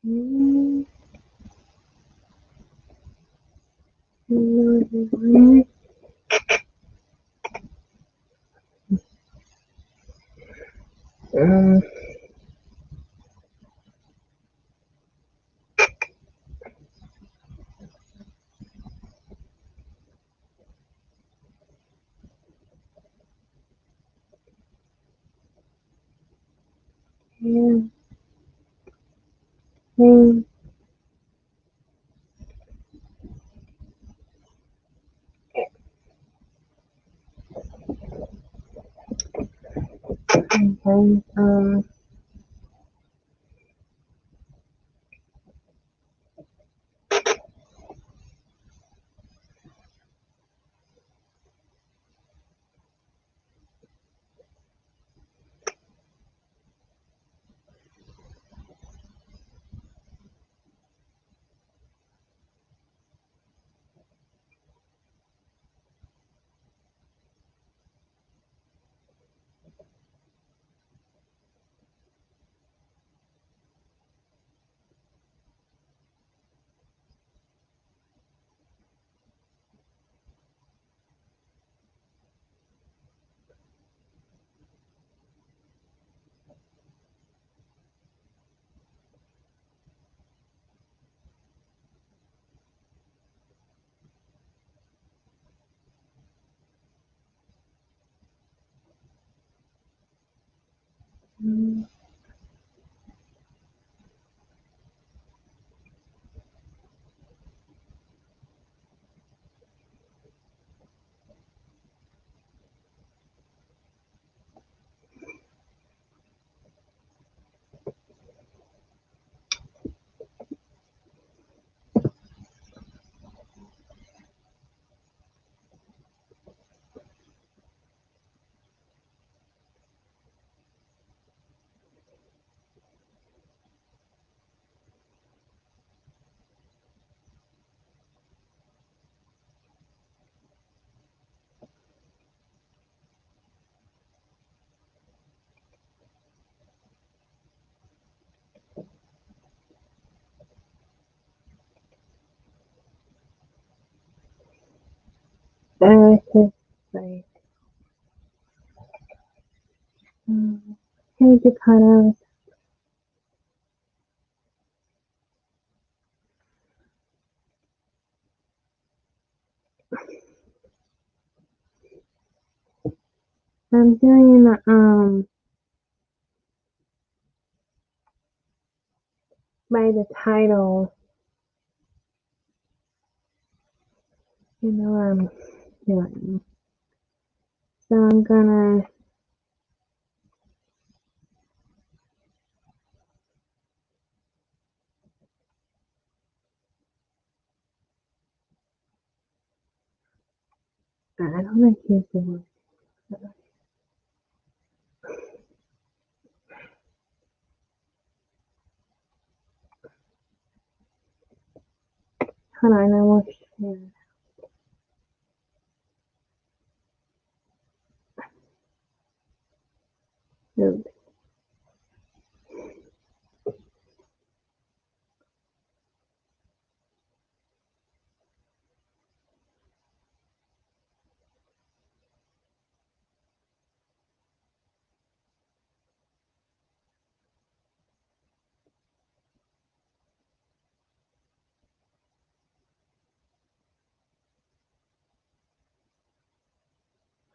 Mm, mm, yeah, mm, okay. Mm, just like, change the color. I'm doing by the title, I'm doing. So I'm gonna, I don't like use the word. Hold on, I want to share. Oops.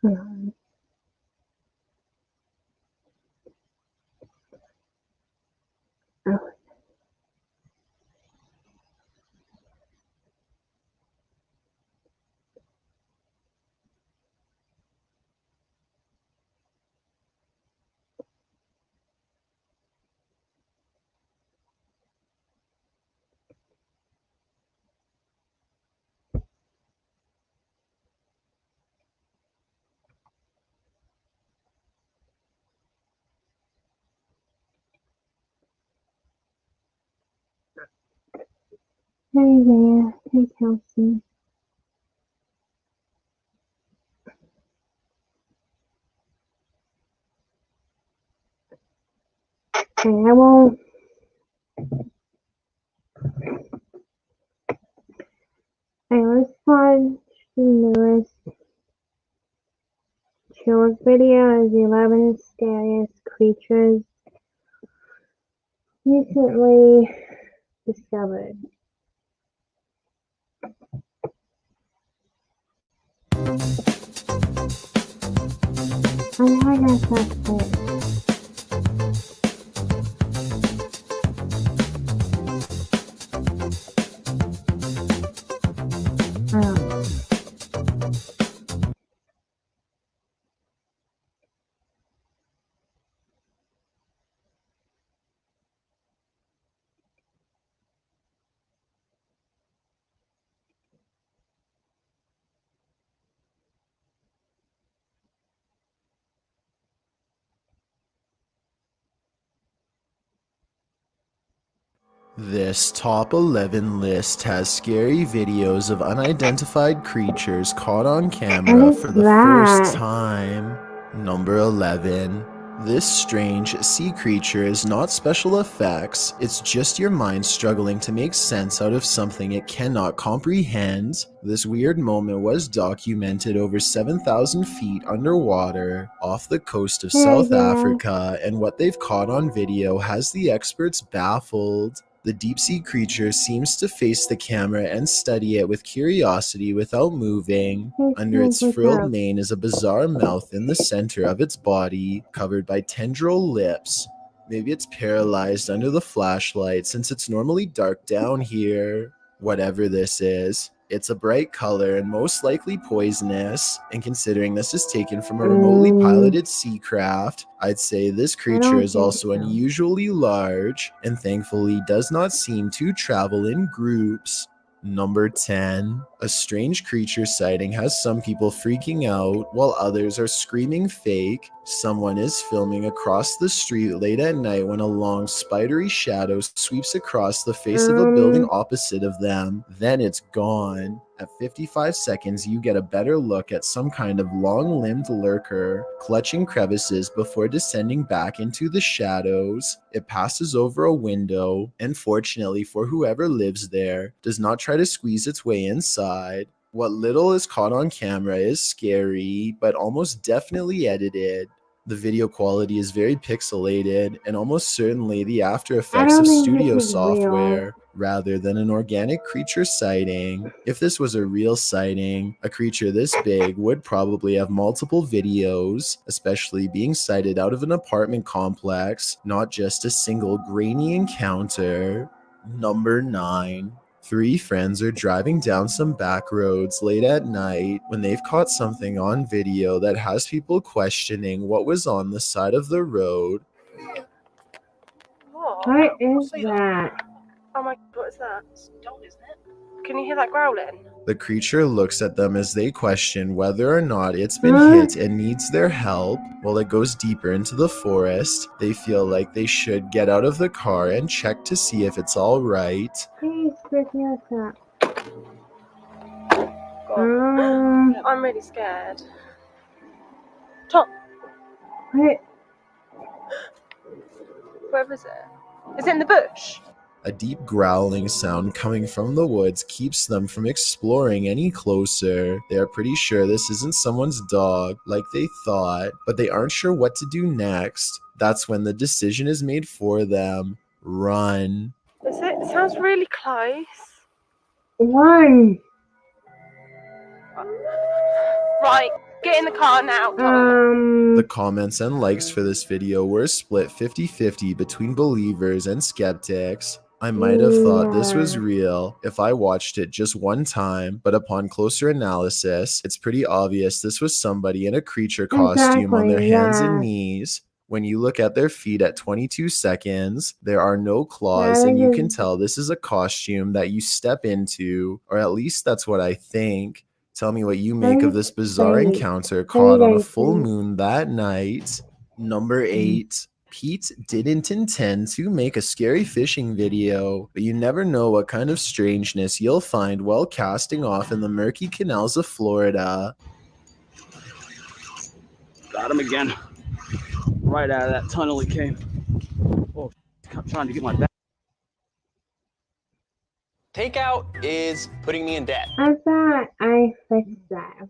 Hold on. Oh, hey there. Hey, Kelsey. Hey, I won't. Hey, let's watch the newest chills video of the 11 scariest creatures recently discovered. I guess that's it. Oh. This top 11 list has scary videos of unidentified creatures caught on camera What is for the that? first time. Number 11. This strange sea creature is not special effects, it's just your mind struggling to make sense out of something it cannot comprehend. This weird moment was documented over 7,000 feet underwater off the coast of South Africa, and what they've caught on video has the experts baffled. The deep-sea creature seems to face the camera and study it with curiosity without moving. Under its frilled mane is a bizarre mouth in the center of its body, covered by tendril lips. Maybe it's paralyzed under the flashlight since it's normally dark down here. Whatever this is, it's a bright color and most likely poisonous, and considering this is taken from a remotely piloted sea craft, I'd say this creature is also unusually large and thankfully does not seem to travel in groups. Number 10. A strange creature sighting has some people freaking out while others are screaming fake. Someone is filming across the street late at night when a long spidery shadow sweeps across the face of a building opposite of them. Then it's gone. At 55 seconds, you get a better look at some kind of long-limbed lurker clutching crevices before descending back into the shadows. It passes over a window, and fortunately for whoever lives there, does not try to squeeze its way inside. What little is caught on camera is scary, but almost definitely edited. The video quality is very pixelated, and almost certainly the after effects of studio software, rather than an organic creature sighting. If this was a real sighting, a creature this big would probably have multiple videos, especially being sighted out of an apartment complex, not just a single grainy encounter. Number 9. Three friends are driving down some back roads late at night when they've caught something on video that has people questioning what was on the side of the road. What is that? Oh my god, what is that? It's a dog, isn't it? Can you hear that growling? The creature looks at them as they question whether or not it's been hit and needs their help. While it goes deeper into the forest, they feel like they should get out of the car and check to see if it's all right. Please pick me up. I'm really scared. Tom, What? where is it? Is it in the bush? A deep growling sound coming from the woods keeps them from exploring any closer. They are pretty sure this isn't someone's dog, like they thought, but they aren't sure what to do next. That's when the decision is made for them. Run. Is it? It sounds really close. Run! Right, get in the car now, Tom. The comments and likes for this video were split 50-50 between believers and skeptics. I might have thought this was real if I watched it just one time, but upon closer analysis, it's pretty obvious this was somebody in a creature costume on their hands and knees. When you look at their feet at 22 seconds, there are no claws, and you can tell this is a costume that you step into, or at least that's what I think. Tell me what you make of this bizarre encounter caught on a full moon that night. Number 8. Pete didn't intend to make a scary fishing video, but you never know what kind of strangeness you'll find while casting off in the murky canals of Florida. Got him again. Right out of that tunnel he came. Oh, trying to get my back. Takeout is putting me in debt. I thought I fixed that.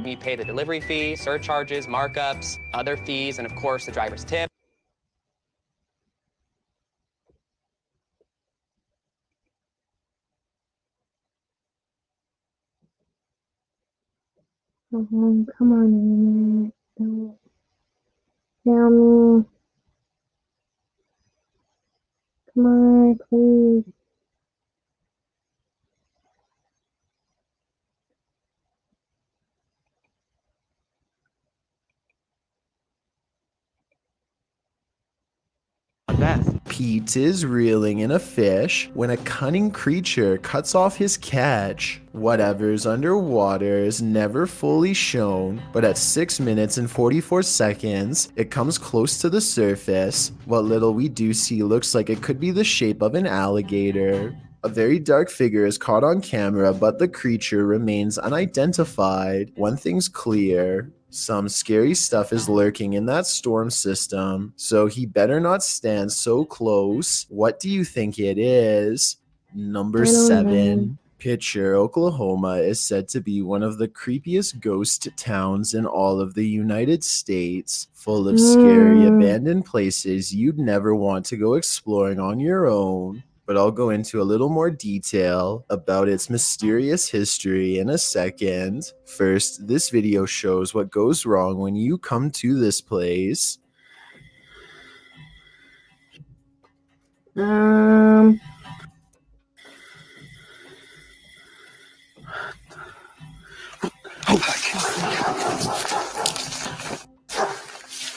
Me pay the delivery fee, surcharges, markups, other fees, and of course the driver's tip. Come on, internet. Don't tell me. Come on, please. Beth. Pete is reeling in a fish when a cunning creature cuts off his catch. Whatever's underwater is never fully shown, but at 6 minutes and 44 seconds, it comes close to the surface. What little we do see looks like it could be the shape of an alligator. A very dark figure is caught on camera, but the creature remains unidentified. One thing's clear. Some scary stuff is lurking in that storm system, so he better not stand so close. What do you think it is? Number I don't 7. know. Pitcher, Oklahoma is said to be one of the creepiest ghost towns in all of the United States, full of scary abandoned places you'd never want to go exploring on your own. But I'll go into a little more detail about its mysterious history in a second. First, this video shows what goes wrong when you come to this place.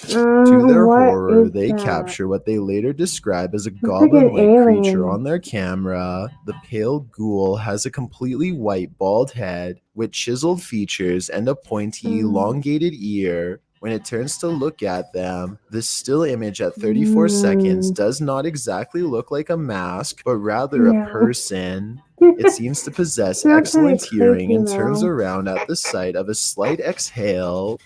To their what horror, is they that? capture what they later describe as a like goblin-like an creature alien. on their camera. The pale ghoul has a completely white bald head with chiseled features and a pointy, elongated ear. When it turns to look at them, this still image at 34 seconds does not exactly look like a mask, but rather a person. It seems to possess They're excellent kinda hearing creepy, and turns though. around at the sight of a slight exhale.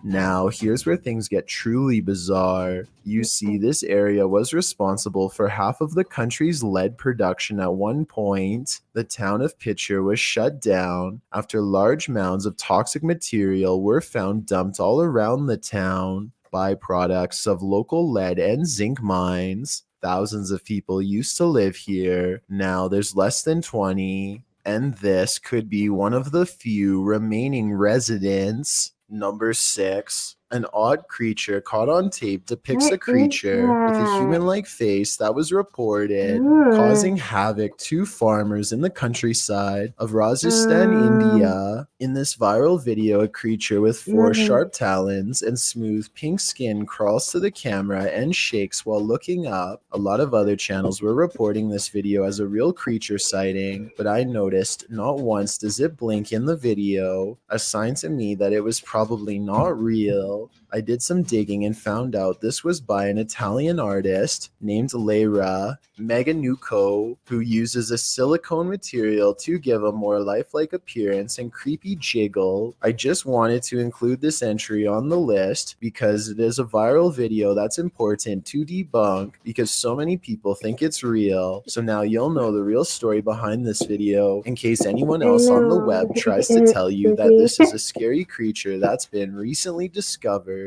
Now, here's where things get truly bizarre. You see, this area was responsible for half of the country's lead production at one point. The town of Pitcher was shut down after large mounds of toxic material were found dumped all around the town, byproducts of local lead and zinc mines. Thousands of people used to live here. Now there's less than 20. And this could be one of the few remaining residents. Number 6. An odd creature caught on tape depicts What a is creature with a that? human-like face that was reported causing havoc to farmers in the countryside of Rajasthan, India. In this viral video, a creature with 4 sharp talons and smooth pink skin crawls to the camera and shakes while looking up. A lot of other channels were reporting this video as a real creature sighting, but I noticed not once does it blink in the video, a sign to me that it was probably not real. I did some digging and found out this was by an Italian artist named Leira Meganuco, who uses a silicone material to give a more lifelike appearance and creepy jiggle. I just wanted to include this entry on the list because it is a viral video that's important to debunk because so many people think it's real. So now you'll know the real story behind this video in case anyone else on the web tries to tell you that this is a scary creature that's been recently discovered.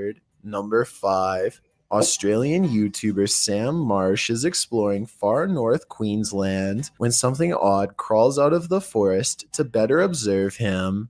Number 5. Australian YouTuber Sam Marsh is exploring far north Queensland when something odd crawls out of the forest to better observe him.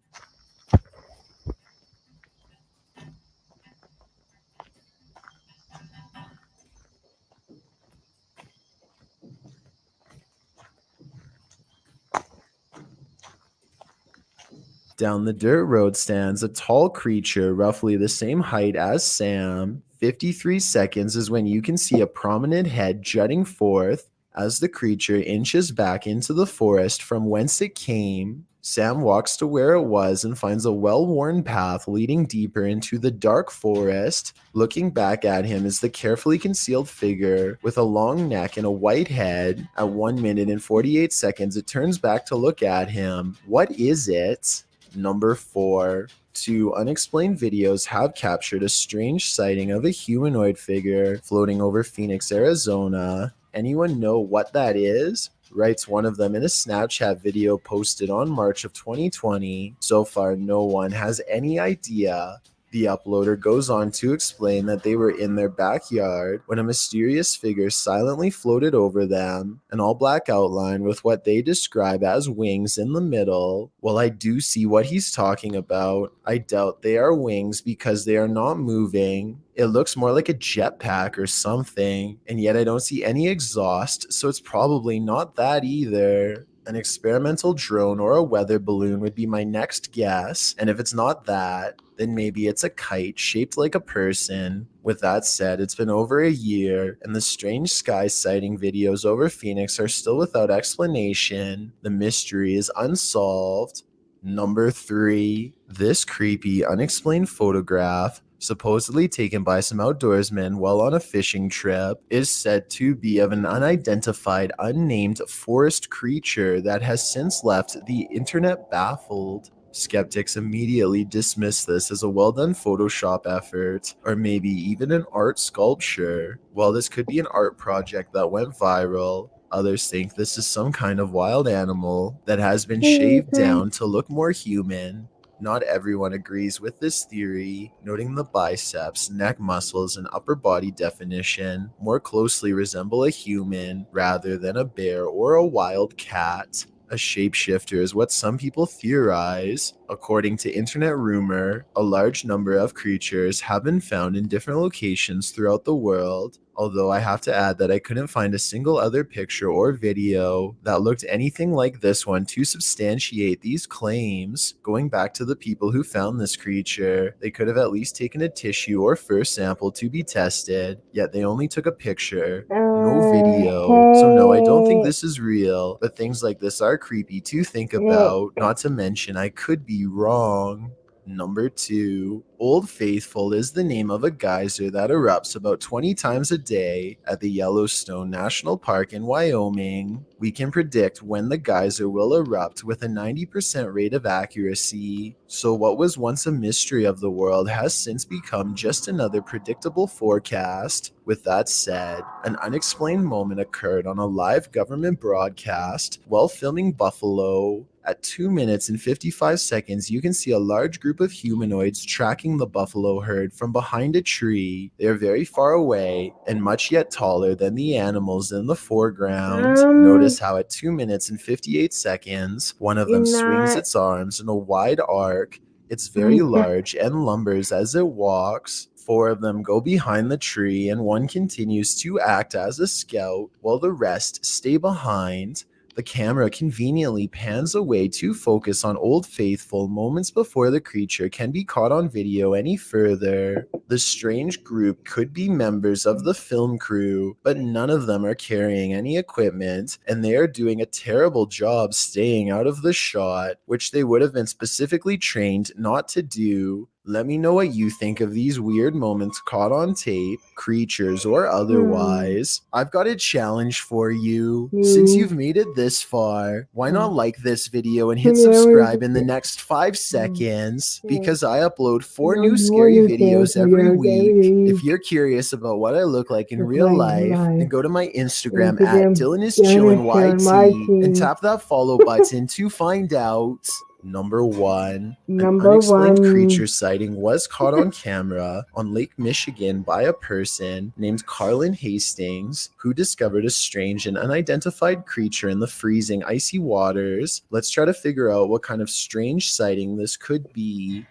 Down the dirt road stands a tall creature roughly the same height as Sam. 53 seconds is when you can see a prominent head jutting forth as the creature inches back into the forest from whence it came. Sam walks to where it was and finds a well-worn path leading deeper into the dark forest. Looking back at him is the carefully concealed figure with a long neck and a white head. At 1 minute and 48 seconds, it turns back to look at him. What is it? Number 4. 2 unexplained videos have captured a strange sighting of a humanoid figure floating over Phoenix, Arizona. Anyone know what that is? Writes one of them in a Snapchat video posted on March of 2020. So far, no one has any idea. The uploader goes on to explain that they were in their backyard when a mysterious figure silently floated over them, an all-black outline with what they describe as wings in the middle. While I do see what he's talking about, I doubt they are wings because they are not moving. It looks more like a jetpack or something, and yet I don't see any exhaust, so it's probably not that either. An experimental drone or a weather balloon would be my next guess, and if it's not that, then maybe it's a kite shaped like a person. With that said, it's been over a year, and the strange sky sighting videos over Phoenix are still without explanation. The mystery is unsolved. Number 3. This creepy, unexplained photograph, supposedly taken by some outdoorsmen while on a fishing trip, is said to be of an unidentified, unnamed forest creature that has since left the internet baffled. Skeptics immediately dismiss this as a well-done Photoshop effort, or maybe even an art sculpture. While this could be an art project that went viral, others think this is some kind of wild animal that has been shaved down to look more human. Not everyone agrees with this theory, noting the biceps, neck muscles, and upper body definition more closely resemble a human rather than a bear or a wild cat. A shapeshifter is what some people theorize. According to internet rumor, a large number of creatures have been found in different locations throughout the world, although I have to add that I couldn't find a single other picture or video that looked anything like this one to substantiate these claims. Going back to the people who found this creature, they could have at least taken a tissue or fur sample to be tested, yet they only took a picture, no video. So no, I don't think this is real, but things like this are creepy to think about, not to mention I could be wrong. Number 2. Old Faithful is the name of a geyser that erupts about 20 times a day at the Yellowstone National Park in Wyoming. We can predict when the geyser will erupt with a 90% rate of accuracy. So what was once a mystery of the world has since become just another predictable forecast. With that said, an unexplained moment occurred on a live government broadcast while filming buffalo. At 2 minutes and 55 seconds, you can see a large group of humanoids tracking the buffalo herd from behind a tree. They are very far away and much yet taller than the animals in the foreground. Notice how at 2 minutes and 58 seconds, one of them swings its arms in a wide arc. It's very large and lumbers as it walks. 4 of them go behind the tree and one continues to act as a scout while the rest stay behind. The camera conveniently pans away to focus on Old Faithful moments before the creature can be caught on video any further. The strange group could be members of the film crew, but none of them are carrying any equipment, and they are doing a terrible job staying out of the shot, which they would have been specifically trained not to do. Let me know what you think of these weird moments caught on tape, creatures or otherwise. I've got a challenge for you. Since you've made it this far, why not like this video and hit subscribe in the next 5 seconds? Because I upload 4 new scary videos every week. If you're curious about what I look like in real life, then go to my Instagram at DylanIsChillinYT and tap that follow button to find out. Number 1. An unexplained creature sighting was caught on camera on Lake Michigan by a person named Carlin Hastings, who discovered a strange and unidentified creature in the freezing, icy waters. Let's try to figure out what kind of strange sighting this could be.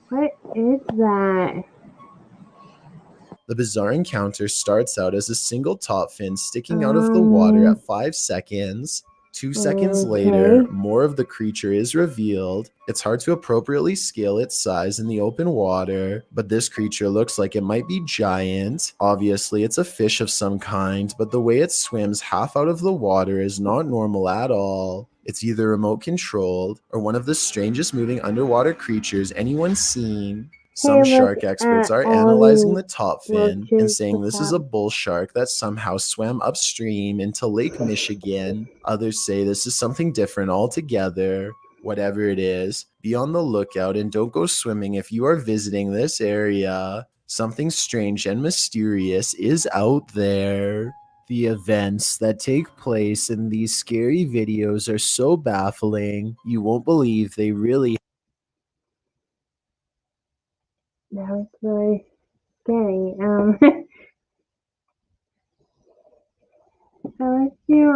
What is that? The bizarre encounter starts out as a single top fin sticking out of the water at 5 seconds. 2 seconds later, more of the creature is revealed. It's hard to appropriately scale its size in the open water, but this creature looks like it might be giant. Obviously, it's a fish of some kind, but the way it swims half out of the water is not normal at all. It's either remote controlled or one of the strangest moving underwater creatures anyone's seen. Some shark experts are analyzing the top fin and saying this is a bull shark that somehow swam upstream into Lake Michigan. Others say this is something different altogether. Whatever it is, be on the lookout and don't go swimming if you are visiting this area. Something strange and mysterious is out there. The events that take place in these scary videos are so baffling, you won't believe they really. That was really scary. So let's do,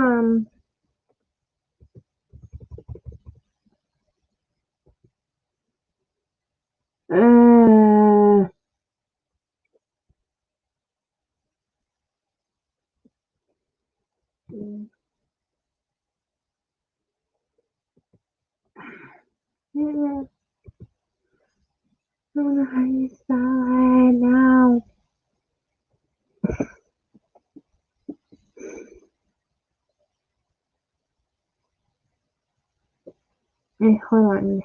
I don't know how you spell it now. Hey, hold on.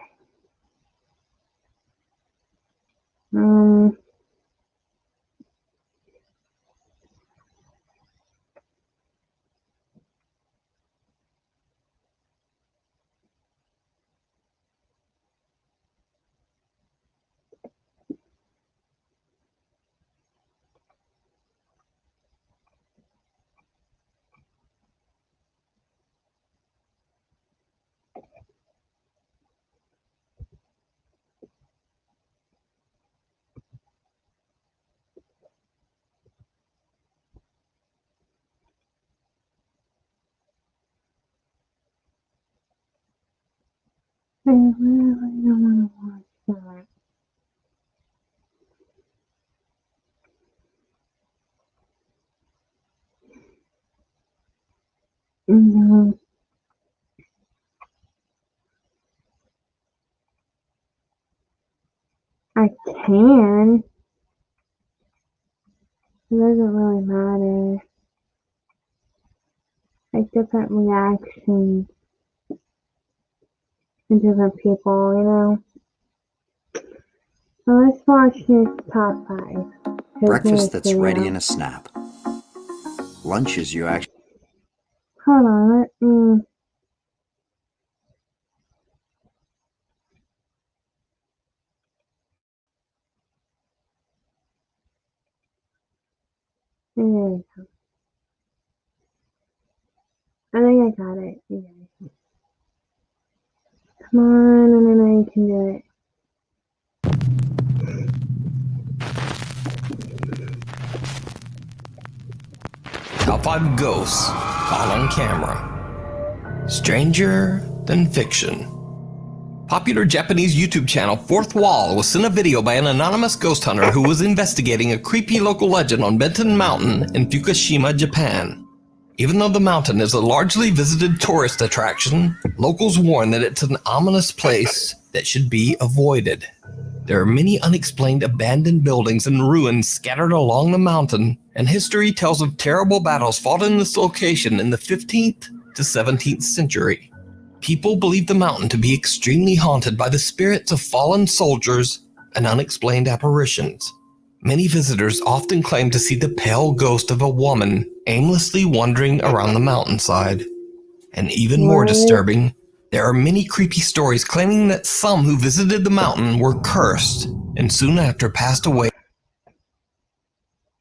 I really don't want to watch that. No, I can. It doesn't really matter. Like different reactions to different people, you know? So let's watch his top 5. Breakfast that's ready in a snap. Lunches you actually... Hold on, let me... There we go. I think I got it. Yeah. Come on, and then I can do it. Top 5 ghosts caught on camera. Stranger than fiction. Popular Japanese YouTube channel Fourth Wall was sent a video by an anonymous ghost hunter who was investigating a creepy local legend on Benten Mountain in Fukushima, Japan. Even though the mountain is a largely visited tourist attraction, locals warn that it's an ominous place that should be avoided. There are many unexplained abandoned buildings and ruins scattered along the mountain, and history tells of terrible battles fought in this location in the 15th to 17th century. People believe the mountain to be extremely haunted by the spirits of fallen soldiers and unexplained apparitions. Many visitors often claim to see the pale ghost of a woman aimlessly wandering around the mountainside. And even more disturbing, there are many creepy stories claiming that some who visited the mountain were cursed and soon after passed away.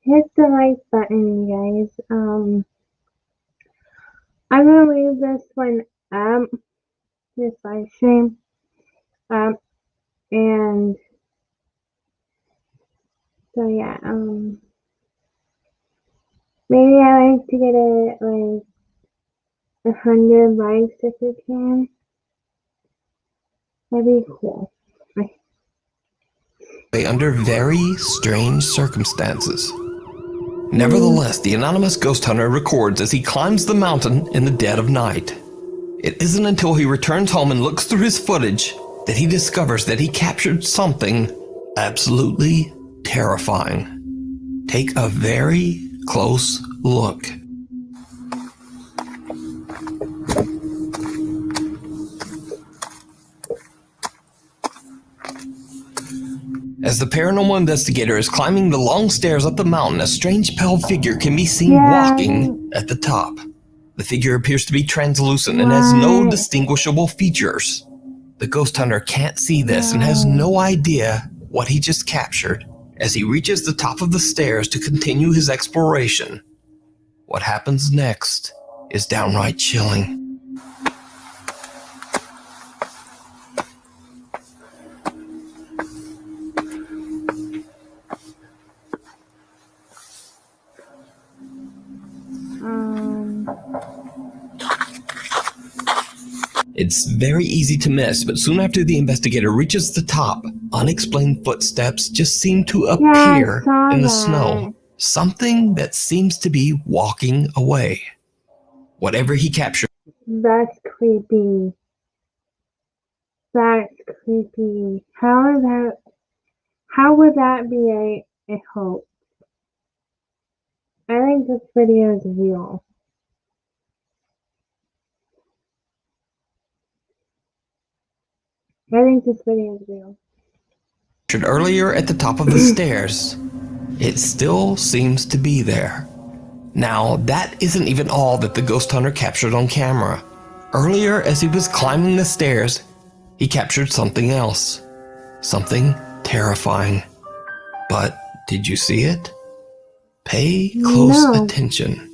Hit the like button, you guys. I'm gonna leave this one up, this live stream, and so yeah, maybe I like to get it like 100 likes if we can. That'd be cool. Under very strange circumstances. Nevertheless, the anonymous ghost hunter records as he climbs the mountain in the dead of night. It isn't until he returns home and looks through his footage that he discovers that he captured something absolutely terrifying. Take a very close look. As the paranormal investigator is climbing the long stairs up the mountain, a strange pale figure can be seen walking at the top. The figure appears to be translucent and has no distinguishable features. The ghost hunter can't see this and has no idea what he just captured as he reaches the top of the stairs to continue his exploration. What happens next is downright chilling. It's very easy to miss, but soon after the investigator reaches the top, unexplained footsteps just seem to appear in the snow. Something that seems to be walking away. Whatever he captured. That's creepy. That's creepy. How would that be a hoax? I think this video is real. I think this video is real. Earlier at the top of the stairs, it still seems to be there. Now, that isn't even all that the ghost hunter captured on camera. Earlier, as he was climbing the stairs, he captured something else. Something terrifying. But did you see it? Pay close attention.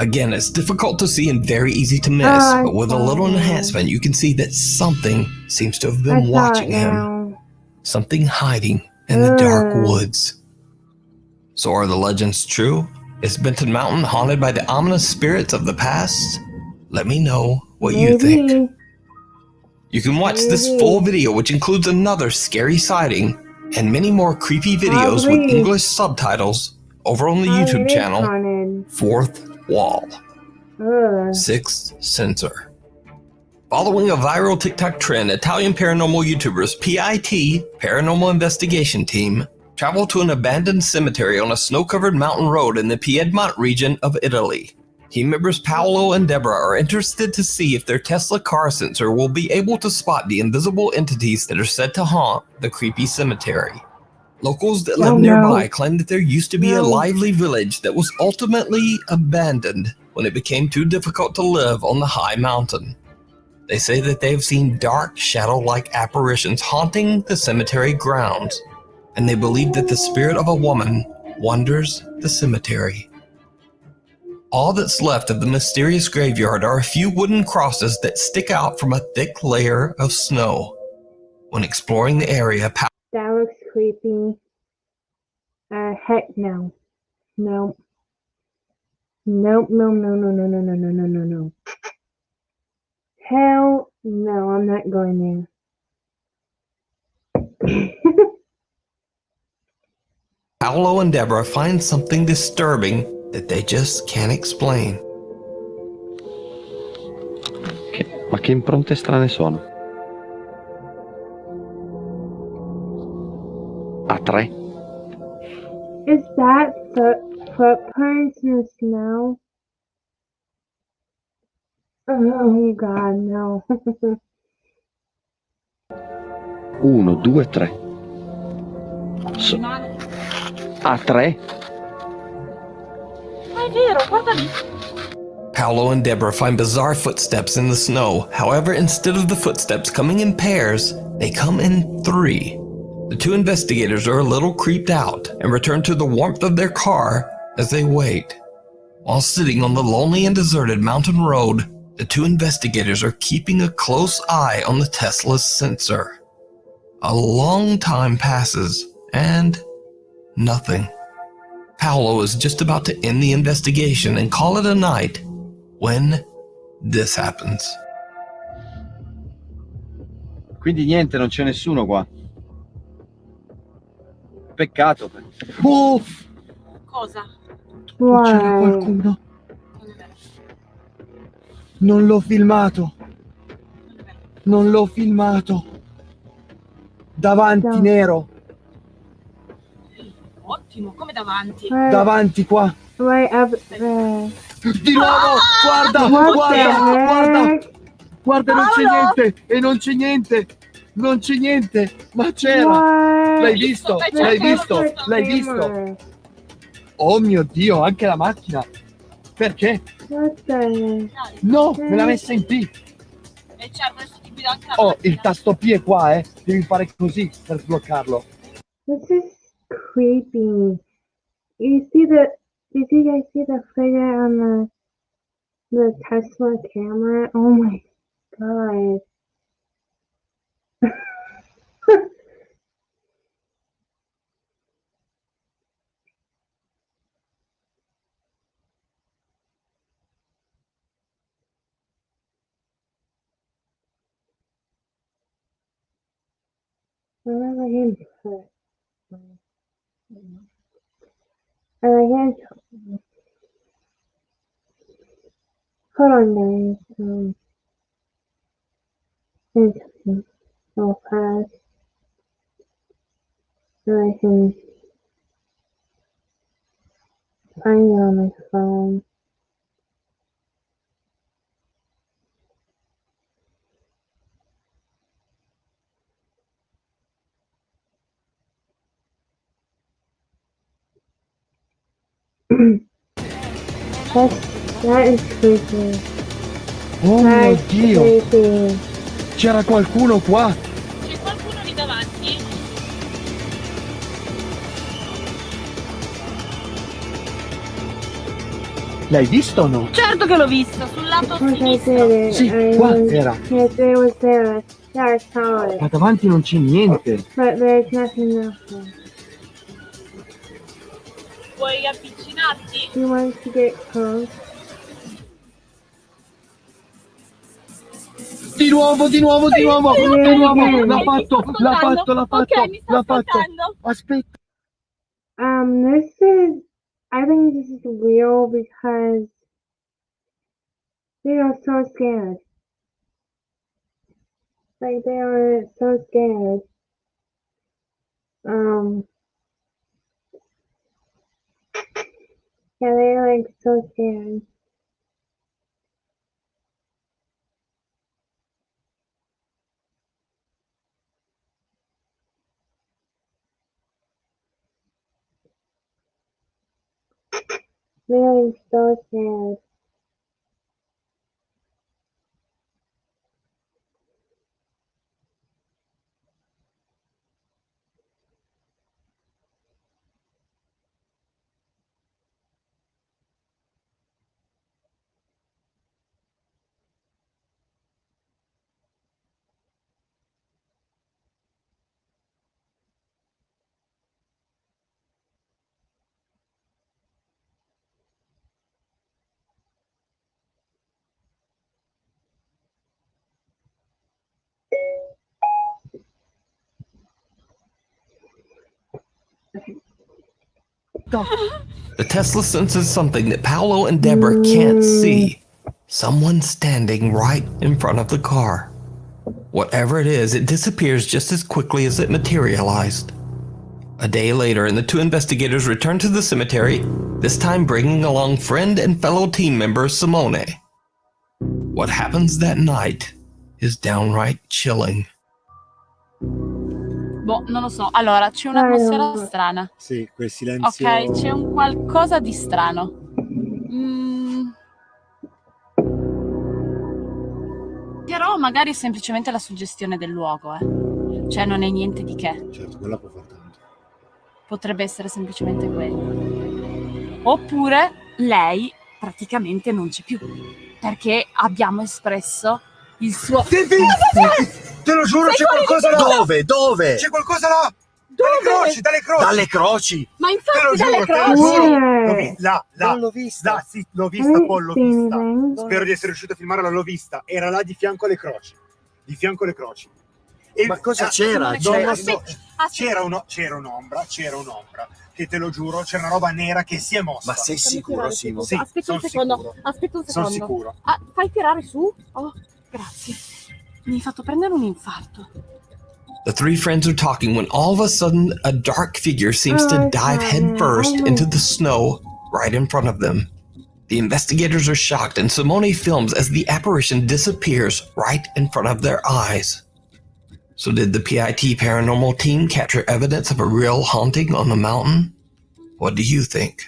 Again, it's difficult to see and very easy to miss, but with a little enhancement, you can see that something seems to have been watching him. Something hiding in the dark woods. So are the legends true? Is Benton Mountain haunted by the ominous spirits of the past? Let me know what you think. You can watch this full video, which includes another scary sighting and many more creepy videos with English subtitles over on the YouTube channel, Fourth Wall. Sixth Sensor. Following a viral TikTok trend, Italian paranormal YouTubers PIT, Paranormal Investigation Team, travel to an abandoned cemetery on a snow-covered mountain road in the Piedmont region of Italy. Team members Paolo and Deborah are interested to see if their Tesla car sensor will be able to spot the invisible entities that are said to haunt the creepy cemetery. Locals that live nearby claim that there used to be a lively village that was ultimately abandoned when it became too difficult to live on the high mountain. They say that they have seen dark, shadow-like apparitions haunting the cemetery grounds, and they believe that the spirit of a woman wanders the cemetery. All that's left of the mysterious graveyard are a few wooden crosses that stick out from a thick layer of snow. When exploring the area, that looks creepy. Heck no. Nope. Nope, no. Hell no, I'm not going there. Paolo and Deborah find something disturbing that they just can't explain. Ma che impronte strane sono? A3? Is that footprints in the snow? Oh God, no. 1, 2, 3. A3? Ma è vero, guarda lì. Paolo and Deborah find bizarre footsteps in the snow. However, instead of the footsteps coming in pairs, they come in 3. The two investigators are a little creeped out and return to the warmth of their car as they wait. While sitting on the lonely and deserted mountain road, the two investigators are keeping a close eye on the Tesla's sensor. A long time passes, and nothing. Paolo is just about to end the investigation and call it a night when this happens. Quindi niente, non c'è nessuno qua. Peccato. Oh! Cosa? C'era qualcuno. Non l'ho filmato. Non l'ho filmato. Davanti, nero. Ottimo, come davanti? Davanti qua. Right up there. Di nuovo! Guarda! Guarda! Guarda! Guarda, non c'è niente! E non c'è niente! Non c'è niente, ma c'era. What? L'hai visto? L'hai visto? L'hai visto? Oh mio Dio, anche la macchina. Perché? What the? No, me l'ha messa in P. E certo, adesso ti guida anche la Oh, macchina. il tasto P è qua, eh. Devi fare così per sbloccarlo. This is creepy. Did you guys see the figure on the Tesla camera? Oh my god. Whatever him put. Again, hold on guys. It's so fast. So I can find it on my phone. That is creepy. Oh That mio is Dio, creepy. c'era qualcuno qua. C'è qualcuno lì davanti? L'hai visto o no? Certo che l'ho visto, sul lato Of course I sinistro. did it. Sì, I qua was- era. Yes, it was there. Yeah, I saw it. Ma davanti non c'è niente. But there's nothing else there. Vuoi avvicinarti? Do you want to get close? Di nuovo, di nuovo, di nuovo, di nuovo. L'ha fatto, l'ha fatto, l'ha fatto, Ok, mi sta l'ha fatto. ascoltando. Aspetta. I think this is real because they are so scared. Like, they are so scared. Yeah, they're like so scared. They're like so scared. The Tesla senses something that Paolo and Deborah can't see. Someone standing right in front of the car. Whatever it is, it disappears just as quickly as it materialized. A day later, and the two investigators return to the cemetery, this time bringing along friend and fellow team member Simone. What happens that night is downright chilling. Boh, non lo so. Allora, c'è un'atmosfera strana. Sì, quel silenzio. Ok, c'è un qualcosa di strano. Però magari è semplicemente la suggestione del luogo, Cioè non è niente di che. Certo, quella può far tanto. Potrebbe essere semplicemente quello. Oppure lei praticamente non c'è più. Perché abbiamo espresso il suo... Te lo giuro, c'è qualcosa là! Dove? C'è qualcosa là! Dalle croci! Dalle croci! Ma infatti Te lo dalle giuro, te lo croci! giuro! Where? Là! Non l'ho vista. Là, sì, l'ho I vista, didn't Paul, l'ho see vista. anything. Spero di essere riuscito a filmarla, l'ho vista. Era là di fianco alle croci. Di fianco alle croci. E Ma cosa c'era? Non lo so. Aspetta. C'era un'ombra, che te lo giuro, c'era una roba nera che si è mossa. Ma sei sicuro, Simo? Sì, Aspetta un son secondo. sicuro. Aspetta un Sono secondo. sicuro. Ah, fai tirare su? Oh, grazie. Mi hai fatto prendere un infarto. The three friends are talking when all of a sudden a dark figure seems to dive headfirst into the snow right in front of them. The investigators are shocked and Simone films as the apparition disappears right in front of their eyes. So did the PIT paranormal team capture evidence of a real haunting on the mountain? What do you think?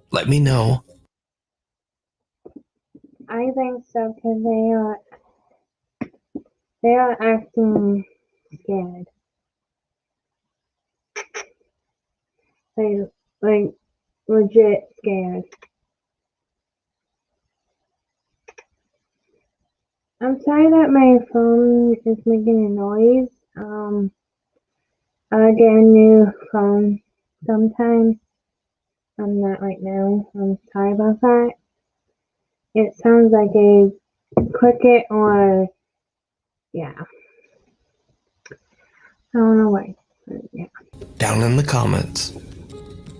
Let me know. I think so, because they are acting scared. Like legit scared. I'm sorry that my phone is making a noise. I'll get a new phone sometime. Not right now. I'm sorry about that. It sounds like a cricket or, yeah. I don't know why. But yeah. Down in the comments.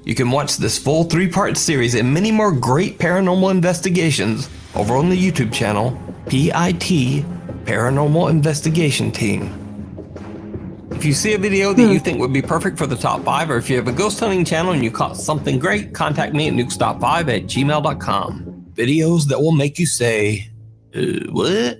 You can watch this full 3-part series and many more great paranormal investigations over on the YouTube channel, PIT Paranormal Investigation Team. If you see a video that you think would be perfect for the top 5, or if you have a ghost hunting channel and you caught something great, contact me at nukestop5@gmail.com. Videos that will make you say, what?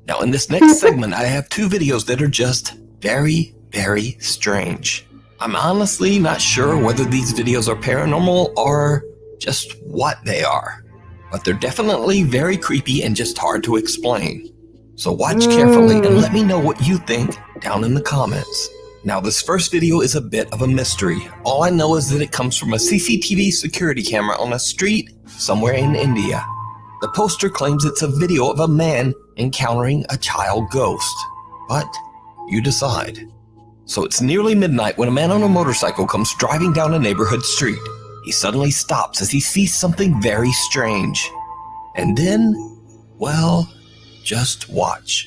Now in this next segment, I have 2 videos that are just very, very strange. I'm honestly not sure whether these videos are paranormal or just what they are, but they're definitely very creepy and just hard to explain. So watch carefully and let me know what you think down in the comments. Now this first video is a bit of a mystery. All I know is that it comes from a CCTV security camera on a street somewhere in India. The poster claims it's a video of a man encountering a child ghost, but you decide. So it's nearly midnight when a man on a motorcycle comes driving down a neighborhood street. He suddenly stops as he sees something very strange. And then, well, just watch.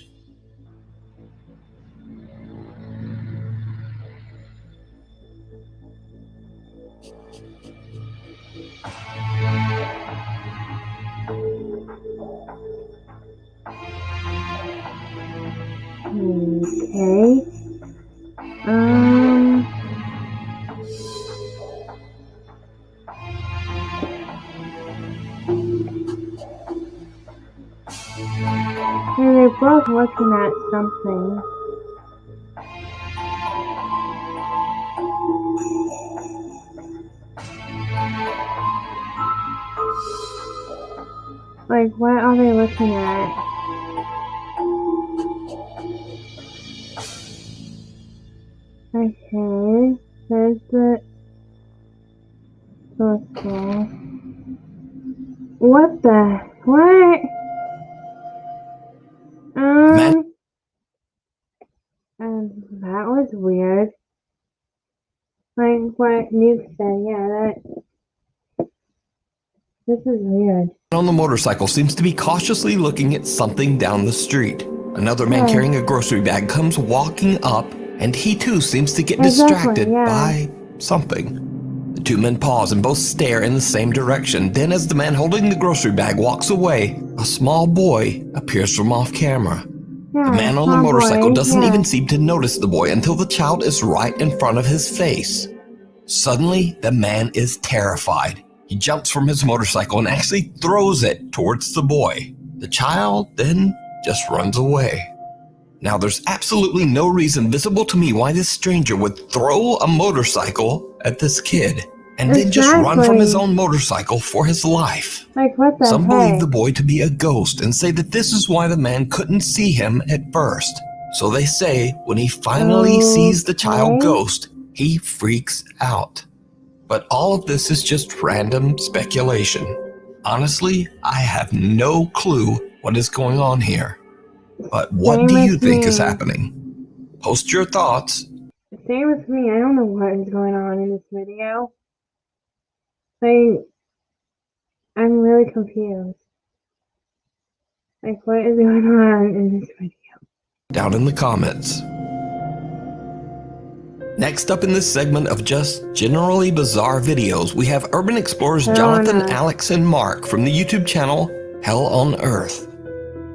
Okay. They're both looking at something. Like, what are they looking at? Okay, there's the okay. What the what? That was weird. Like what Nuke said, yeah, this is weird. On the motorcycle seems to be cautiously looking at something down the street. Another man carrying a grocery bag comes walking up, and he too seems to get distracted by something. The 2 men pause and both stare in the same direction. Then as the man holding the grocery bag walks away, a small boy appears from off camera. The man on the motorcycle doesn't even seem to notice the boy until the child is right in front of his face. Suddenly, the man is terrified. He jumps from his motorcycle and actually throws it towards the boy. The child then just runs away. Now, there's absolutely no reason visible to me why this stranger would throw a motorcycle at this kid and then just run from his own motorcycle for his life. Like, what the Some heck? believe the boy to be a ghost and say that this is why the man couldn't see him at first. So they say when he finally sees the child ghost, he freaks out. But all of this is just random speculation. Honestly, I have no clue what is going on here. But what do you think is happening? Post your thoughts. Same with me. I don't know what is going on in this video. Like, I'm really confused. Like, what is going on in this video? Down in the comments. Next up in this segment of just generally bizarre videos, we have urban explorers Jonathan, Alex, and Mark from the YouTube channel Hell on Earth.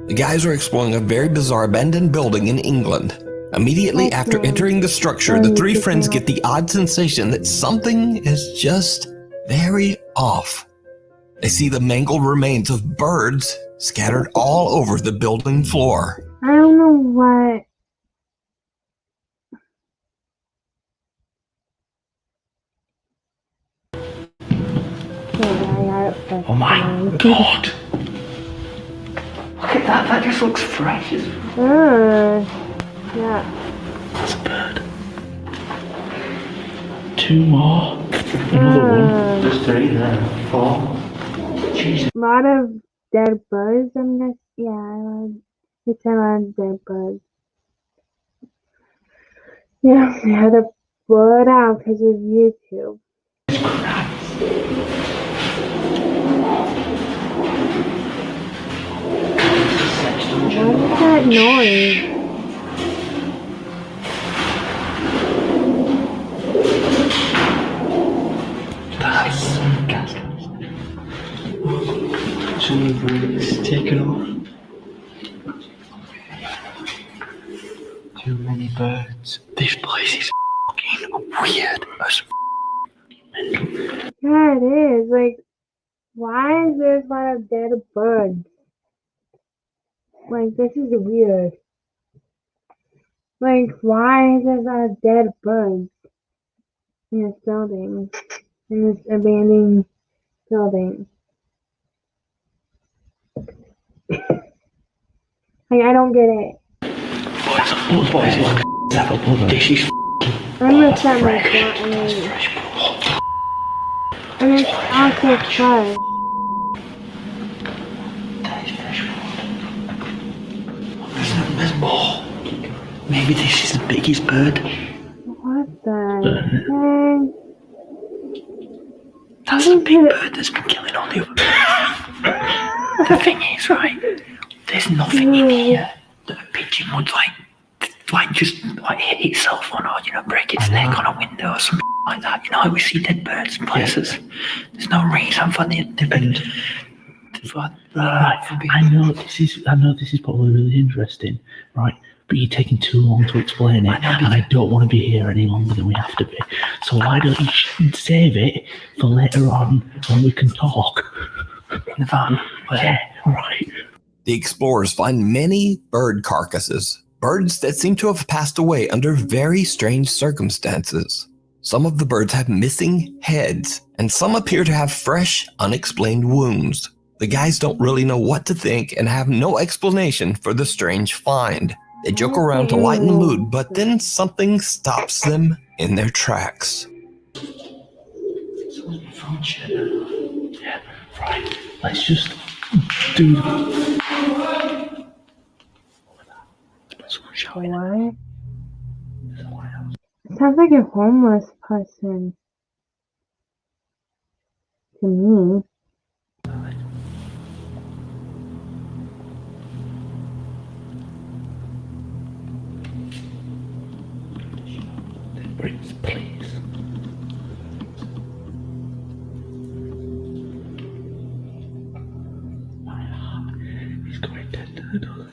The guys are exploring a very bizarre abandoned building in England. Immediately after entering the structure, the 3 friends get the odd sensation that something is just very off. They see the mangled remains of birds scattered all over the building floor. I don't know what Oh my god! Look at that, that just looks fresh. Yeah. That's a bird. 2 more. Another one. There's 3 there. 4. Jesus. A lot of dead birds, I'm guessing. Yeah, it's a lot of dead birds. Yeah, we had to blow it out because of YouTube. What is that noise? That's gas. Some of the bricks taken off. Too many birds. This place is fucking weird as Yeah, it is. Like, why is there a lot of dead birds? Like, this is weird. Like, why is there a lot of dead birds in this building? In this abandoned building? Like, I don't get it. boys, this is I'm gonna set my spot and it's also fresh. There's more. Maybe this is the biggest bird. What the heck? That's the big bird that's been killing all the other birds. The thing is, right, there's nothing in here that a pigeon would just hit itself on, or break its neck on a window or something like that. We see dead birds in places. Yeah. There's no reason for the I know this is probably really interesting, right? But you're taking too long to explain it, and I don't want to be here any longer than we have to be. So why don't you save it for later on when we can talk? In the van. Yeah, right. The explorers find many bird carcasses, birds that seem to have passed away under very strange circumstances. Some of the birds have missing heads, and some appear to have fresh, unexplained wounds. The guys don't really know what to think and have no explanation for the strange find. They joke around to lighten the mood, but then something stops them in their tracks. Yeah, right. Let's just do What? It sounds like a homeless person to me. Please. He's going dead to the dog.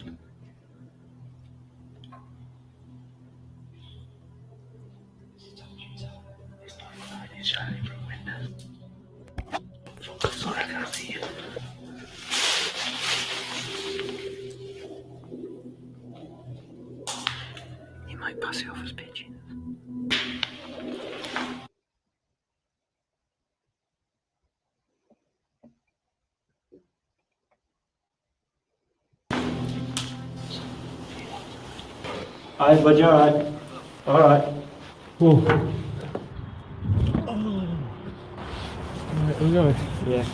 He's not fine, he's shining from windows. Focus, sorry, I can't see you. He might pass it off as pigeons. Alright, bud, you alright? Alright. Whoa. Alright, we're going. Yeah.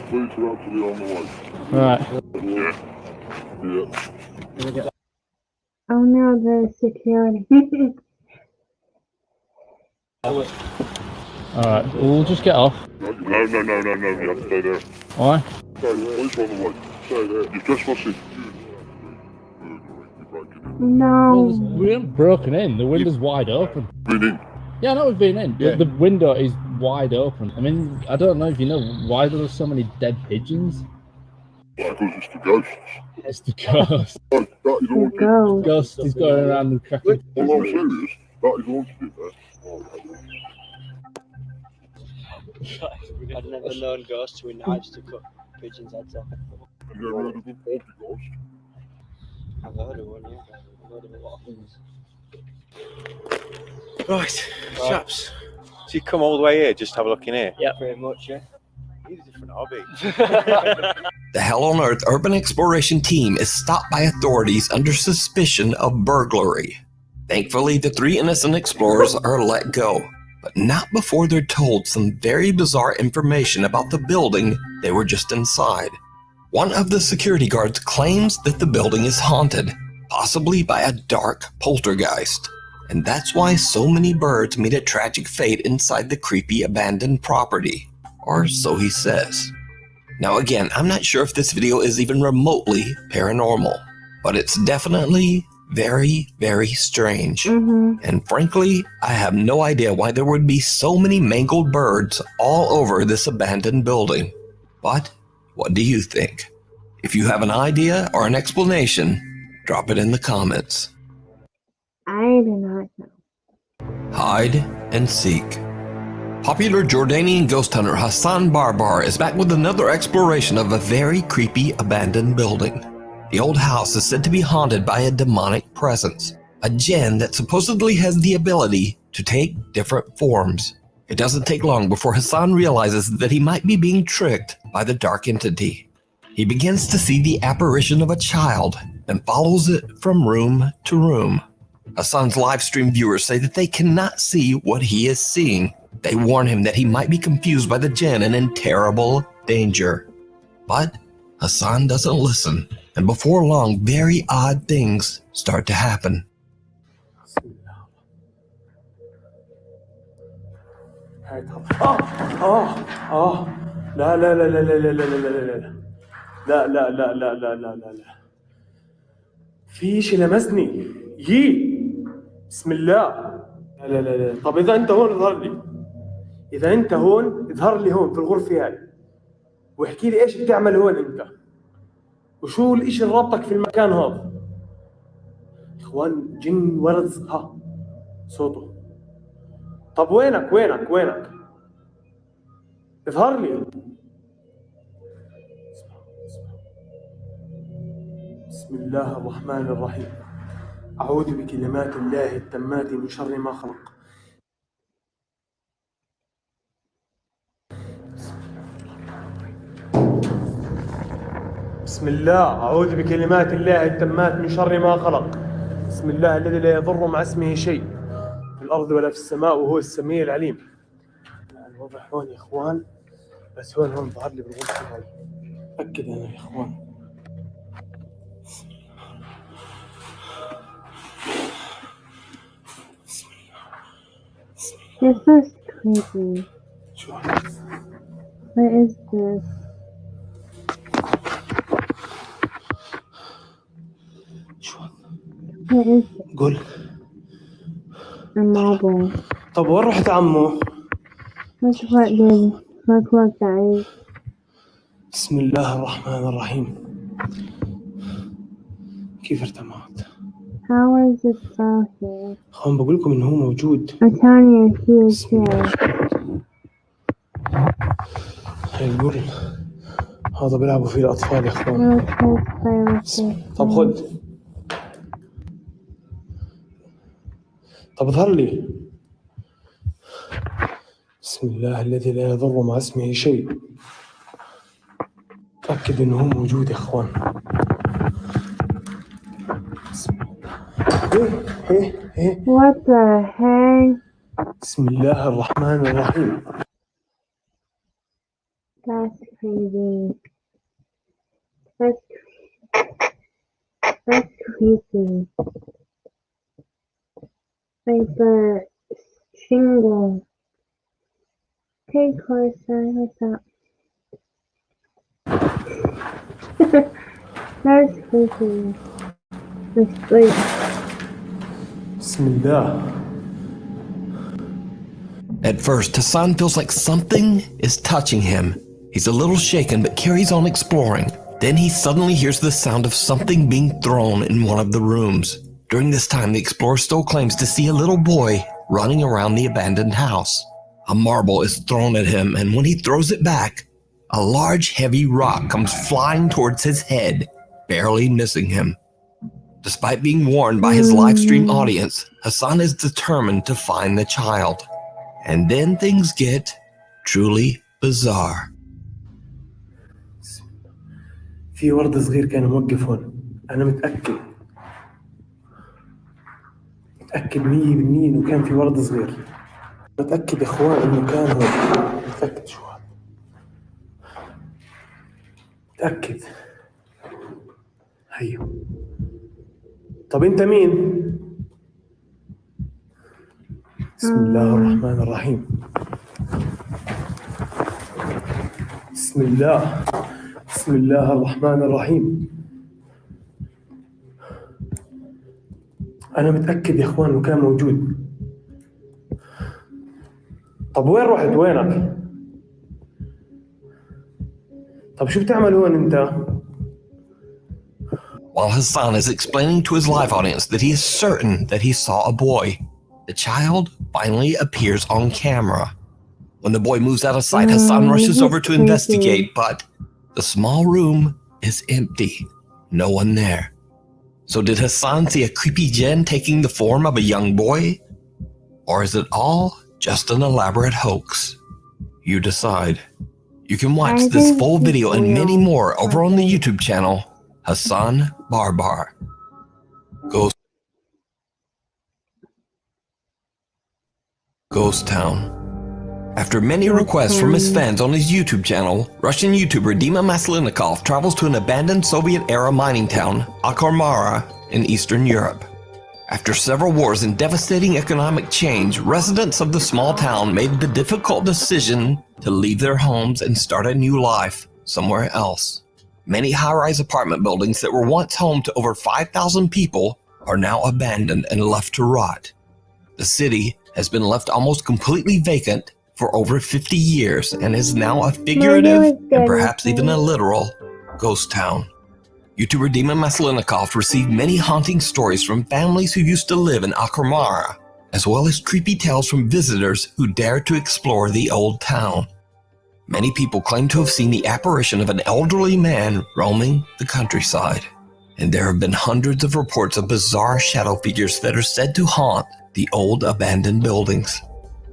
Police are actually on the way. Alright. Yeah. Oh no, the security. Alright, we'll just get off. No, you have to stay there. Alright? Sorry, police are on the way. Stay there. You've just lost it. No. We haven't broken in, the window's wide open. Been in? Yeah, I know we've been in. Yeah. The window is wide open. I mean, I don't know if you know why there are so many dead pigeons. Because it's the ghosts. It's the ghost. That is all Ghost. Ghost is going around and cracking. Well, I'm serious. That is haunted in there. I've never known ghosts with knives to cut pigeons' heads off. Have you ever heard of a poltergeist? I've heard of one, yeah. I've heard of a lot of things. Right, chaps. So you come all the way here just to have a look in here? Yeah, pretty much, yeah. Need a different hobby. The Hell on Earth Urban Exploration team is stopped by authorities under suspicion of burglary. Thankfully, the 3 innocent explorers are let go, but not before they're told some very bizarre information about the building they were just inside. One of the security guards claims that the building is haunted, possibly by a dark poltergeist. And that's why so many birds meet a tragic fate inside the creepy abandoned property. Or so he says. Now again, I'm not sure if this video is even remotely paranormal, but it's definitely very, very strange. And frankly, I have no idea why there would be so many mangled birds all over this abandoned building. But what do you think? If you have an idea or an explanation, drop it in the comments. I do not know. Hide and seek. Popular Jordanian ghost hunter Hassan Barbar is back with another exploration of a very creepy abandoned building. The old house is said to be haunted by a demonic presence, a jinn that supposedly has the ability to take different forms. It doesn't take long before Hassan realizes that he might be being tricked by the dark entity. He begins to see the apparition of a child and follows it from room to room. Hassan's live stream viewers say that they cannot see what he is seeing. They warn him that he might be confused by the jinn and in terrible danger. But Hassan doesn't listen, and before long, very odd things start to happen. لا لا لا لا لا لا لا لا لا لا لا لا لا لا لا لا لا في شيء لمسني بسم الله لا لا لا لا طب إذا أنت هون اظهر لي إذا أنت هون اظهر لي هون في الغرفة هاي واحكي لي إيش بتعمل هون أنت وشو الإشي اللي ربطك في المكان هذا إخوان جن ورز صوته طب وينك اظهر لي بسم الله الرحمن الرحيم أعوذ بكلمات الله التامات من شر ما خلق بسم الله أعوذ بكلمات الله التامات من شر ما خلق بسم الله الذي لا يضر مع اسمه شيء في الأرض ولا في السماء وهو السميع العليم. الوضع هون يا إخوان بس هون ظهر لي بالغرفة هاي أكد أنا يا إخوان. This is creepy. What is this? What is it? قول. A marble. طب وين رحت عمو؟ Look what did. Look what guys. بسم الله الرحمن الرحيم. كيف ارتمعت؟ How is it so here? خلهم بقول لكم إنه هو موجود. I'm telling you, he is here. هاي القرن هذا بيلعبوا فيه الأطفال يا إخوان. طب خد. طب اظهر لي. بسم الله الذي لا يضر مع اسمه شيء. تأكد إنه هو موجود يا إخوان. What the heck? بسم الله الرحمن الرحيم. That's crazy. That's creepy. Like the shingle. Hey, Clarissa, what's up? That's creepy. It's like. Bismillah. At first, Hassan feels like something is touching him. He's a little shaken but carries on exploring. Then he suddenly hears the sound of something being thrown in one of the rooms. During this time, the explorer still claims to see a little boy running around the abandoned house. A marble is thrown at him, and when he throws it back, a large, heavy rock comes flying towards his head, barely missing him. Despite being warned by his live stream audience, Hassan is determined to find the child. And then things get truly bizarre. في ورد صغير كان موقف هون. أنا متأكد 100% إنه كان في ورد صغير. متأكد يا إخوان إنه كان هون. متأكد شو هذا؟ متأكد. هيو. طب أنت مين؟ بسم الله الرحمن الرحيم. بسم الله الرحمن الرحيم. أنا متأكد يا إخوان إنه كان موجود. طب وين رحت؟ وينك؟ طب شو بتعمل هون أنت؟ While Hassan is explaining to his live audience that he is certain that he saw a boy, the child finally appears on camera. When the boy moves out of sight, Hassan rushes over to investigate, but the small room is empty. No one there. So did Hassan see a creepy jinn taking the form of a young boy? Or is it all just an elaborate hoax? You decide. You can watch this full video and many more over on the YouTube channel, Hassan Barbar. Ghost Town. After many requests from his fans on his YouTube channel, Russian YouTuber Dima Maslenikov travels to an abandoned Soviet-era mining town, Akhmara, in Eastern Europe. After several wars and devastating economic change, residents of the small town made the difficult decision to leave their homes and start a new life somewhere else. Many high-rise apartment buildings that were once home to over 5,000 people are now abandoned and left to rot. The city has been left almost completely vacant for over 50 years and is now a figurative and perhaps even a literal ghost town. YouTuber Dima Maslenikov received many haunting stories from families who used to live in Akhmara, as well as creepy tales from visitors who dared to explore the old town. Many people claim to have seen the apparition of an elderly man roaming the countryside, and there have been hundreds of reports of bizarre shadow figures that are said to haunt the old abandoned buildings.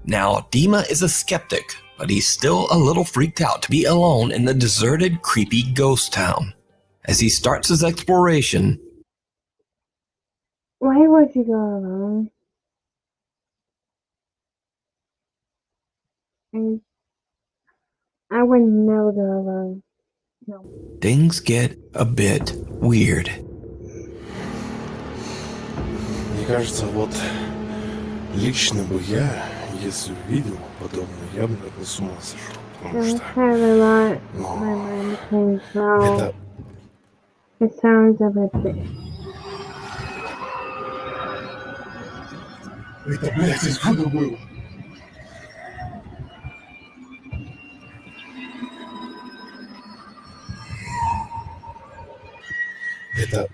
Now, Dima is a skeptic, but he's still a little freaked out to be alone in the deserted, creepy ghost town. As he starts his exploration, why would you go alone? I would never go alone. No. Things get a bit weird. Мне кажется, вот лично бы я, если увидел подобное, я бы, наверное, с ума сошел. Потому что... It sounds a bit big. Это, блядь, откуда было? Это...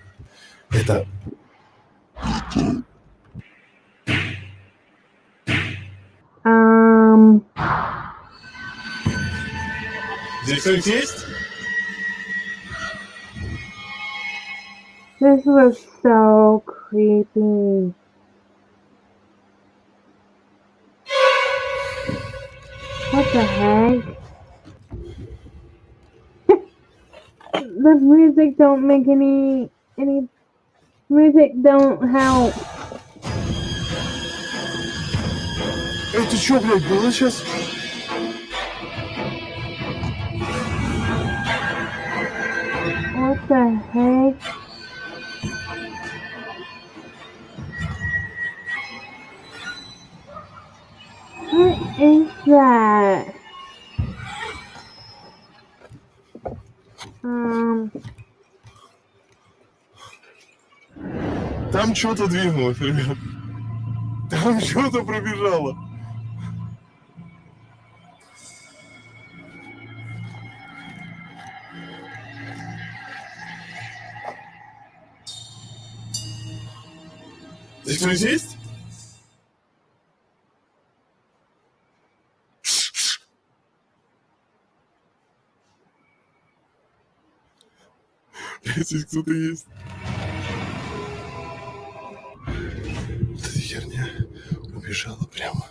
Здесь кто-нибудь есть? This was so creepy. What the heck? The music don't make any music don't help. Это что, блядь, было сейчас? What the heck? What is that? Там что-то двинулось, ребят. Там что-то пробежало. Здесь кто-нибудь есть? Здесь кто-то есть. Вот эта херня убежала прямо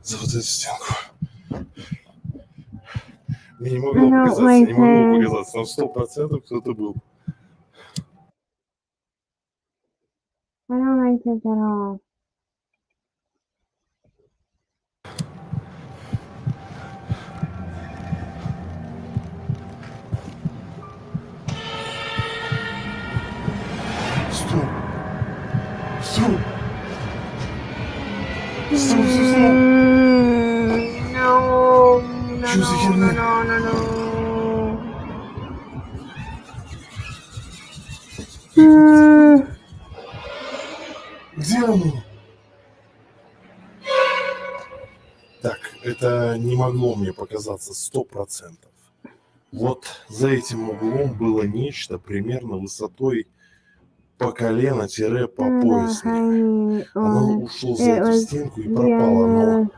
за вот эту стенку. Мне не I могло don't показаться, like не могло this. показаться, но 100% кто-то был. I don't like this at all. Стоп! Стоп! Стоп, стоп, стоп! No, no, Что за no, херня? no, no, no. Где оно? Так, это не могло мне показаться 100%. Вот за этим углом было нечто примерно высотой по колено-по пояс. Оно ушло за эту стенку и пропало, но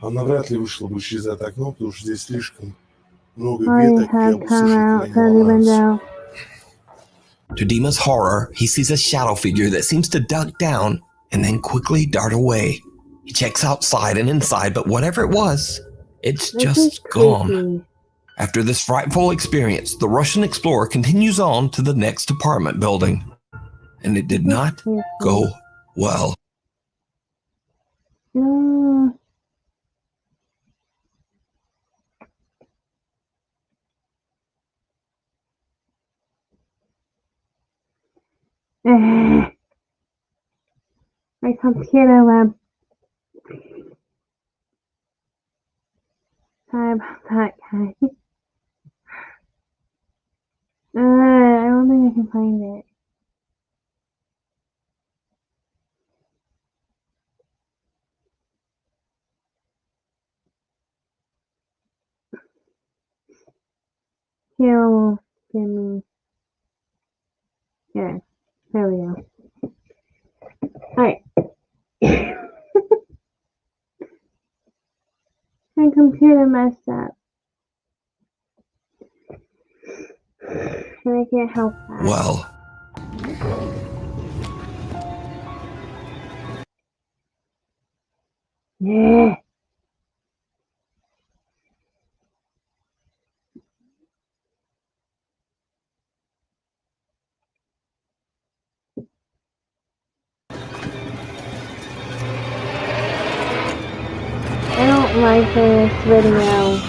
она вряд ли вышла бы через это окно, потому что здесь слишком много веток, и я бы слышал, как они ломаются. To Dima's horror, he sees a shadow figure that seems to duck down and then quickly dart away. He checks outside and inside, but whatever it was, it's just gone. After this frightful experience, the Russian explorer continues on to the next apartment building. And it did not go well. No. My computer web. Sorry about that, guys. I don't think I can find it. Here will give me. Yeah, there we go. Alright. My computer messed up. And I can't help that. Well, yeah. I don't like this video.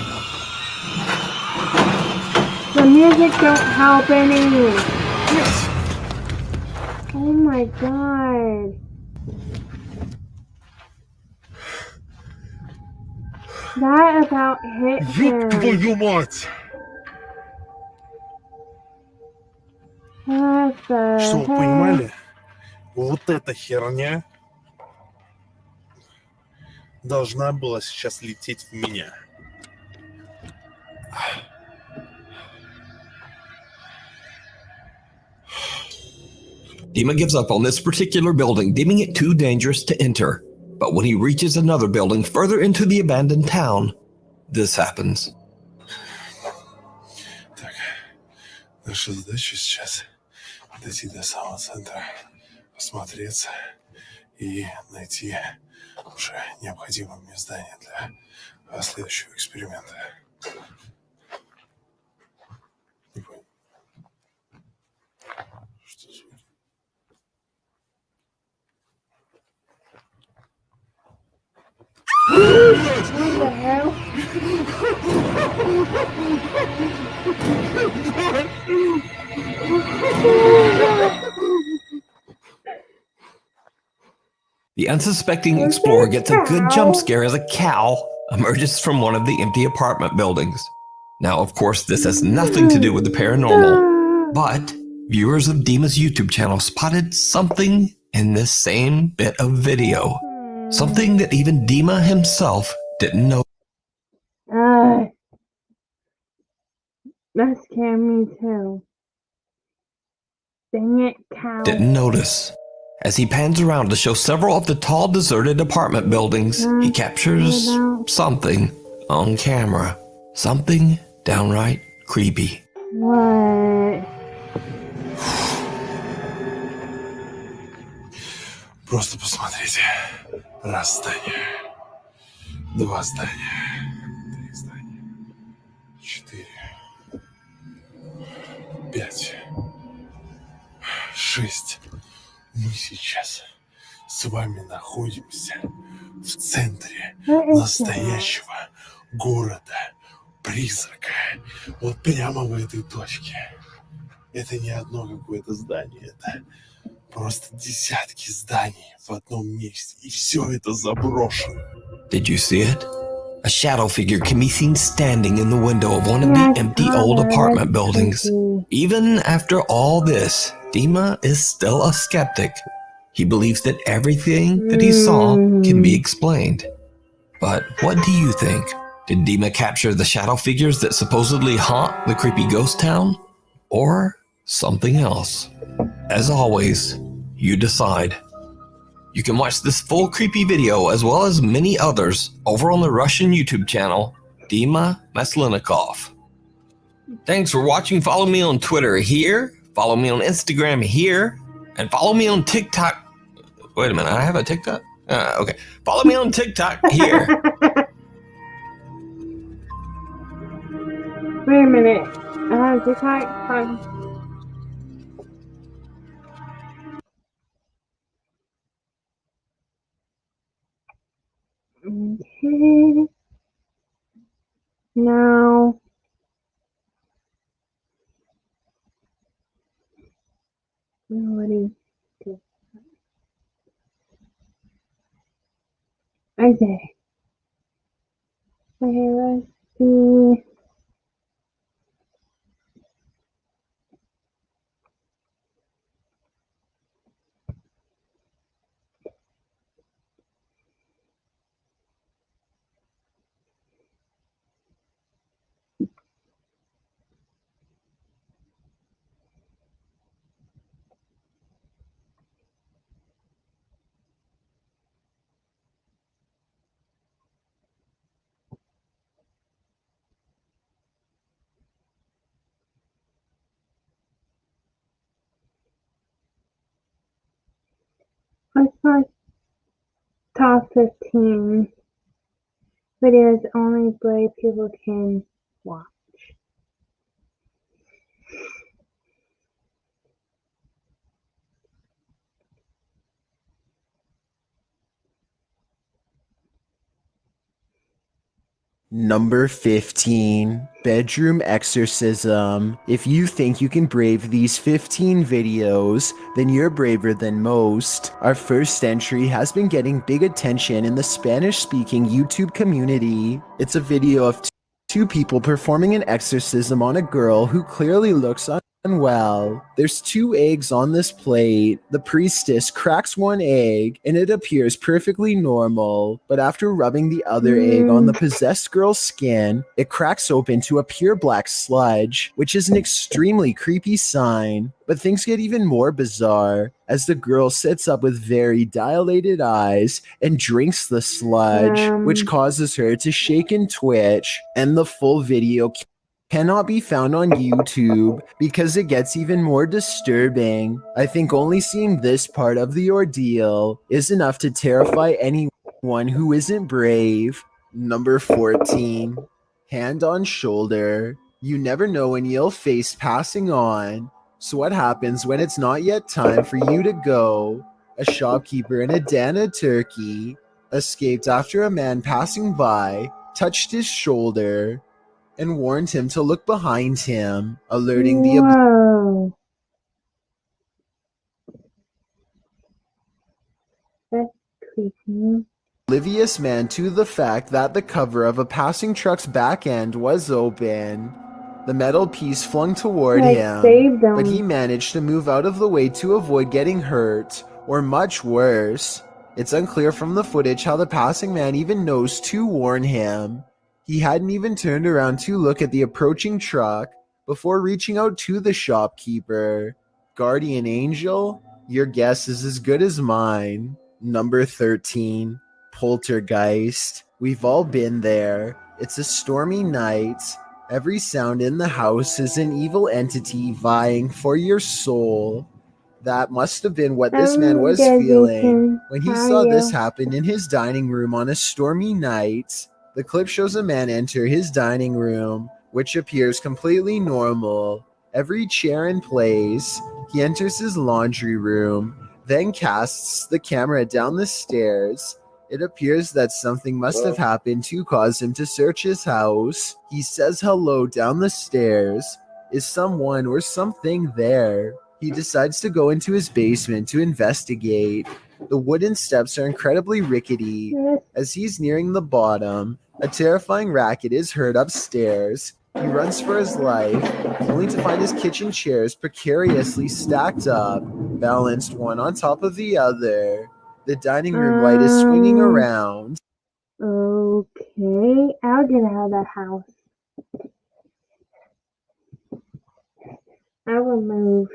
The music don't help any. Oh my god. That about hit him. Ёб твою мать! What the Что, вы heck? понимали? Вот эта херня должна была сейчас лететь в меня. Dima gives up on this particular building, deeming it too dangerous to enter. But when he reaches another building further into the abandoned town, this happens. Так, наша задача сейчас дойти до самого центра, осмотреться и найти уже необходимое мне здание для следующего эксперимента. Не понял. Что звуки? What the hell? The unsuspecting explorer gets a good jump scare as a cow emerges from one of the empty apartment buildings. Now, of course, this has nothing to do with the paranormal, but viewers of Dima's YouTube channel spotted something in this same bit of video. Something that even Dima himself didn't know. That scared me too. Dang it, cow. Didn't notice. As he pans around to show several of the tall, deserted apartment buildings, he captures something on camera. Something downright creepy. What? Просто посмотрите. Расстояние. 2 здания. 3 здания. 4. 5. 6. Мы сейчас с вами находимся в центре настоящего города-призрака. Вот прямо в этой точке. Это не одно какое-то здание, это просто десятки зданий в одном месте. И все это заброшено. Did you see it? A shadow figure can be seen standing in the window of one of the empty old apartment buildings. Even after all this, Dima is still a skeptic. He believes that everything that he saw can be explained. But what do you think? Did Dima capture the shadow figures that supposedly haunt the creepy ghost town? Or something else? As always, you decide. You can watch this full creepy video as well as many others over on the Russian YouTube channel, Dima Maslenikov. Thanks for watching. Follow me on Twitter here, follow me on Instagram here, and follow me on TikTok. Wait a minute, I have a TikTok? Okay. Follow me on TikTok here. Wait a minute. I have TikTok. Fine. Okay. Now. What do you do? Okay. Okay, let's see. Let's find top 15 videos only brave people can watch. Number 15, Bedroom Exorcism. If you think you can brave these 15 videos, then you're braver than most. Our first entry has been getting big attention in the Spanish-speaking YouTube community. It's a video of two people performing an exorcism on a girl who clearly looks unwell. There's 2 eggs on this plate. The priestess cracks one egg and it appears perfectly normal, but after rubbing the other egg on the possessed girl's skin, it cracks open to a pure black sludge, which is an extremely creepy sign. But things get even more bizarre as the girl sits up with very dilated eyes and drinks the sludge, which causes her to shake and twitch, and the full video cannot be found on YouTube because it gets even more disturbing. I think only seeing this part of the ordeal is enough to terrify anyone who isn't brave. Number 14, hand on shoulder. You never know when you'll face passing on. So what happens when it's not yet time for you to go? A shopkeeper in Adana, Turkey, escaped after a man passing by touched his shoulder and warned him to look behind him, alerting the oblivious man to the fact that the cover of a passing truck's back end was open. The metal piece flung toward him, but he managed to move out of the way to avoid getting hurt, or much worse. It's unclear from the footage how the passing man even knows to warn him. He hadn't even turned around to look at the approaching truck before reaching out to the shopkeeper. Guardian angel? Your guess is as good as mine. Number 13, poltergeist. We've all been there. It's a stormy night. Every sound in the house is an evil entity vying for your soul. That must have been what this man was feeling when he saw this happen in his dining room on a stormy night. The clip shows a man enter his dining room, which appears completely normal. Every chair in place. He enters his laundry room, then casts the camera down the stairs. It appears that something must have happened to cause him to search his house. He says hello down the stairs. Is someone or something there? He decides to go into his basement to investigate. The wooden steps are incredibly rickety. As he's nearing the bottom, a terrifying racket is heard upstairs. He runs for his life, only to find his kitchen chairs precariously stacked up, balanced one on top of the other. The dining room light is swinging around. Okay, I'll get out of that house. I will move.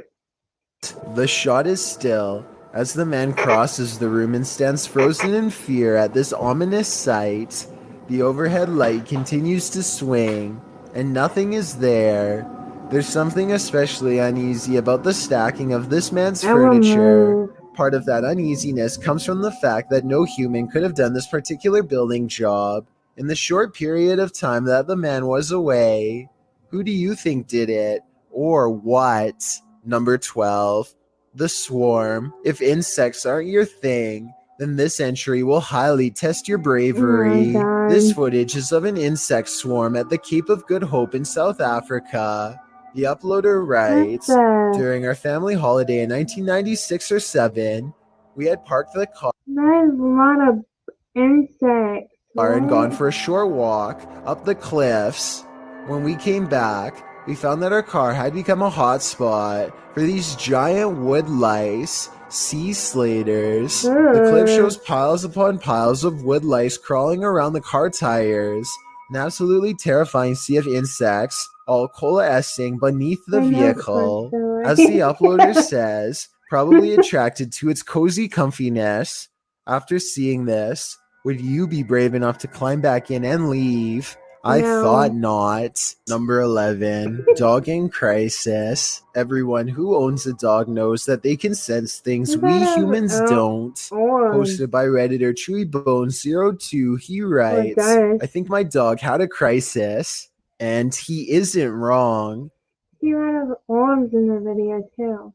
The shot is still as the man crosses the room and stands frozen in fear at this ominous sight. The overhead light continues to swing, and nothing is there. There's something especially uneasy about the stacking of this man's furniture. Part of that uneasiness comes from the fact that no human could have done this particular building job in the short period of time that the man was away. Who do you think did it? Or what? Number 12. The Swarm. If insects aren't your thing, then this entry will highly test your bravery. This footage is of an insect swarm at the Cape of Good Hope in South Africa. The uploader writes, during our family holiday in 1996 or 7, we had parked the car There's a lot of insects. and gone for a short walk up the cliffs. When we came back, we found that our car had become a hot spot for these giant wood lice, sea slaters. The clip shows piles upon piles of wood lice crawling around the car tires. An absolutely terrifying sea of insects, all coalescing beneath the vehicle. As the uploader says, probably attracted to its cozy comfiness. After seeing this, would you be brave enough to climb back in and leave? I thought not. Number 11, Dog in Crisis. Everyone who owns a dog knows that they can sense things we humans don't. Posted by Redditor ChewyBones02, he writes, I think my dog had a crisis, and he isn't wrong. He had arms in the video too.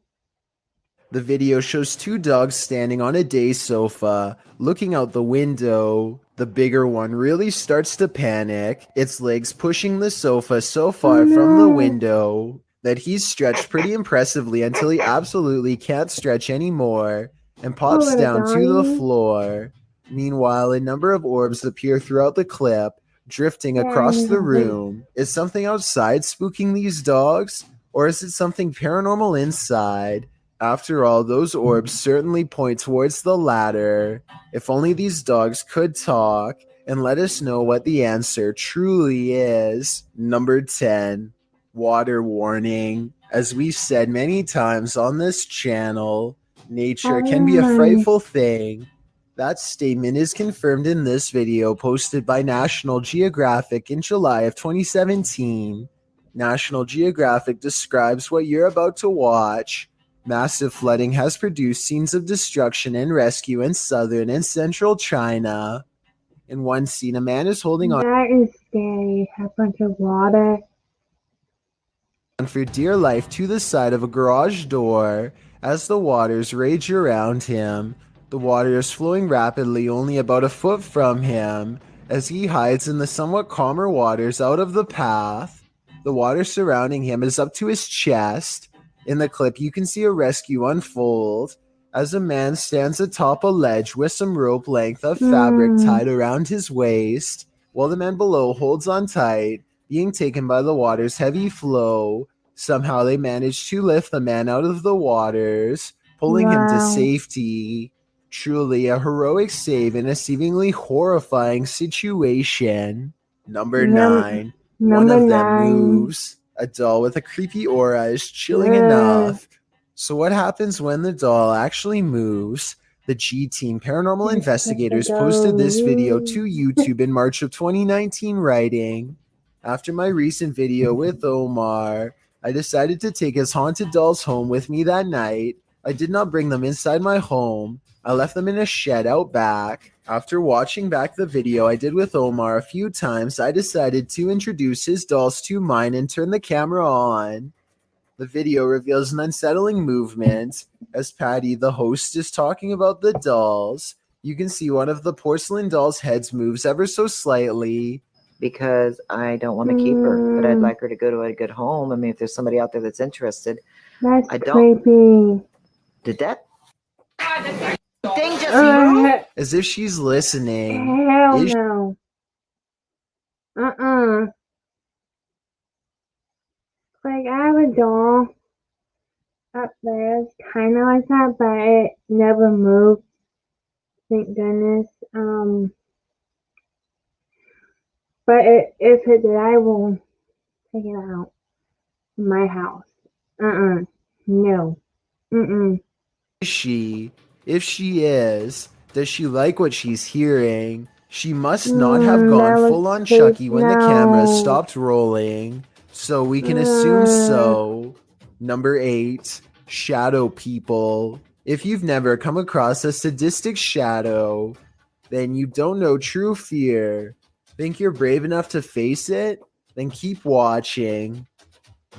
The video shows two dogs standing on a day sofa, looking out the window. The bigger one really starts to panic, its legs pushing the sofa so far from the window that he's stretched pretty impressively until he absolutely can't stretch anymore and pops down to the floor. Meanwhile, a number of orbs appear throughout the clip, drifting across the room. Is something outside spooking these dogs, or is it something paranormal inside? After all, those orbs certainly point towards the latter. If only these dogs could talk and let us know what the answer truly is. Number 10, water warning. As we've said many times on this channel, nature can be a frightful thing. That statement is confirmed in this video posted by National Geographic in July of 2017. National Geographic describes what you're about to watch. Massive flooding has produced scenes of destruction and rescue in southern and central China. In one scene, a man is holding on That is scary. A bunch of water. for dear life to the side of a garage door as the waters rage around him. The water is flowing rapidly only about a foot from him as he hides in the somewhat calmer waters out of the path. The water surrounding him is up to his chest. In the clip, you can see a rescue unfold as a man stands atop a ledge with some rope length of fabric tied around his waist, while the man below holds on tight, being taken by the water's heavy flow. Somehow they manage to lift the man out of the waters, pulling him to safety. Truly a heroic save in a seemingly horrifying situation. Number 9. One of them moves. A doll with a creepy aura is chilling enough. So what happens when the doll actually moves? The G-Team Paranormal Investigators posted this video to YouTube in March of 2019, writing, after my recent video with Omar, I decided to take his haunted dolls home with me that night. I did not bring them inside my home. I left them in a shed out back. After watching back the video I did with Omar a few times, I decided to introduce his dolls to mine and turn the camera on. The video reveals an unsettling movement. As Patty, the host, is talking about the dolls, you can see one of the porcelain doll's heads moves ever so slightly. Because I don't want to keep her, but I'd like her to go to a good home. I mean, if there's somebody out there that's interested. That's I don't. creepy. Did that thing just move? As if she's listening. Hell Is- no. Like, I have a doll up there. It's kind of like that, but it never moved. Thank goodness. But if it did, I will take it out of my house. No. She, if she is, does she like what she's hearing? She must not have that gone looks full on creepy. Chucky when the camera No. stopped rolling, so we can assume so. Number 8, shadow people. If you've never come across a sadistic shadow, then you don't know true fear. Think you're brave enough to face it? Then keep watching.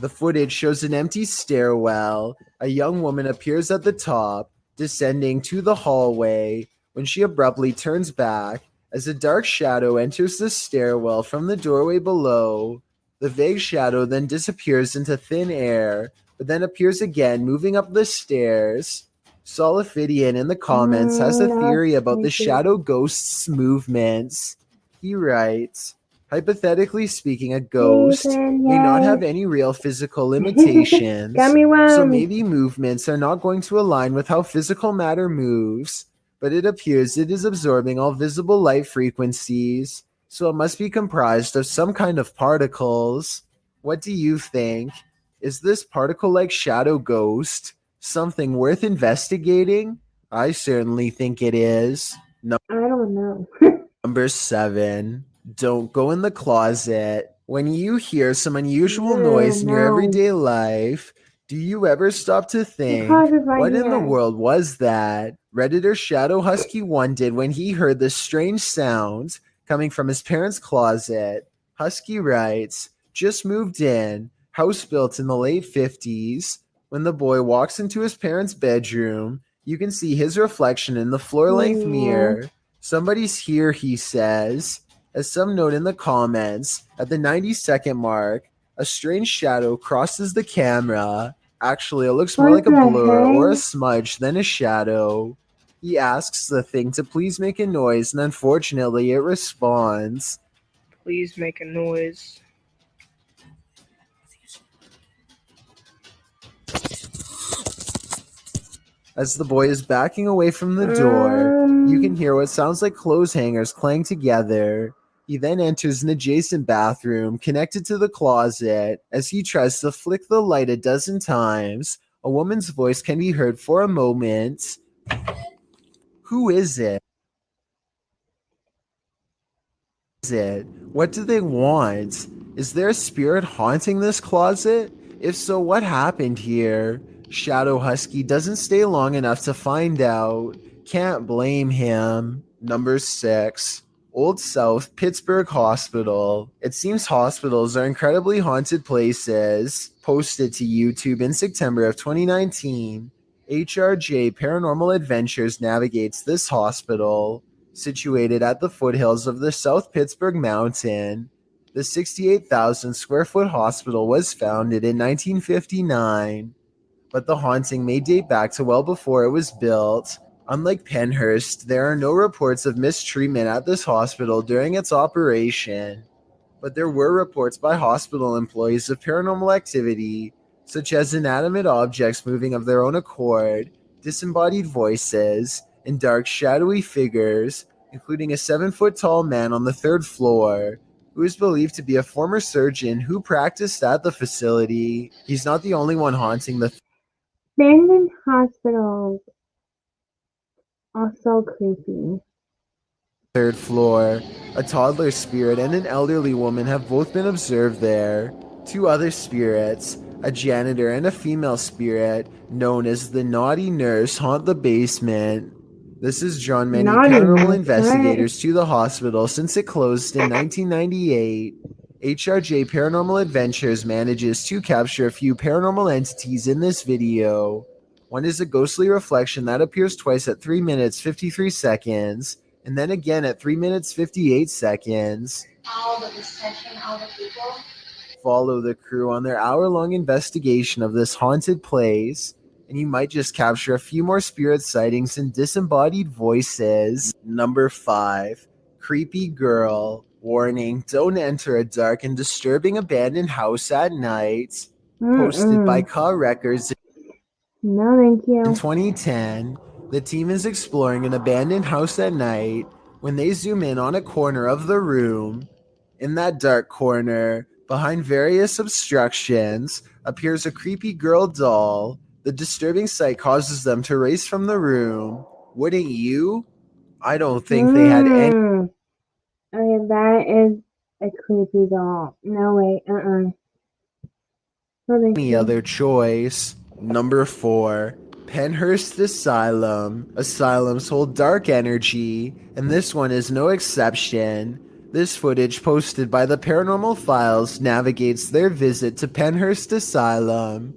The footage shows an empty stairwell. A young woman appears at the top, descending to the hallway, when she abruptly turns back as a dark shadow enters the stairwell from the doorway below. The vague shadow then disappears into thin air, but then appears again, moving up the stairs. Solifidian in the comments has a theory about the shadow ghost's movements. He writes, hypothetically speaking, a ghost may not have any real physical limitations, Gummy worms. so maybe movements are not going to align with how physical matter moves, but it appears it is absorbing all visible light frequencies, so it must be comprised of some kind of particles. What do you think? Is this particle-like shadow ghost something worth investigating? I certainly think it is. I don't know. Number 7. Don't go in the closet. When you hear some unusual noise in your no. everyday life, do you ever stop to think, closet's right what in the here. world was that? Redditor Shadow Husky 1 did when he heard the strange sounds coming from his parents' closet. Husky writes, just moved in, house built in the late 50s. When the boy walks into his parents' bedroom, you can see his reflection in the floor-length Yeah. mirror. Somebody's here, he says. As some note in the comments, at the 90-second mark, a strange shadow crosses the camera. Actually, it looks more What like a the blur or a heck? smudge than a shadow. He asks the thing to please make a noise, and unfortunately, it responds. Please make a noise. As the boy is backing away from the door, you can hear what sounds like clothes hangers clang together. He then enters an adjacent bathroom connected to the closet. As he tries to flick the light a dozen times, a woman's voice can be heard for a moment. Who is it? What do they want? Is there a spirit haunting this closet? If so, what happened here? Shadow Husky doesn't stay long enough to find out. Can't blame him. Number 6. Old South Pittsburgh Hospital. It seems hospitals are incredibly haunted places. Posted to YouTube in September of 2019, HRJ Paranormal Adventures navigates this hospital. Situated at the foothills of the South Pittsburgh Mountain, the 68,000 square foot hospital was founded in 1959. But the haunting may date back to well before it was built. Unlike Penhurst, there are no reports of mistreatment at this hospital during its operation, but there were reports by hospital employees of paranormal activity, such as inanimate objects moving of their own accord, disembodied voices, and dark shadowy figures, including a 7-foot-tall man on the 3rd floor, who is believed to be a former surgeon who practiced at the facility. He's not the only one haunting the Abandoned hospitals are so creepy. 3rd floor. A toddler spirit and an elderly woman have both been observed there. 2 other spirits, A janitor and a female spirit known as the Naughty Nurse haunt the basement. This has drawn many Naughty paranormal Nurse, investigators to the hospital since it closed in 1998. HRJ Paranormal Adventures manages to capture a few paranormal entities in this video. One is a ghostly reflection that appears twice at 3 minutes 53 seconds, and then again at 3 minutes 58 seconds. All the discussion, all the people. Follow the crew on their hour-long investigation of this haunted place, and you might just capture a few more spirit sightings and disembodied voices. Number 5. Creepy Girl. Warning, don't enter a dark and disturbing abandoned house at night. Posted by Ka Records No, thank you. in 2010. The team is exploring an abandoned house at night when they zoom in on a corner of the room. In that dark corner, behind various obstructions, appears a creepy girl doll. The disturbing sight causes them to race from the room. Wouldn't you? I don't think they had any Okay, that is a creepy doll. No, wait, No, thank any you. other choice. Number 4. Penhurst Asylum. Asylums hold dark energy, and this one is no exception. This footage posted by the Paranormal Files navigates their visit to Penhurst Asylum.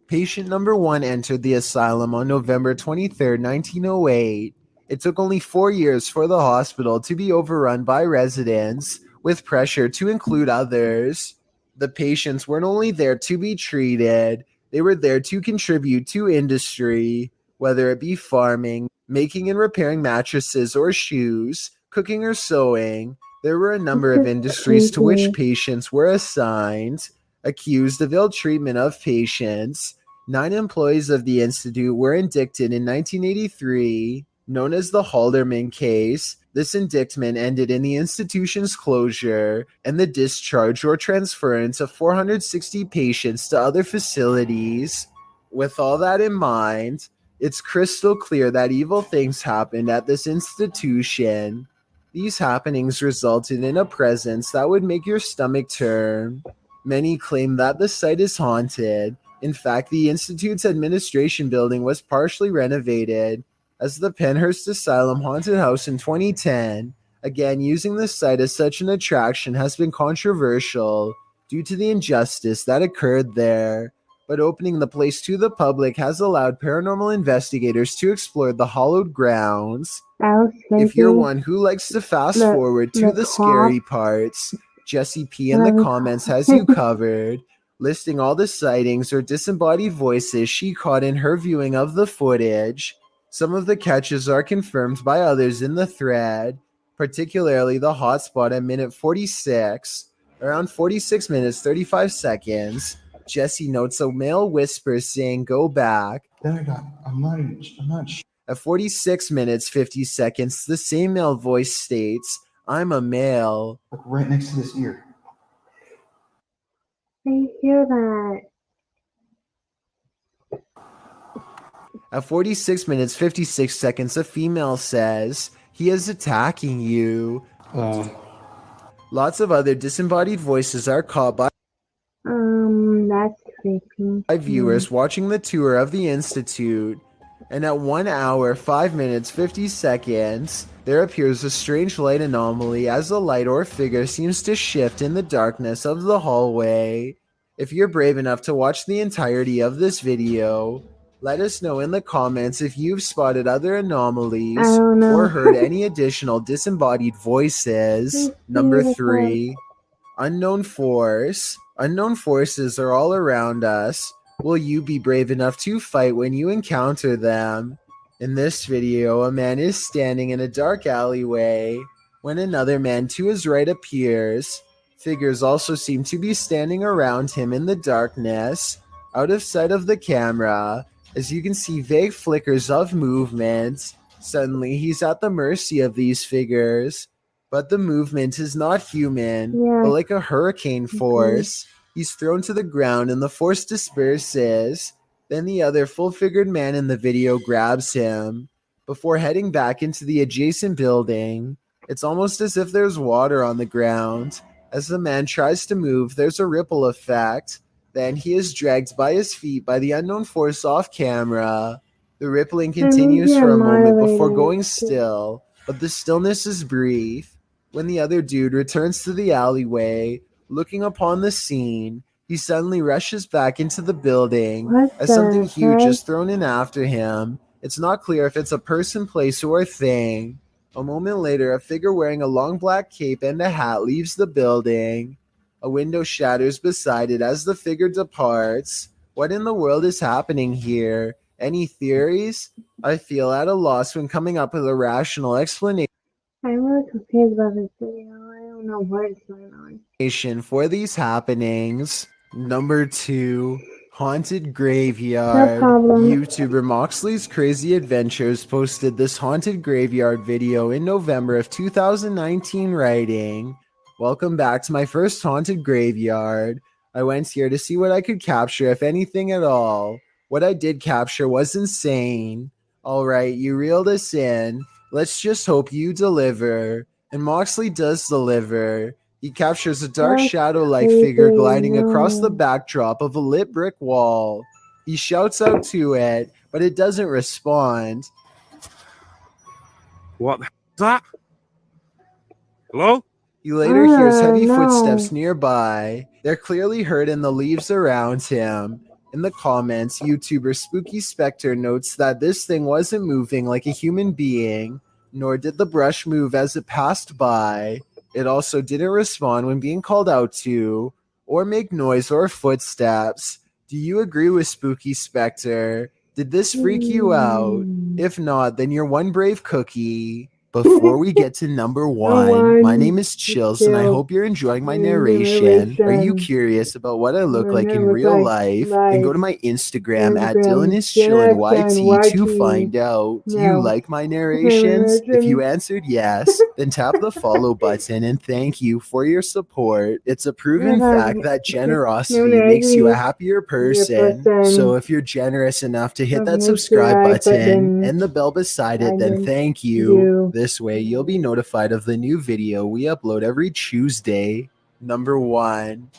Patient number 1 entered the asylum on November 23, 1908. It took only 4 years for the hospital to be overrun by residents, with pressure to include others. The patients weren't only there to be treated, they were there to contribute to industry, whether it be farming, making and repairing mattresses or shoes, cooking or sewing. There were a number of industries to which patients were assigned. Accused of ill treatment of patients, 9 employees of the institute were indicted in 1983, known as the Halderman case. This indictment ended in the institution's closure and the discharge or transference of 460 patients to other facilities. With all that in mind, it's crystal clear that evil things happened at this institution. These happenings resulted in a presence that would make your stomach turn. Many claim that the site is haunted. In fact, the institute's administration building was partially renovated as the Penhurst Asylum Haunted House in 2010. Again, using the site as such an attraction has been controversial due to the injustice that occurred there, but opening the place to the public has allowed paranormal investigators to explore the hallowed grounds. If you're one who likes to fast forward to the scary parts, Jessie P in the comments has you covered, listing all the sightings or disembodied voices she caught in her viewing of the footage. Some of the catches are confirmed by others in the thread, particularly the hotspot at minute 46. Around 46 minutes 35 seconds, Jessie notes a male whisper saying, "Go back." I'm not sure. At 46 minutes 50 seconds, the same male voice states, "I'm a male." Right next to this ear. I hear that. At 46 minutes 56 seconds, a female says, "He is attacking you." Lots of other disembodied voices are caught by That's creepy. viewers watching the tour of the Institute. And at 1 hour, 5 minutes, 50 seconds, there appears a strange light anomaly as a light or figure seems to shift in the darkness of the hallway. If you're brave enough to watch the entirety of this video, let us know in the comments if you've spotted other anomalies I don't know. or heard any additional disembodied voices. Number 3, unknown force. Unknown forces are all around us. Will you be brave enough to fight when you encounter them? In this video, a man is standing in a dark alleyway when another man to his right appears. Figures also seem to be standing around him in the darkness, out of sight of the camera, as you can see vague flickers of movement. Suddenly, he's at the mercy of these figures, but the movement is not human, but like a hurricane force. He's thrown to the ground and the force disperses. Then the other full-figured man in the video grabs him before heading back into the adjacent building. It's almost as if there's water on the ground. As the man tries to move, there's a ripple effect. Then he is dragged by his feet by the unknown force off camera. The rippling continues for a moment before going still, but the stillness is brief. When the other dude returns to the alleyway, looking upon the scene, he suddenly rushes back into the building as something huge is thrown in after him. It's not clear if it's a person, place, or thing. A moment later, a figure wearing a long black cape and a hat leaves the building. A window shatters beside it as the figure departs. What in the world is happening here? Any theories? I feel at a loss when coming up with a rational explanation. I'm really confused about this video. I don't know what is going on. For these happenings. Number 2, Haunted Graveyard. No problem. YouTuber Moxley's Crazy Adventures posted this haunted graveyard video in November of 2019, writing, "Welcome back to my first haunted graveyard. I went here to see what I could capture, if anything at all. What I did capture was insane. All right, you reeled us in. Let's just hope you deliver." And Moxley does deliver. He captures a dark shadow-like figure gliding across the backdrop of a lit brick wall. He shouts out to it, but it doesn't respond. What the hell is that? Hello? He later hears heavy footsteps nearby. They're clearly heard in the leaves around him. In the comments, YouTuber Spooky Spectre notes that this thing wasn't moving like a human being, nor did the brush move as it passed by. It also didn't respond when being called out to, or make noise or footsteps. Do you agree with Spooky Spectre? Did this freak you out? If not, then you're one brave cookie. Before we get to number 1, my name is Chills, and I hope you're enjoying my narration. Are you curious about what I look like in real life? Then go to my Instagram at DylanIsChillin' to find out. Do you like my narrations? If you answered yes, then tap the follow button and thank you for your support. It's a proven fact that generosity makes you a happier person. So if you're generous enough to hit that subscribe button and the bell beside it, then thank you. This way, you'll be notified of the new video we upload every Tuesday. Number 1.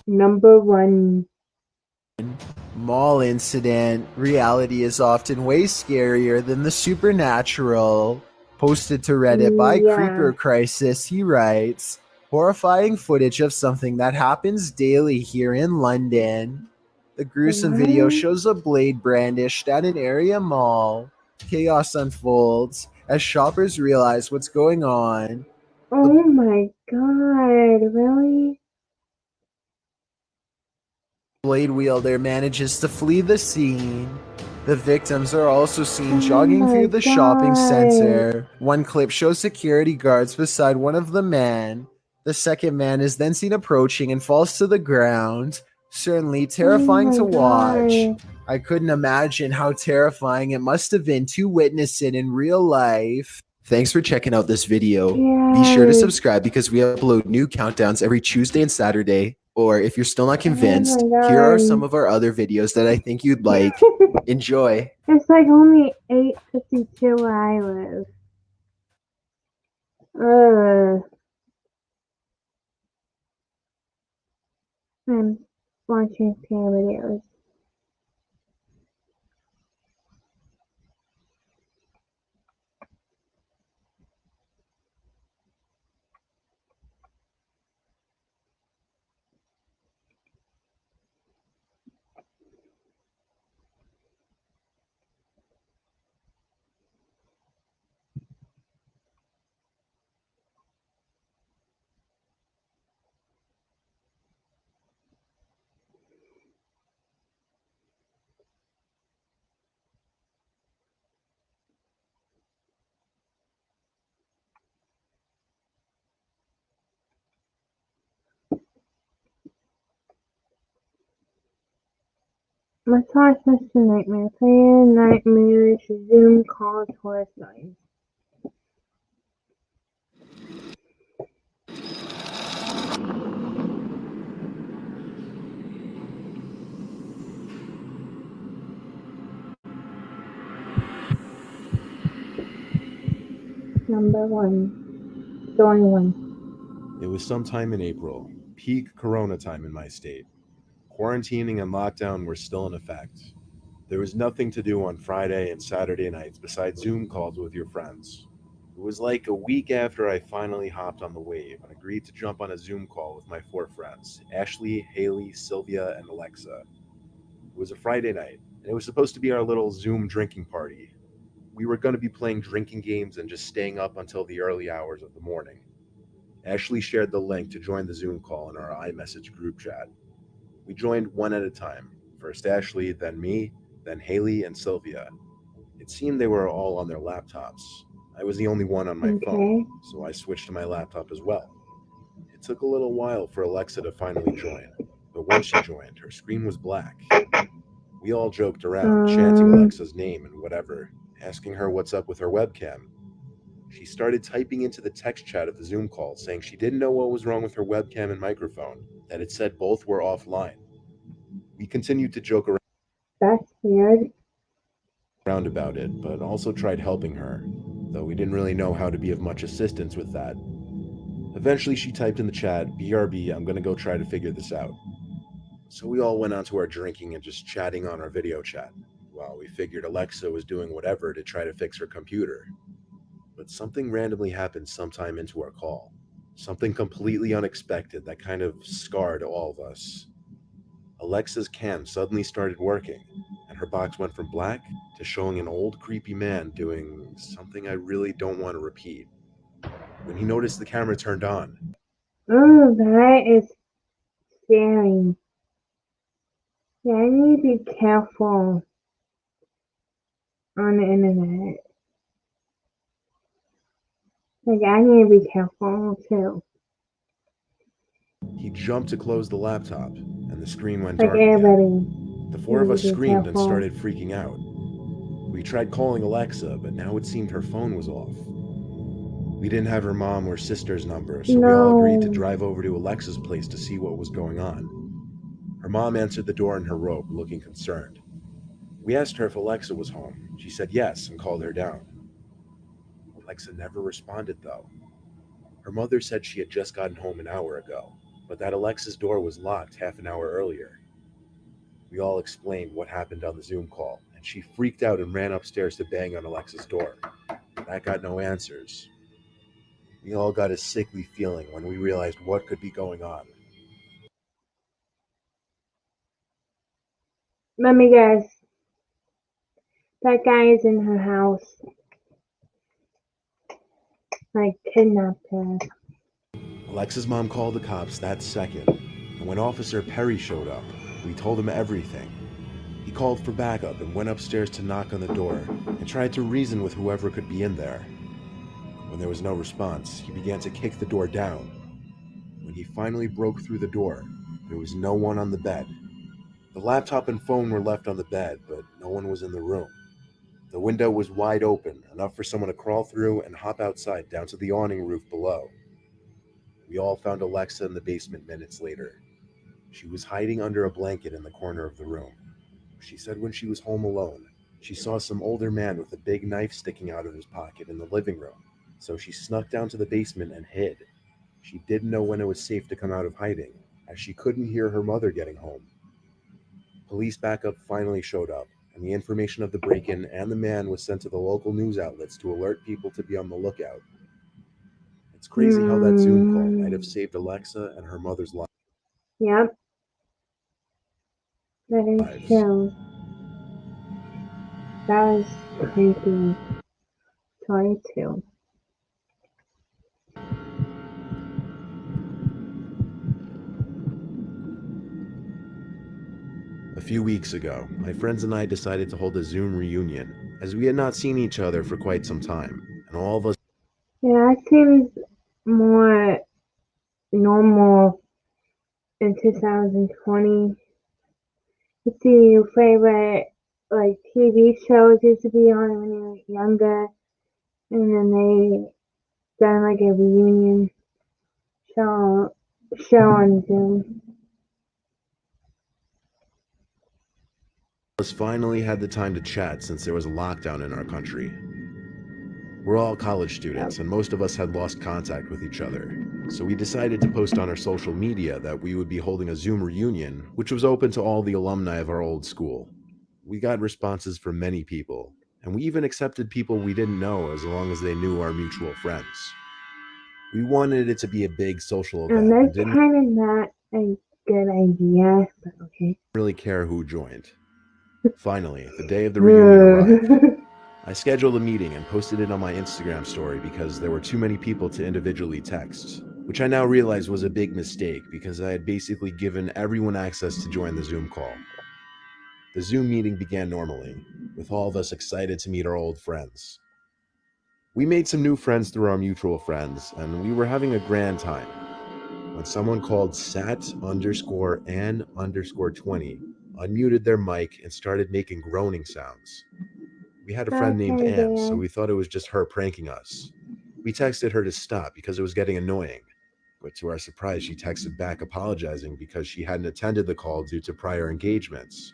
Mall incident. Reality is often way scarier than the supernatural. Posted to Reddit by Creeper Crisis, he writes, "Horrifying footage of something that happens daily here in London. The gruesome video shows a blade brandished at an area mall. Chaos unfolds as shoppers realize what's going on." Oh my god, really? Blade wielder manages to flee the scene. The victims are also seen jogging through the shopping center. One clip shows security guards beside one of the men. The second man is then seen approaching and falls to the ground. Certainly terrifying to watch. I couldn't imagine how terrifying it must have been to witness it in real life. Thanks for checking out this video. Be sure to subscribe because we upload new countdowns every Tuesday and Saturday. Or if you're still not convinced, here are some of our other videos that I think you'd like. Enjoy. It's like only 8:52 where I live. I'm watching scary videos. Massage Mr. Nightmare. Play nightmarish Zoom call towards noise. Number 1. Story 1. It was sometime in April, peak corona time in my state. Quarantining and lockdown were still in effect. There was nothing to do on Friday and Saturday nights besides Zoom calls with your friends. It was like a week after I finally hopped on the wave and agreed to jump on a Zoom call with my 4 friends, Ashley, Haley, Sylvia, and Alexa. It was a Friday night, and it was supposed to be our little Zoom drinking party. We were going to be playing drinking games and just staying up until the early hours of the morning. Ashley shared the link to join the Zoom call in our iMessage group chat. We joined one at a time. First Ashley, then me, then Haley and Sylvia. It seemed they were all on their laptops. I was the only one on my phone, so I switched to my laptop as well. It took a little while for Alexa to finally join, but when she joined, her screen was black. We all joked around, chanting Alexa's name and whatever, asking her what's up with her webcam. She started typing into the text chat of the Zoom call, saying she didn't know what was wrong with her webcam and microphone, that it said both were offline. We continued to joke around. That's weird. About it, but also tried helping her, though we didn't really know how to be of much assistance with that. Eventually she typed in the chat, "BRB, I'm gonna go try to figure this out." So we all went on to our drinking and just chatting on our video chat, while we figured Alexa was doing whatever to try to fix her computer. But something randomly happened sometime into our call. Something completely unexpected that kind of scarred all of us. Alexa's cam suddenly started working, and her box went from black to showing an old creepy man doing something I really don't want to repeat. When he noticed the camera turned on, Oh, that is scary. Yeah, I need to be careful on the internet. Like, I need to be careful too. he jumped to close the laptop, and the screen went Like dark again. everybody. The 4 of us Be screamed and careful. started freaking out. We tried calling Alexa, but now it seemed her phone was off. We didn't have her mom or sister's number, so we all agreed to drive over to Alexa's place to see what was going on. Her mom answered the door in her robe, looking concerned. We asked her if Alexa was home. She said yes and called her down. Alexa never responded, though. Her mother said she had just gotten home an hour ago, but that Alexa's door was locked half an hour earlier. We all explained what happened on the Zoom call, and she freaked out and ran upstairs to bang on Alexa's door. That got no answers. We all got a sickly feeling when we realized what could be going on. Let me guess. That guy is in her house. Like, kidnapped her. Alexa's mom called the cops that second, and when Officer Perry showed up, we told him everything. He called for backup and went upstairs to knock on the door and tried to reason with whoever could be in there. When there was no response, he began to kick the door down. When he finally broke through the door, there was no one on the bed. The laptop and phone were left on the bed, but no one was in the room. The window was wide open, enough for someone to crawl through and hop outside down to the awning roof below. We all found Alexa in the basement minutes later. She was hiding under a blanket in the corner of the room. She said when she was home alone, she saw some older man with a big knife sticking out of his pocket in the living room, so she snuck down to the basement and hid. She didn't know when it was safe to come out of hiding, as she couldn't hear her mother getting home. Police backup finally showed up, and the information of the break-in and the man was sent to the local news outlets to alert people to be on the lookout. It's crazy how that Zoom call might have saved Alexa and her mother's life. Yep. That is true. That was creepy. 22. A few weeks ago, my friends and I decided to hold a Zoom reunion, as we had not seen each other for quite some time, and all of us Yeah, that seems more normal in 2020. Let's see, your favorite like TV shows used to be on when you were younger, and then they done like a reunion show on Zoom. finally had the time to chat since there was a lockdown in our country. We're all college students, and most of us had lost contact with each other. So we decided to post on our social media that we would be holding a Zoom reunion, which was open to all the alumni of our old school. We got responses from many people, and we even accepted people we didn't know as long as they knew our mutual friends. We wanted it to be a big social event And and that's didn't kind of not a good idea, but okay. really care who joined. Finally, the day of the reunion arrived. I scheduled a meeting and posted it on my Instagram story because there were too many people to individually text, which I now realize was a big mistake because I had basically given everyone access to join the Zoom call. The Zoom meeting began normally, with all of us excited to meet our old friends. We made some new friends through our mutual friends, and we were having a grand time when someone called Sat_Ann_20 unmuted their mic and started making groaning sounds. We had a friend named Ann, so we thought it was just her pranking us. We texted her to stop because it was getting annoying, but to our surprise, she texted back apologizing because she hadn't attended the call due to prior engagements.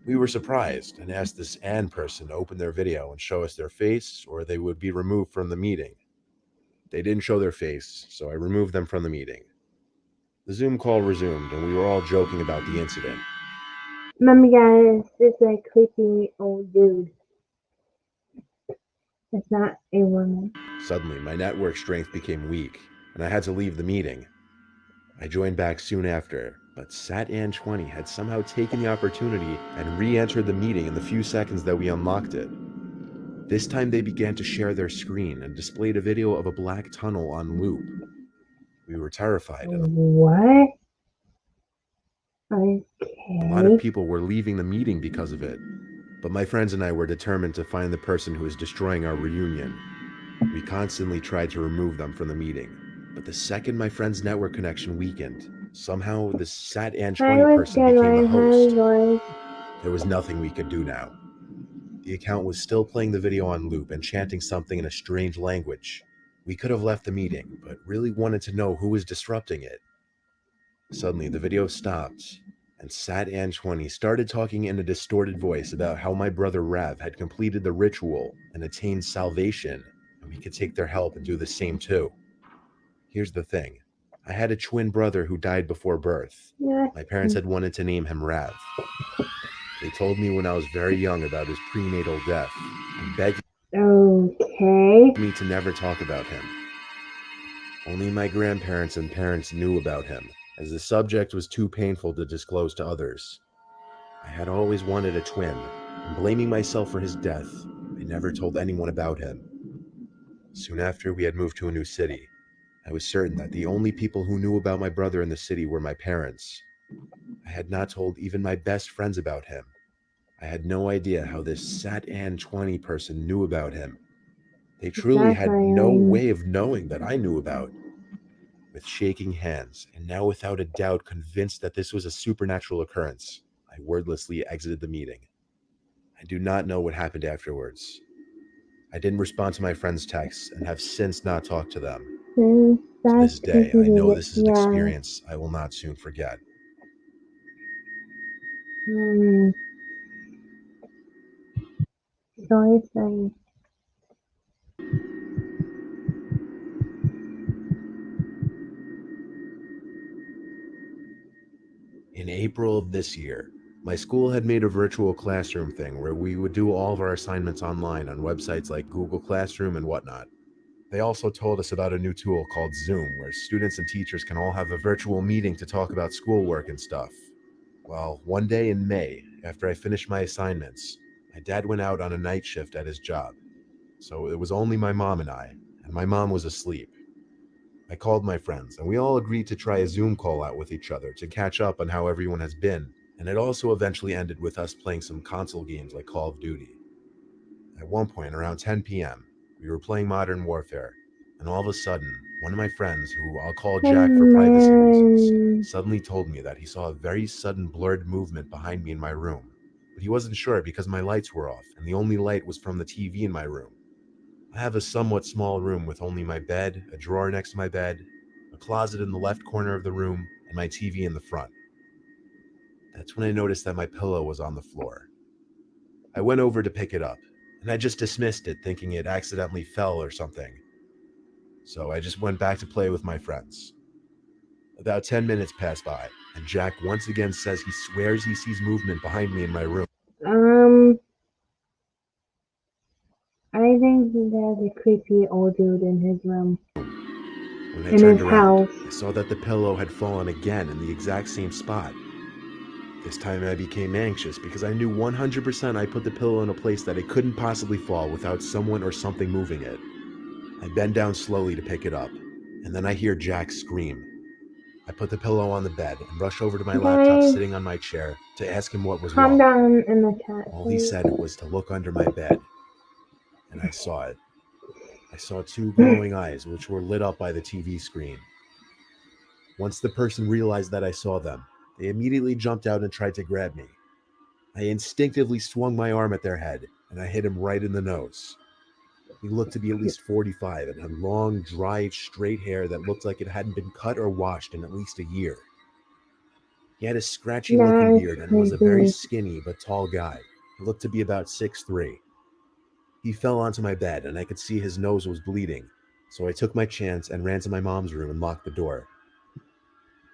We were surprised and asked this Ann person to open their video and show us their face or they would be removed from the meeting. They didn't show their face, so I removed them from the meeting. The Zoom call resumed and we were all joking about the incident. Remember guys, this is a creepy old dude. It's not a woman. Suddenly, my network strength became weak, and I had to leave the meeting. I joined back soon after, but SatAnn20 had somehow taken the opportunity and re-entered the meeting in the few seconds that we unlocked it. This time they began to share their screen and displayed a video of a black tunnel on loop. We were terrified. What? Okay. A lot of people were leaving the meeting because of it. But my friends and I were determined to find the person who was destroying our reunion. We constantly tried to remove them from the meeting, but the second my friend's network connection weakened, somehow the SatAnn20 person became the host. There was nothing we could do now. The account was still playing the video on loop and chanting something in a strange language. We could have left the meeting, but really wanted to know who was disrupting it. Suddenly, the video stopped, and SatAnn20 started talking in a distorted voice about how my brother Rav had completed the ritual and attained salvation, and we could take their help and do the same too. Here's the thing. I had a twin brother who died before birth. My parents had wanted to name him Rav. They told me when I was very young about his prenatal death and begged me to never talk about him. Only my grandparents and parents knew about him, as the subject was too painful to disclose to others. I had always wanted a twin, and blaming myself for his death, I never told anyone about him. Soon after we had moved to a new city, I was certain that the only people who knew about my brother in the city were my parents. I had not told even my best friends about him. I had no idea how this SatAnn20 person knew about him. They truly had no way of knowing that I knew about. With shaking hands, and now without a doubt convinced that this was a supernatural occurrence, I wordlessly exited the meeting. I do not know what happened afterwards. I didn't respond to my friends' texts and have since not talked to them. To this day, I know this is an experience I will not soon forget. So exciting. In April of this year, my school had made a virtual classroom thing where we would do all of our assignments online on websites like Google Classroom and whatnot. They also told us about a new tool called Zoom, where students and teachers can all have a virtual meeting to talk about schoolwork and stuff. Well, one day in May, after I finished my assignments, my dad went out on a night shift at his job. So it was only my mom and my mom was asleep. I called my friends, and we all agreed to try a Zoom call out with each other to catch up on how everyone has been, and it also eventually ended with us playing some console games like Call of Duty. At one point, around 10 p.m., we were playing Modern Warfare, and all of a sudden, one of my friends, who I'll call Jack for privacy reasons, suddenly told me that he saw a very sudden blurred movement behind me in my room, but he wasn't sure because my lights were off, and the only light was from the TV in my room. I have a somewhat small room with only my bed, a drawer next to my bed, a closet in the left corner of the room, and my TV in the front. That's when I noticed that my pillow was on the floor. I went over to pick it up, and I just dismissed it, thinking it accidentally fell or something. So I just went back to play with my friends. About 10 minutes passed by, and Jack once again says he swears he sees movement behind me in my room. I think there's a creepy old dude in his room. When I In turned his around, house. I saw that the pillow had fallen again in the exact same spot. This time I became anxious because I knew 100% I put the pillow in a place that it couldn't possibly fall without someone or something moving it. I bend down slowly to pick it up, and then I hear Jack scream. I put the pillow on the bed and rush over to my laptop Guys, sitting on my chair to ask him what was calm wrong. down in the chat. All he please. said was to look under my bed, and I saw it. I saw two glowing eyes which were lit up by the TV screen. Once the person realized that I saw them, they immediately jumped out and tried to grab me. I instinctively swung my arm at their head, and I hit him right in the nose. He looked to be at least 45 and had long, dry, straight hair that looked like it hadn't been cut or washed in at least a year. He had a scratchy-looking That's beard and was a very creepy. skinny but tall guy. He looked to be about 6'3". He fell onto my bed, and I could see his nose was bleeding, so I took my chance and ran to my mom's room and locked the door.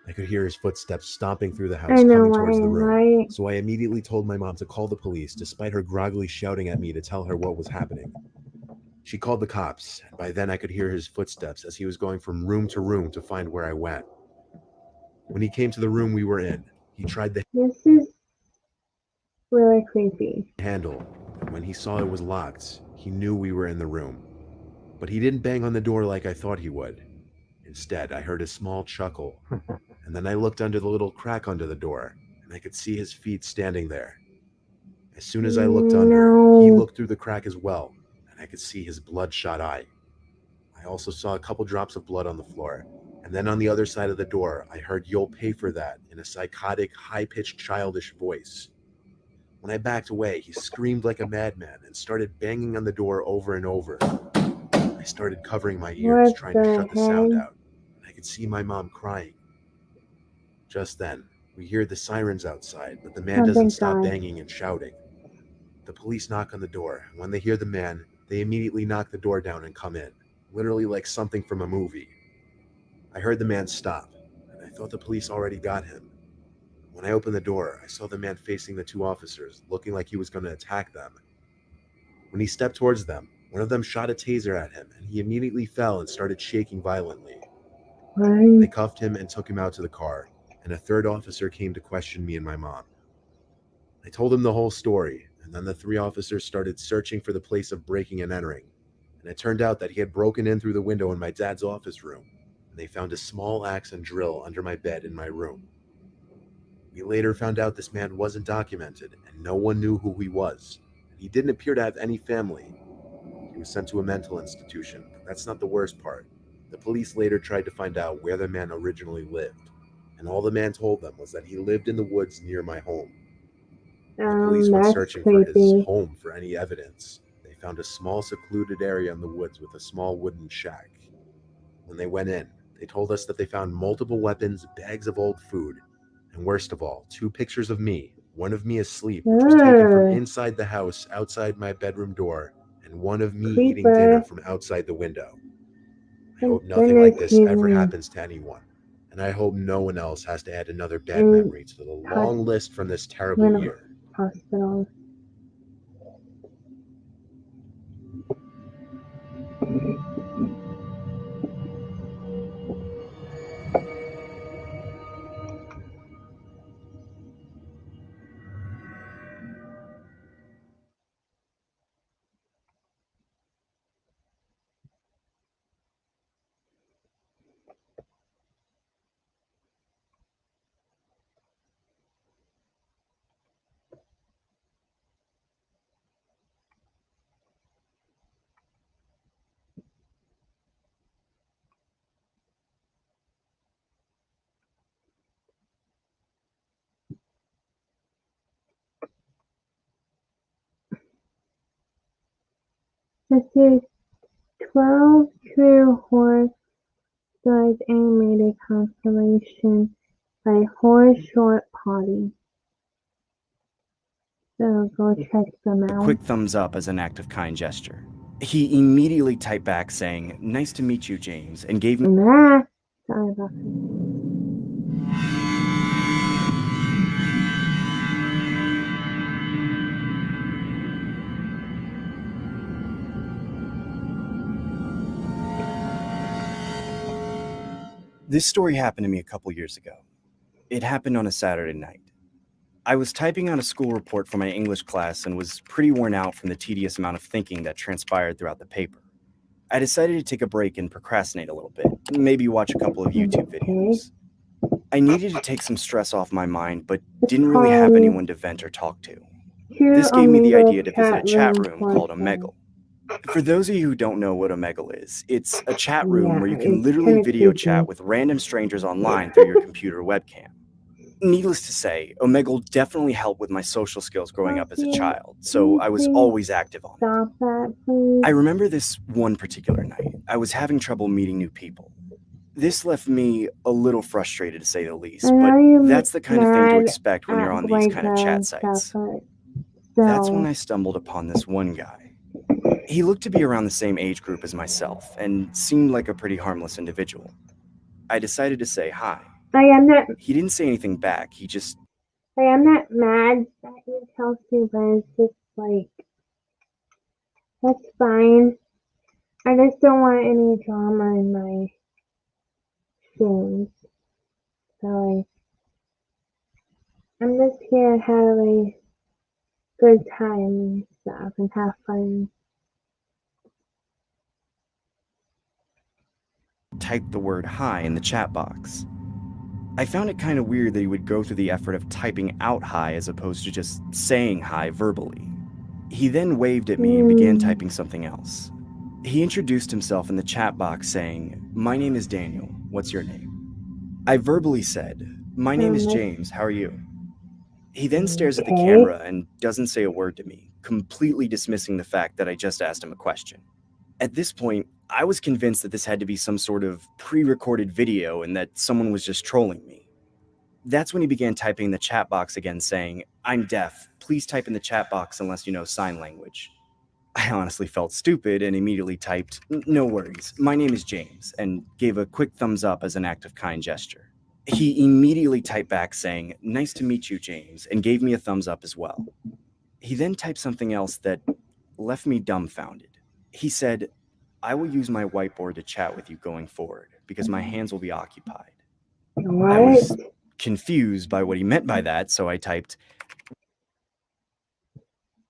I could hear his footsteps stomping through the house I know, coming towards the room, right? so I immediately told my mom to call the police despite her groggily shouting at me to tell her what was happening. She called the cops, and by then I could hear his footsteps as he was going from room to find where I went. When he came to the room we were in, he tried the This is really creepy. handle, and when he saw it was locked, he knew we were in the room. But he didn't bang on the door like I thought he would. Instead, I heard a small chuckle, and then I looked under the little crack under the door, and I could see his feet standing there. As soon as I looked under, he looked through the crack as well, and I could see his bloodshot eye. I also saw a couple drops of blood on the floor, and then on the other side of the door, I heard "You'll pay for that" in a psychotic, high-pitched, childish voice. When I backed away, he screamed like a madman and started banging on the door over and over. I started covering my ears, What trying to the shut the sound heck? out, and I could see my mom crying. Just then, we hear the sirens outside, but the man Oh, doesn't thank stop God. banging and shouting. The police knock on the door, and when they hear the man, they immediately knock the door down and come in, literally like something from a movie. I heard the man stop, and I thought the police already got him. When I opened the door, I saw the man facing the two officers, looking like he was going to attack them. When he stepped towards them, one of them shot a taser at him, and he immediately fell and started shaking violently. They cuffed him and took him out to the car, and a third officer came to question me and my mom. I told him the whole story, and then the three officers started searching for the place of breaking and entering, and it turned out that he had broken in through the window in my dad's office room, and they found a small axe and drill under my bed in my room. We later found out this man wasn't documented, and no one knew who he was, and he didn't appear to have any family. He was sent to a mental institution, but that's not the worst part. The police later tried to find out where the man originally lived, and all the man told them was that he lived in the woods near my home. The police went That's searching for his creepy. home for any evidence. They found a small secluded area in the woods with a small wooden shack. When they went in, they told us that they found multiple weapons, bags of old food, and worst of all, 2 pictures of me, one of me asleep, which was taken from Ugh. inside the house outside my bedroom door, and one of me eating dinner Creeper. from outside the window. I Thank hope nothing like goodness this he's ever in happens to anyone, and I hope no one else has to add another bad in memory to the long list from this terrible mental year. hospital. This is 12 True Horror Stories animated compilation by Horror Short Potty. So go check them A out. quick thumbs up as an act of kind gesture. He immediately typed back saying, "Nice to meet you, James," and gave me Nah. Sorry about that. This story happened to me a couple years ago. It happened on a Saturday night. I was typing out a school report for my English class and was pretty worn out from the tedious amount of thinking that transpired throughout the paper. I decided to take a break and procrastinate a little bit, maybe watch a couple of YouTube videos. I needed to take some stress off my mind, but didn't really have anyone to vent or talk to. This gave me the idea to visit a chat room called Omegle. For those of you who don't know what Omegle is, it's a chat room where you can literally video chat with random strangers online through your computer webcam. Needless to say, Omegle definitely helped with my social skills growing up as a child, so I was always active on it. Stop that, please. I remember this one particular night. I was having trouble meeting new people. This left me a little frustrated, to say the least, but that's the kind of thing to expect when you're on these kind of chat sites. That's when I stumbled upon this one guy. He looked to be around the same age group as myself and seemed like a pretty harmless individual. I decided to say hi. He didn't say anything back. He just... I'm not mad that you tells me, but it's just like, that's fine. I just don't want any drama in my streams. So, like, I'm just here to have a good time and stuff and have fun. Typed the word hi in the chat box. I found it kind of weird that he would go through the effort of typing out hi as opposed to just saying hi verbally. He then waved at me and began typing something else. He introduced himself in the chat box saying, "My name is Daniel. What's your name?" I verbally said, "My name is James. How are you?" He then stares at the camera and doesn't say a word to me, completely dismissing the fact that I just asked him a question. At this point, I was convinced that this had to be some sort of pre-recorded video and that someone was just trolling me. That's when he began typing in the chat box again saying, "I'm deaf. Please type in the chat box unless you know sign language." I honestly felt stupid and immediately typed, "No worries, my name is James," and gave a quick thumbs up as an act of kind gesture. He immediately typed back saying, "Nice to meet you, James," and gave me a thumbs up as well. He then typed something else that left me dumbfounded. He said, "I will use my whiteboard to chat with you going forward because my hands will be occupied." What? I was confused by what he meant by that, so I typed,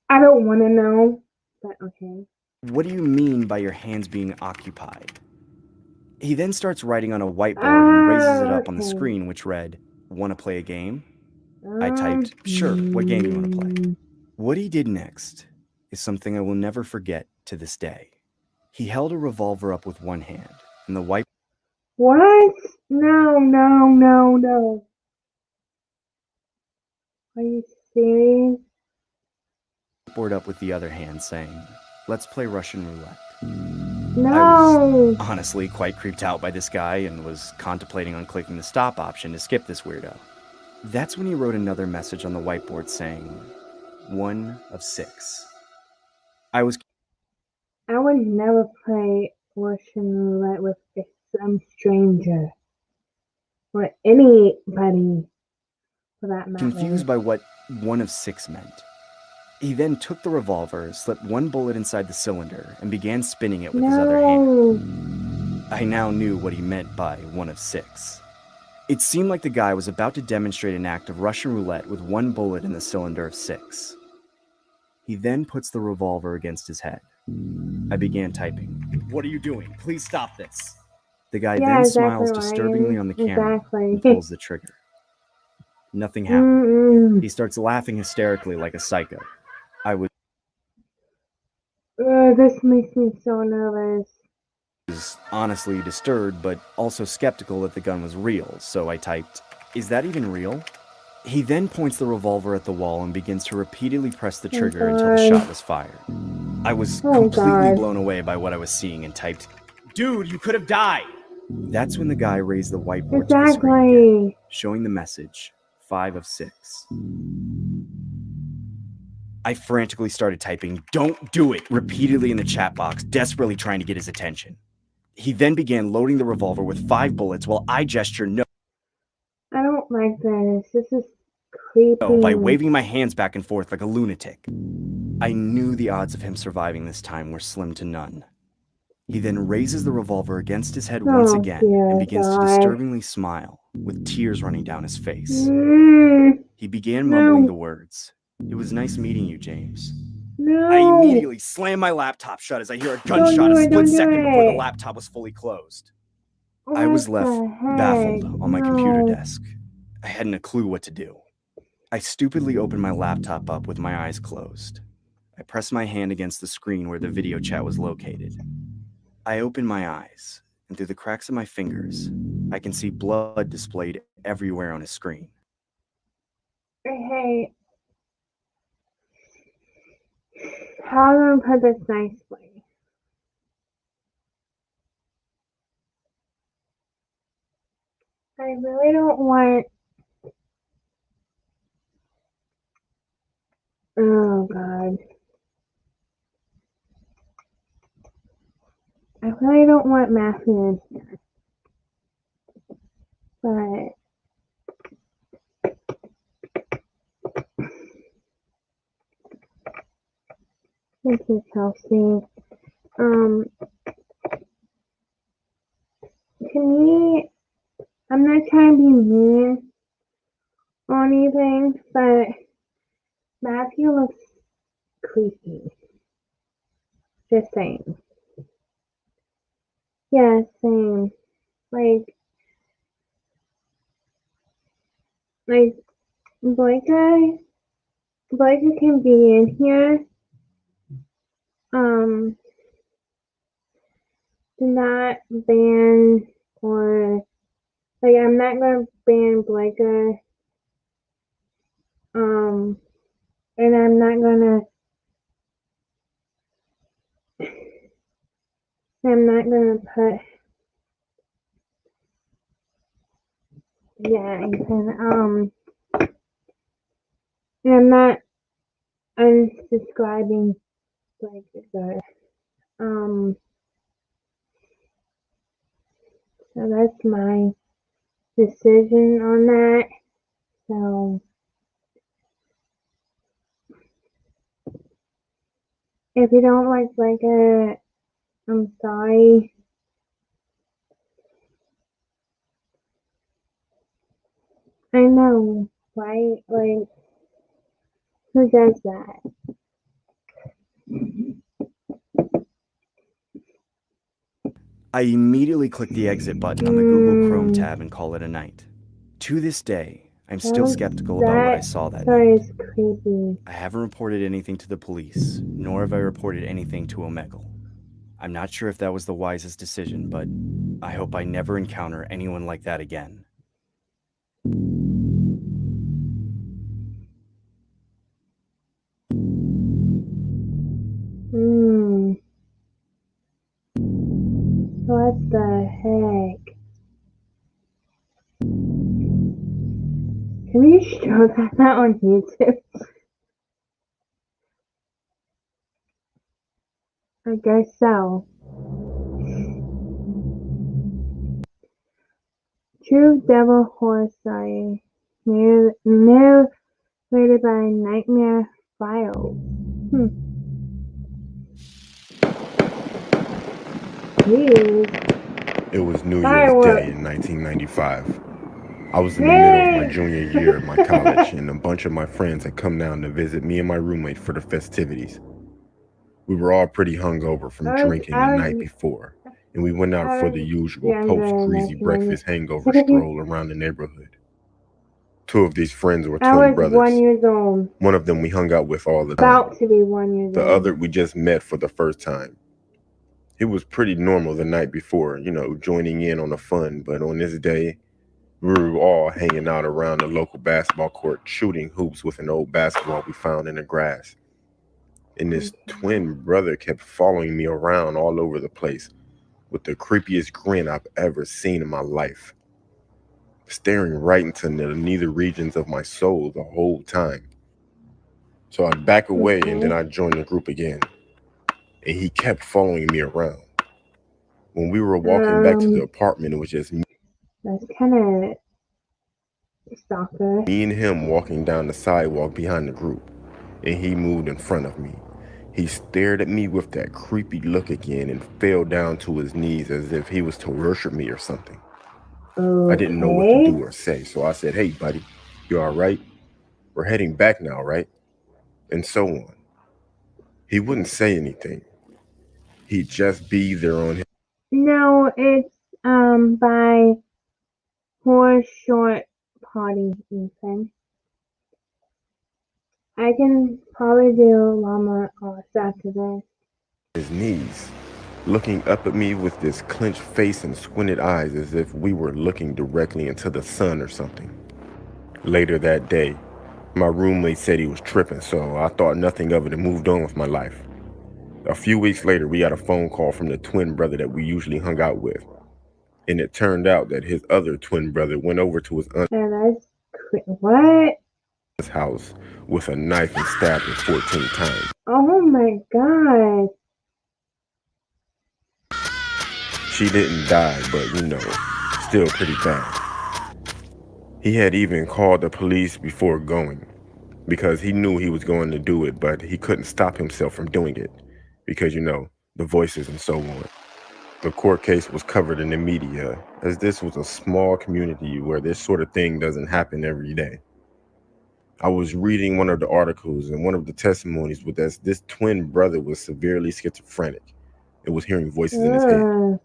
I don't want to know, but okay. "What do you mean by your hands being occupied?" He then starts writing on a whiteboard and raises it up on the screen, which read, "Want to play a game?" I typed, "Sure, what game do you want to play?" What he did next is something I will never forget to this day. He held a revolver up with one hand, and the white... What? No. Are you serious? ...board up with the other hand, saying, "Let's play Russian roulette." No! I was honestly quite creeped out by this guy and was contemplating on clicking the stop option to skip this weirdo. That's when he wrote another message on the whiteboard saying, 1 of 6. I would never play Russian roulette with some stranger. Or anybody, for that matter. confused by what 1 of 6 meant. He then took the revolver, slipped one bullet inside the cylinder, and began spinning it with his other hand. I now knew what he meant by 1 of 6. It seemed like the guy was about to demonstrate an act of Russian roulette with one bullet in the cylinder of 6. He then puts the revolver against his head. I began typing, "What are you doing? Please stop this." The guy then smiles disturbingly on the camera and pulls the trigger. Nothing happened. He starts laughing hysterically like a psycho. I this makes me so nervous. was honestly disturbed, but also skeptical that the gun was real, so I typed, "Is that even real?" He then points the revolver at the wall and begins to repeatedly press the trigger until the shot was fired. I was completely blown away by what I was seeing and typed, "Dude, you could have died!" That's when the guy raised the whiteboard to the screen again, showing the message, 5 of 6. I frantically started typing, "Don't do it," repeatedly in the chat box, desperately trying to get his attention. He then began loading the revolver with 5 bullets while I gestured no I don't like this. This is creepy. by waving my hands back and forth like a lunatic. I knew the odds of him surviving this time were slim to none. He then raises the revolver against his head once again and begins to disturbingly smile, with tears running down his face. He began mumbling the words, "It was nice meeting you, James." I immediately slammed my laptop shut as I hear a gunshot a split second before the laptop was fully closed. I was left baffled on my computer desk. I hadn't a clue what to do. I stupidly opened my laptop up with my eyes closed. I pressed my hand against the screen where the video chat was located. I open my eyes, and through the cracks of my fingers, I can see blood displayed everywhere on his screen. Hey, how do I put this nicely? I really don't want. Oh God. I really don't want Matthew in here. But thank you, Chelsea. I'm not trying to be mean or anything, but Matthew looks creepy. Just saying. Yeah, same. Like Blake can be in here. Do not ban or I'm not gonna ban Blake. And I'm not gonna put Ethan. And I'm not unsubscribing Blake either. So that's my decision on that. So if you don't like Blake, I'm sorry. I know, right? Like, who does that? I immediately click the exit button on the Google Chrome tab and call it a night. To this day, I'm still skeptical about what I saw that night. It's creepy. I haven't reported anything to the police, nor have I reported anything to Omegle. I'm not sure if that was the wisest decision, but I hope I never encounter anyone like that again. What the heck? Can you show that on YouTube? I guess so. True Devil Horror Story. Narrated by Nightmare Files. It was New Year's Day in 1995. I was in the middle of my junior year at my college, and a bunch of my friends had come down to visit me and my roommate for the festivities. We were all pretty hungover from drinking the night before, and we went out for the usual post-greasy breakfast hangover stroll around the neighborhood. Two of these friends were twin brothers. 1 year old. One of them we hung out with all the time. About to be 1 year old. The other we just met for the first time. It was pretty normal the night before, joining in on the fun, but on this day, we were all hanging out around the local basketball court, shooting hoops with an old basketball we found in the grass. And this twin brother kept following me around all over the place with the creepiest grin I've ever seen in my life, staring right into the nether regions of my soul the whole time. So I'd back away and then I'd join the group again. And he kept following me around. When we were walking back to the apartment, it was just me. That's kind of stalker. Me and him walking down the sidewalk behind the group, and he moved in front of me. He stared at me with that creepy look again and fell down to his knees as if he was to worship me or something. I didn't know what to do or say, so I said, "Hey, buddy, you all right? We're heading back now, right?" And so on. He wouldn't say anything. He'd just be there on his... No, it's by Horse Short Party, Ethan. I can probably do Llama after this. his knees, looking up at me with this clenched face and squinted eyes as if we were looking directly into the sun or something. Later that day, my roommate said he was tripping, so I thought nothing of it and moved on with my life. A few weeks later, we got a phone call from the twin brother that we usually hung out with. And it turned out that his other twin brother went over to his aunt's house with a knife and stabbed her 14 times. Oh my god. She didn't die, but still pretty bad. He had even called the police before going because he knew he was going to do it, but he couldn't stop himself from doing it because, the voices and so on. The court case was covered in the media as this was a small community where this sort of thing doesn't happen every day. I was reading one of the articles, and one of the testimonies was that this twin brother was severely schizophrenic and was hearing voices in his head.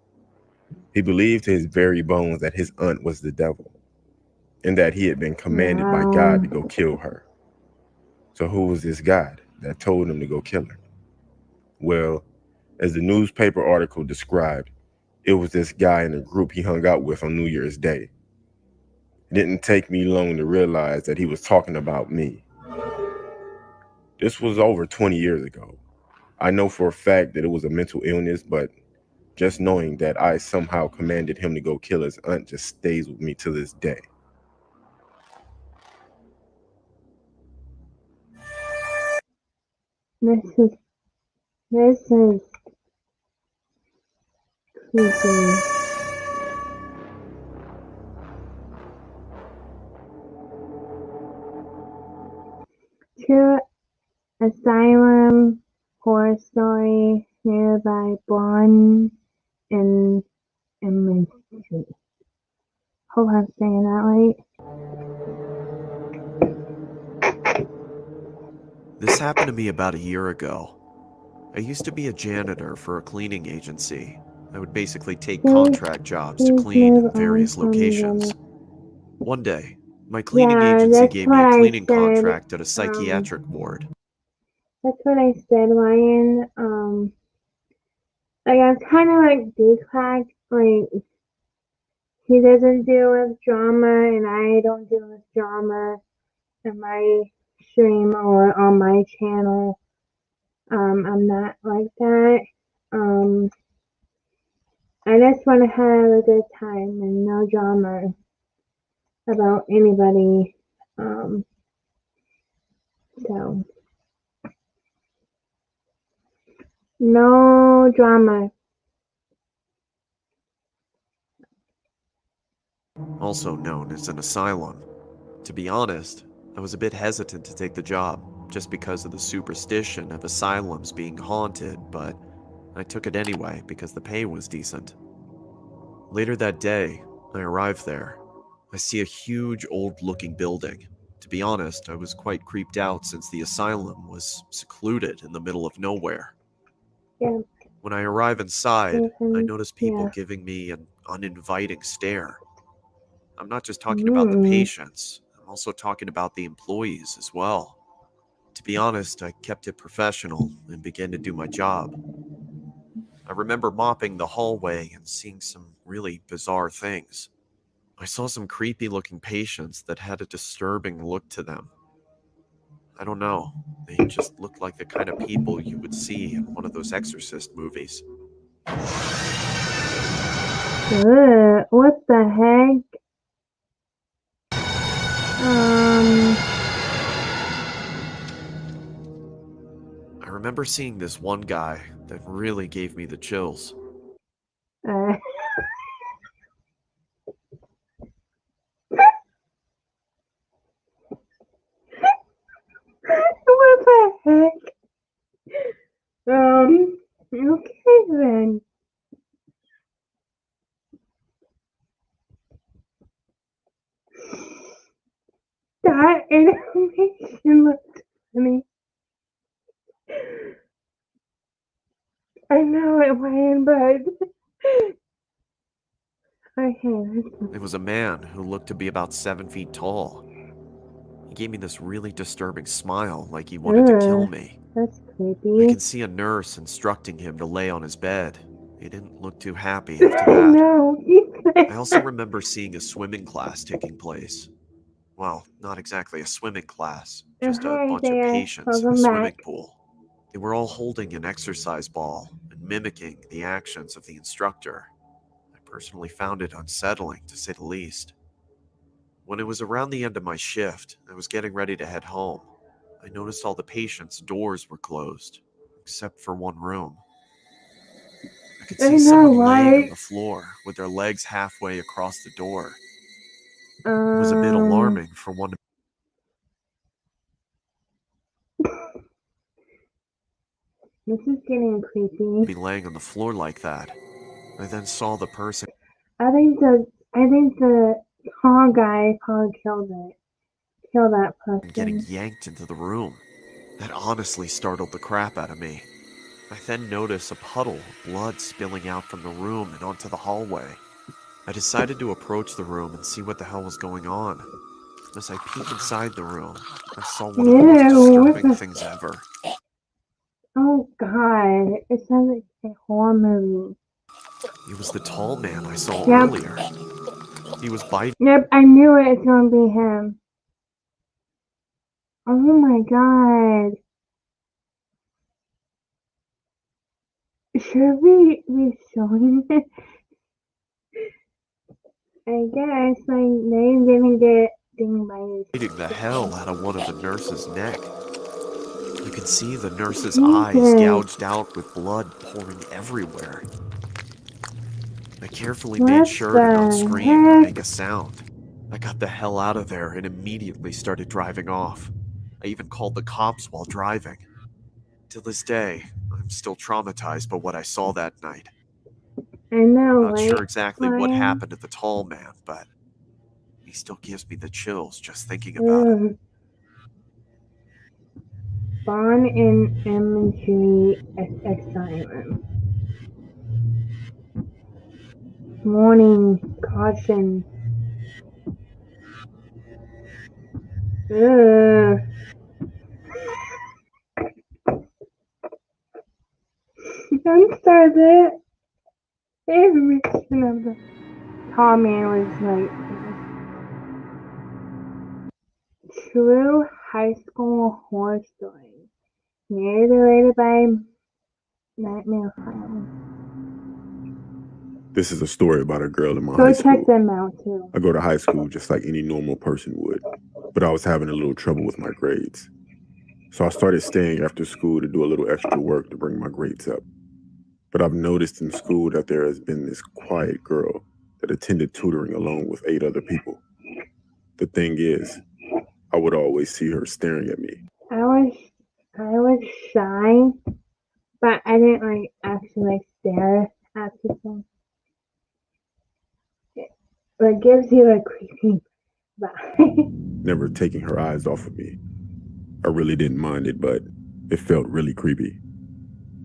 He believed to his very bones that his aunt was the devil and that he had been commanded by God to go kill her. So who was this God that told him to go kill her? Well, as the newspaper article described, it was this guy in a group he hung out with on New Year's Day. It didn't take me long to realize that he was talking about me. This was over 20 years ago. I know for a fact that it was a mental illness, but just knowing that I somehow commanded him to go kill his aunt just stays with me to this day. This is creepy. True Asylum Horror Story nearby Bonn and Emily Street. Hope I'm saying that right. This happened to me about a year ago. I used to be a janitor for a cleaning agency. I would basically take contract jobs to clean in various locations. One day, my cleaning agency gave me a cleaning contract at a psychiatric ward. That's what I said, Ryan. I'm kind of like D-Clack. Like, he doesn't deal with drama, and I don't deal with drama in my stream or on my channel. I'm not like that. I just want to have a good time and no drama about anybody. So no drama. Also known as an asylum. To be honest, I was a bit hesitant to take the job just because of the superstition of asylums being haunted, but I took it anyway because the pay was decent. Later that day, I arrived there. I see a huge old-looking building. To be honest, I was quite creeped out since the asylum was secluded in the middle of nowhere. Yeah. When I arrive inside, I notice people giving me an uninviting stare. I'm not just talking about the patients, I'm also talking about the employees as well. To be honest, I kept it professional and began to do my job. I remember mopping the hallway and seeing some really bizarre things. I saw some creepy looking patients that had a disturbing look to them. I don't know, they just looked like the kind of people you would see in one of those Exorcist movies. What the heck? remember seeing this one guy that really gave me the chills. What the heck? Okay then. That animation looks funny. I know it went, but okay. It was a man who looked to be about 7 feet tall. He gave me this really disturbing smile, like he wanted to kill me. That's creepy. I can see a nurse instructing him to lay on his bed. He didn't look too happy after that. No. I also remember seeing a swimming class taking place. Well, not exactly a swimming class, just a Hi bunch there. of patients in a Welcome swimming back. pool. They were all holding an exercise ball and mimicking the actions of the instructor. I personally found it unsettling, to say the least. When it was around the end of my shift, I was getting ready to head home. I noticed all the patients' doors were closed, except for one room. I could see someone laying on the floor with their legs halfway across the door. It was a bit alarming for one to This is getting creepy. be laying on the floor like that. I then saw the person I think the tall guy probably killed that getting person. yanked into the room. That honestly startled the crap out of me. I then noticed a puddle of blood spilling out from the room and onto the hallway. I decided to approach the room and see what the hell was going on. As I peeked inside the room, I saw one of the most disturbing things ever. Oh god, it sounds like a horror movie. It was the tall man I saw Yep. earlier. He was biting Yep, I knew it was gonna be him. Oh my god. Should we be showing it? I guess my name didn't get dinged by his. the hell out of one of the nurse's neck. You could see the nurse's eyes gouged out with blood pouring everywhere. I carefully made What sure to not the scream or heck? make a sound. I got the hell out of there and immediately started driving off. I even called the cops while driving. To this day, I'm still traumatized by what I saw that night. I know, I'm not right? sure exactly what Ryan? happened to the tall man, but he still gives me the chills just thinking about it. Ugh. Spawn in Elementary Asylum. Warning, caution. Ugh. Don't start it. The information of the tall man was like true high school horror story. Narrated by Nightmare Files. This is a story about a girl in my Go high check school. them out too. I go to high school just like any normal person would, but I was having a little trouble with my grades. So I started staying after school to do a little extra work to bring my grades up. But I've noticed in school that there has been this quiet girl that attended tutoring alone with 8 other people. The thing is, I would always see her staring at me. I was shy, but I didn't like actually stare at people. It gives you a creepy vibe. Never taking her eyes off of me. I really didn't mind it, but it felt really creepy.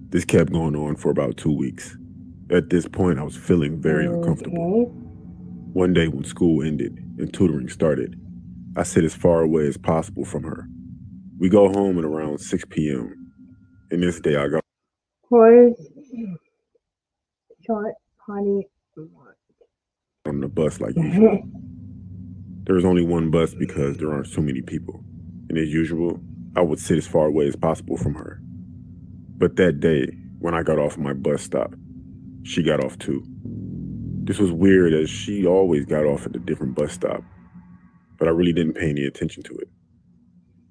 This kept going on for about 2 weeks. At this point, I was feeling very uncomfortable. One day when school ended and tutoring started, I sit as far away as possible from her. We go home at around 6 p.m. And this day I got Horror short potty. on the bus like usual. There was only one bus because there aren't so many people. And as usual, I would sit as far away as possible from her. But that day, when I got off my bus stop, she got off too. This was weird as she always got off at a different bus stop, but I really didn't pay any attention to it.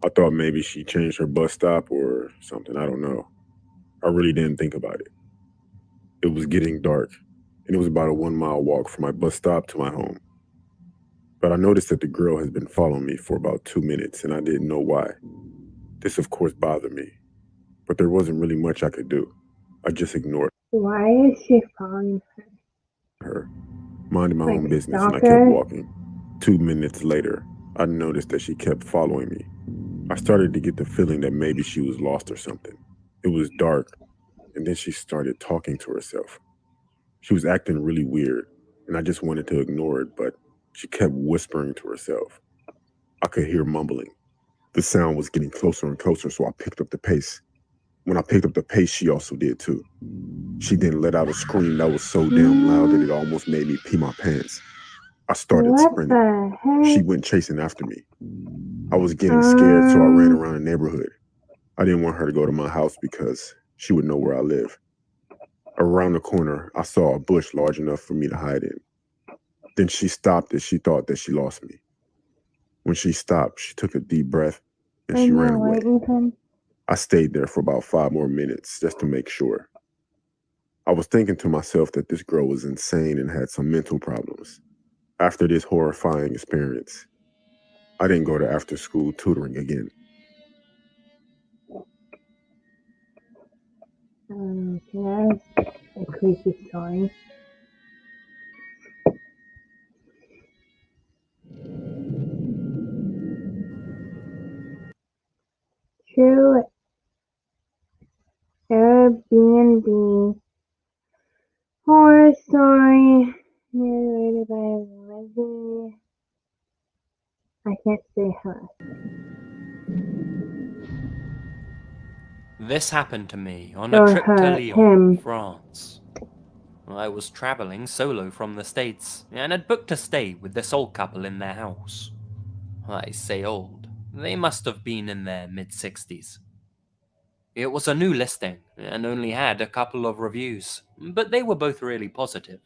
I thought maybe she changed her bus stop or something, I don't know. I really didn't think about it. It was getting dark, and it was about a 1-mile walk from my bus stop to my home. But I noticed that the girl has been following me for about 2 minutes, and I didn't know why. This, of course, bothered me, but there wasn't really much I could do. I just ignored Why is she following her, minding my Like own a business, and I stalker? kept walking. 2 minutes later, I noticed that she kept following me. I started to get the feeling that maybe she was lost or something. It was dark, and then she started talking to herself. She was acting really weird, and I just wanted to ignore it, but she kept whispering to herself. I could hear mumbling. The sound was getting closer and closer, so I picked up the pace. When I picked up the pace, she also did too. She then let out a scream that was so damn loud that it almost made me pee my pants. I started What sprinting. the heck? She went chasing after me. I was getting scared, so I ran around the neighborhood. I didn't want her to go to my house because she would know where I live. Around the corner, I saw a bush large enough for me to hide in. Then she stopped as she thought that she lost me. When she stopped, she took a deep breath and she ran away. I stayed there for about 5 more minutes just to make sure. I was thinking to myself that this girl was insane and had some mental problems. After this horrifying experience, I didn't go to after-school tutoring again. Okay, that's a creepy story. True Airbnb horror story narrated by Lizzie. I can't say her. This happened to me on Or a trip to her, Lyon, him. France. I was traveling solo from the States and had booked a stay with this old couple in their house. I say old, they must have been in their mid-60s. It was a new listing and only had a couple of reviews, but they were both really positive.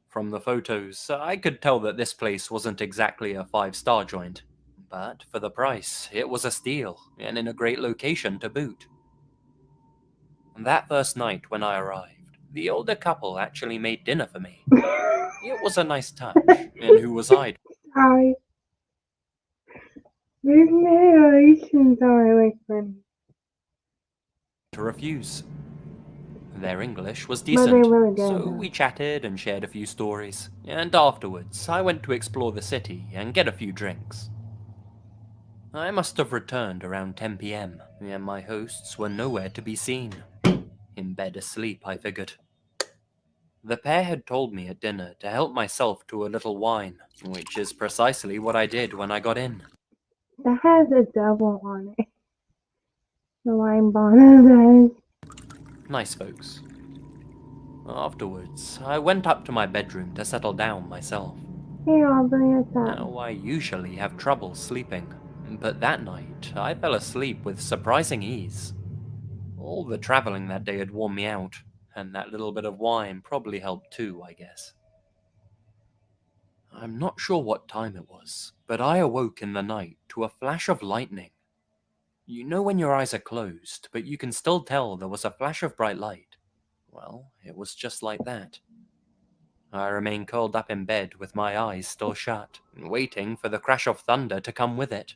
From the photos, I could tell that this place wasn't exactly a 5-star joint, but for the price, it was a steal and in a great location to boot. That first night when I arrived, the older couple actually made dinner for me. It was a nice touch, and who was I Sorry. These narrations are like funny. to refuse? Their English was But they're decent, really good, so though. we chatted and shared a few stories, and afterwards I went to explore the city and get a few drinks. I must have returned around 10 PM, and my hosts were nowhere to be seen. In bed asleep, I figured. The pair had told me at dinner to help myself to a little wine, which is precisely what I did when I got in. That has a double on it. The wine bottle does. Nice folks. Afterwards, I went up to my bedroom to settle down myself. Hey, Aubrey, what's up? Now, I usually have trouble sleeping, but that night I fell asleep with surprising ease. All the traveling that day had worn me out, and that little bit of wine probably helped too, I guess. I'm not sure what time it was, but I awoke in the night to a flash of lightning. You know when your eyes are closed, but you can still tell there was a flash of bright light? Well, it was just like that. I remained curled up in bed with my eyes still shut, waiting for the crash of thunder to come with it.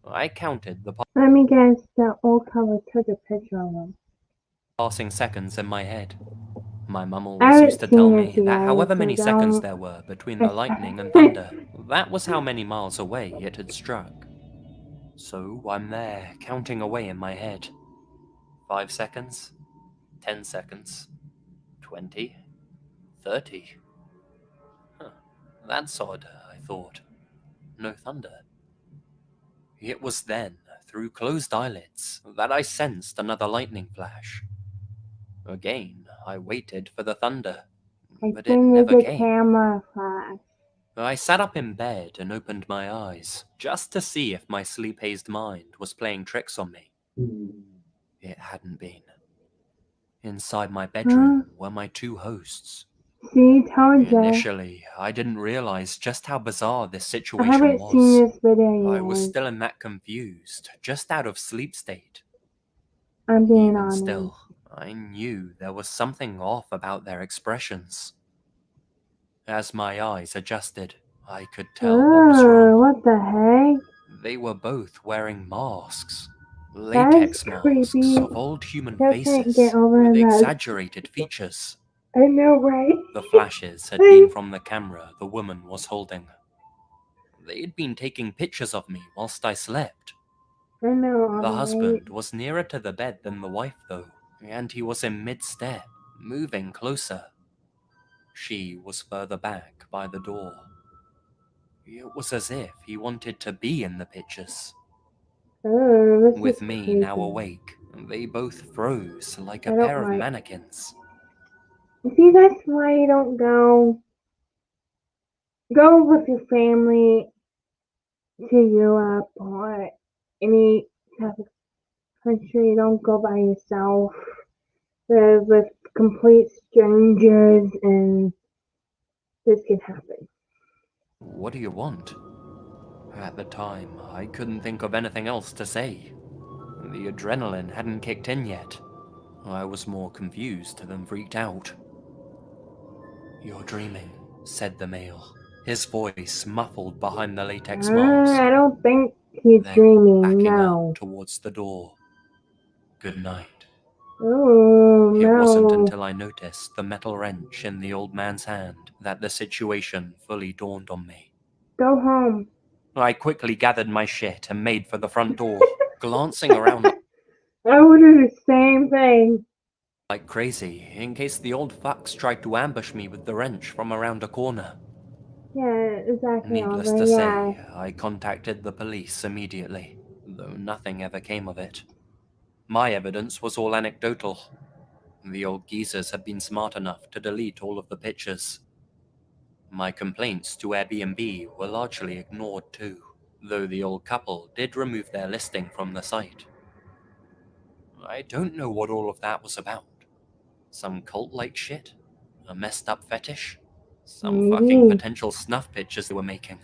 I counted the Let me guess, the old couple took a picture of them. passing seconds in my head. My mum I always haven't used to tell seen me this yet, that however many so seconds don't- there were between the lightning and thunder, that was how many miles away it had struck. So I'm there, counting away in my head. 5 seconds, 10 seconds, 20, 30. Huh, that's odd, I thought. No thunder. It was then, through closed eyelids, that I sensed another lightning flash. Again, I waited for the thunder, I but it think never it's a came. camera flash. I sat up in bed and opened my eyes, just to see if my sleep-hazed mind was playing tricks on me. It hadn't been. Inside my bedroom were my two hosts. See, told ya. Initially, I didn't realize just how bizarre this I situation haven't was. seen this video I yet. was still in that confused, just out of sleep state. I'm being Even honest. still, I knew there was something off about their expressions. As my eyes adjusted, I could tell what was wrong. What the heck? They were both wearing masks. That is Latex masks creepy. of old human Still can't faces get over with that. exaggerated features. I know, right? The flashes had been from the camera the woman was holding. They'd been taking pictures of me whilst I slept. I know, The right? husband was nearer to the bed than the wife, though, and he was in mid-step, moving closer. She was further back by the door. It was as if he wanted to be in the pictures. Oh, this With is me creepy. now awake, they both froze like a I don't pair of like- mannequins. See, that's why you don't go. Go with your family to Europe or any type of country. Don't go by yourself. They're with complete strangers, and this can happen. What do you want? At the time, I couldn't think of anything else to say. The adrenaline hadn't kicked in yet. I was more confused than freaked out. "You're dreaming," said the male, his voice muffled behind the latex mask. I don't think he's Then dreaming. backing No. up towards the door. "Good night." Oh It wasn't no. until I noticed the metal wrench in the old man's hand that the situation fully dawned on me. Go home. I quickly gathered my shit and made for the front door, glancing around I would do the same thing. like crazy in case the old fucks tried to ambush me with the wrench from around a corner. Yeah, exactly. Needless Oliver, to yeah. say, I contacted the police immediately, though nothing ever came of it. My evidence was all anecdotal. The old geezers had been smart enough to delete all of the pictures. My complaints to Airbnb were largely ignored too, though the old couple did remove their listing from the site. I don't know what all of that was about. Some cult-like shit? A messed up fetish? Some fucking Maybe. potential snuff pictures they were making.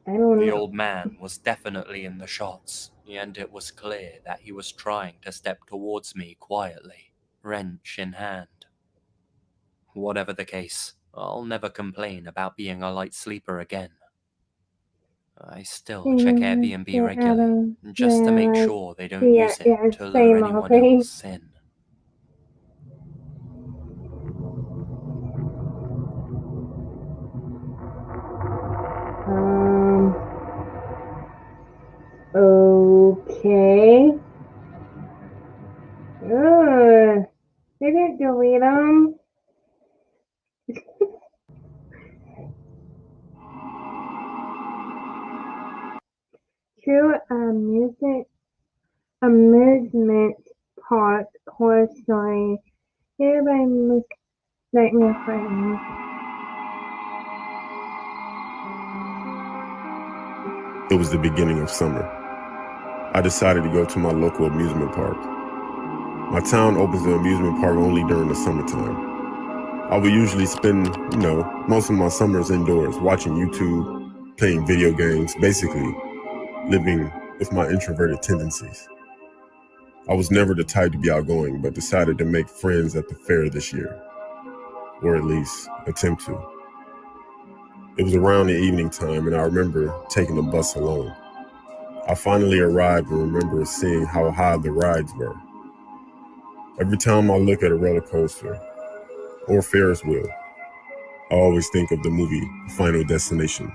I don't The know. old man was definitely in the shots, and it was clear that he was trying to step towards me quietly, wrench in hand. Whatever the case, I'll never complain about being a light sleeper again. I still check Airbnb Yeah, regularly, Adam. just to Yeah, make like, sure they don't yeah, use it yeah, to lure same, anyone okay. else in. Okay. They didn't delete them. True amusement park horror story. Hereby nightmare frightening. It was the beginning of summer. I decided to go to my local amusement park. My town opens the amusement park only during the summertime. I would usually spend, most of my summers indoors, watching YouTube, playing video games, basically living with my introverted tendencies. I was never the type to be outgoing, but decided to make friends at the fair this year, or at least attempt to. It was around the evening time, and I remember taking the bus alone. I finally arrived and remember seeing how high the rides were. Every time I look at a roller coaster or Ferris wheel, I always think of the movie Final Destination.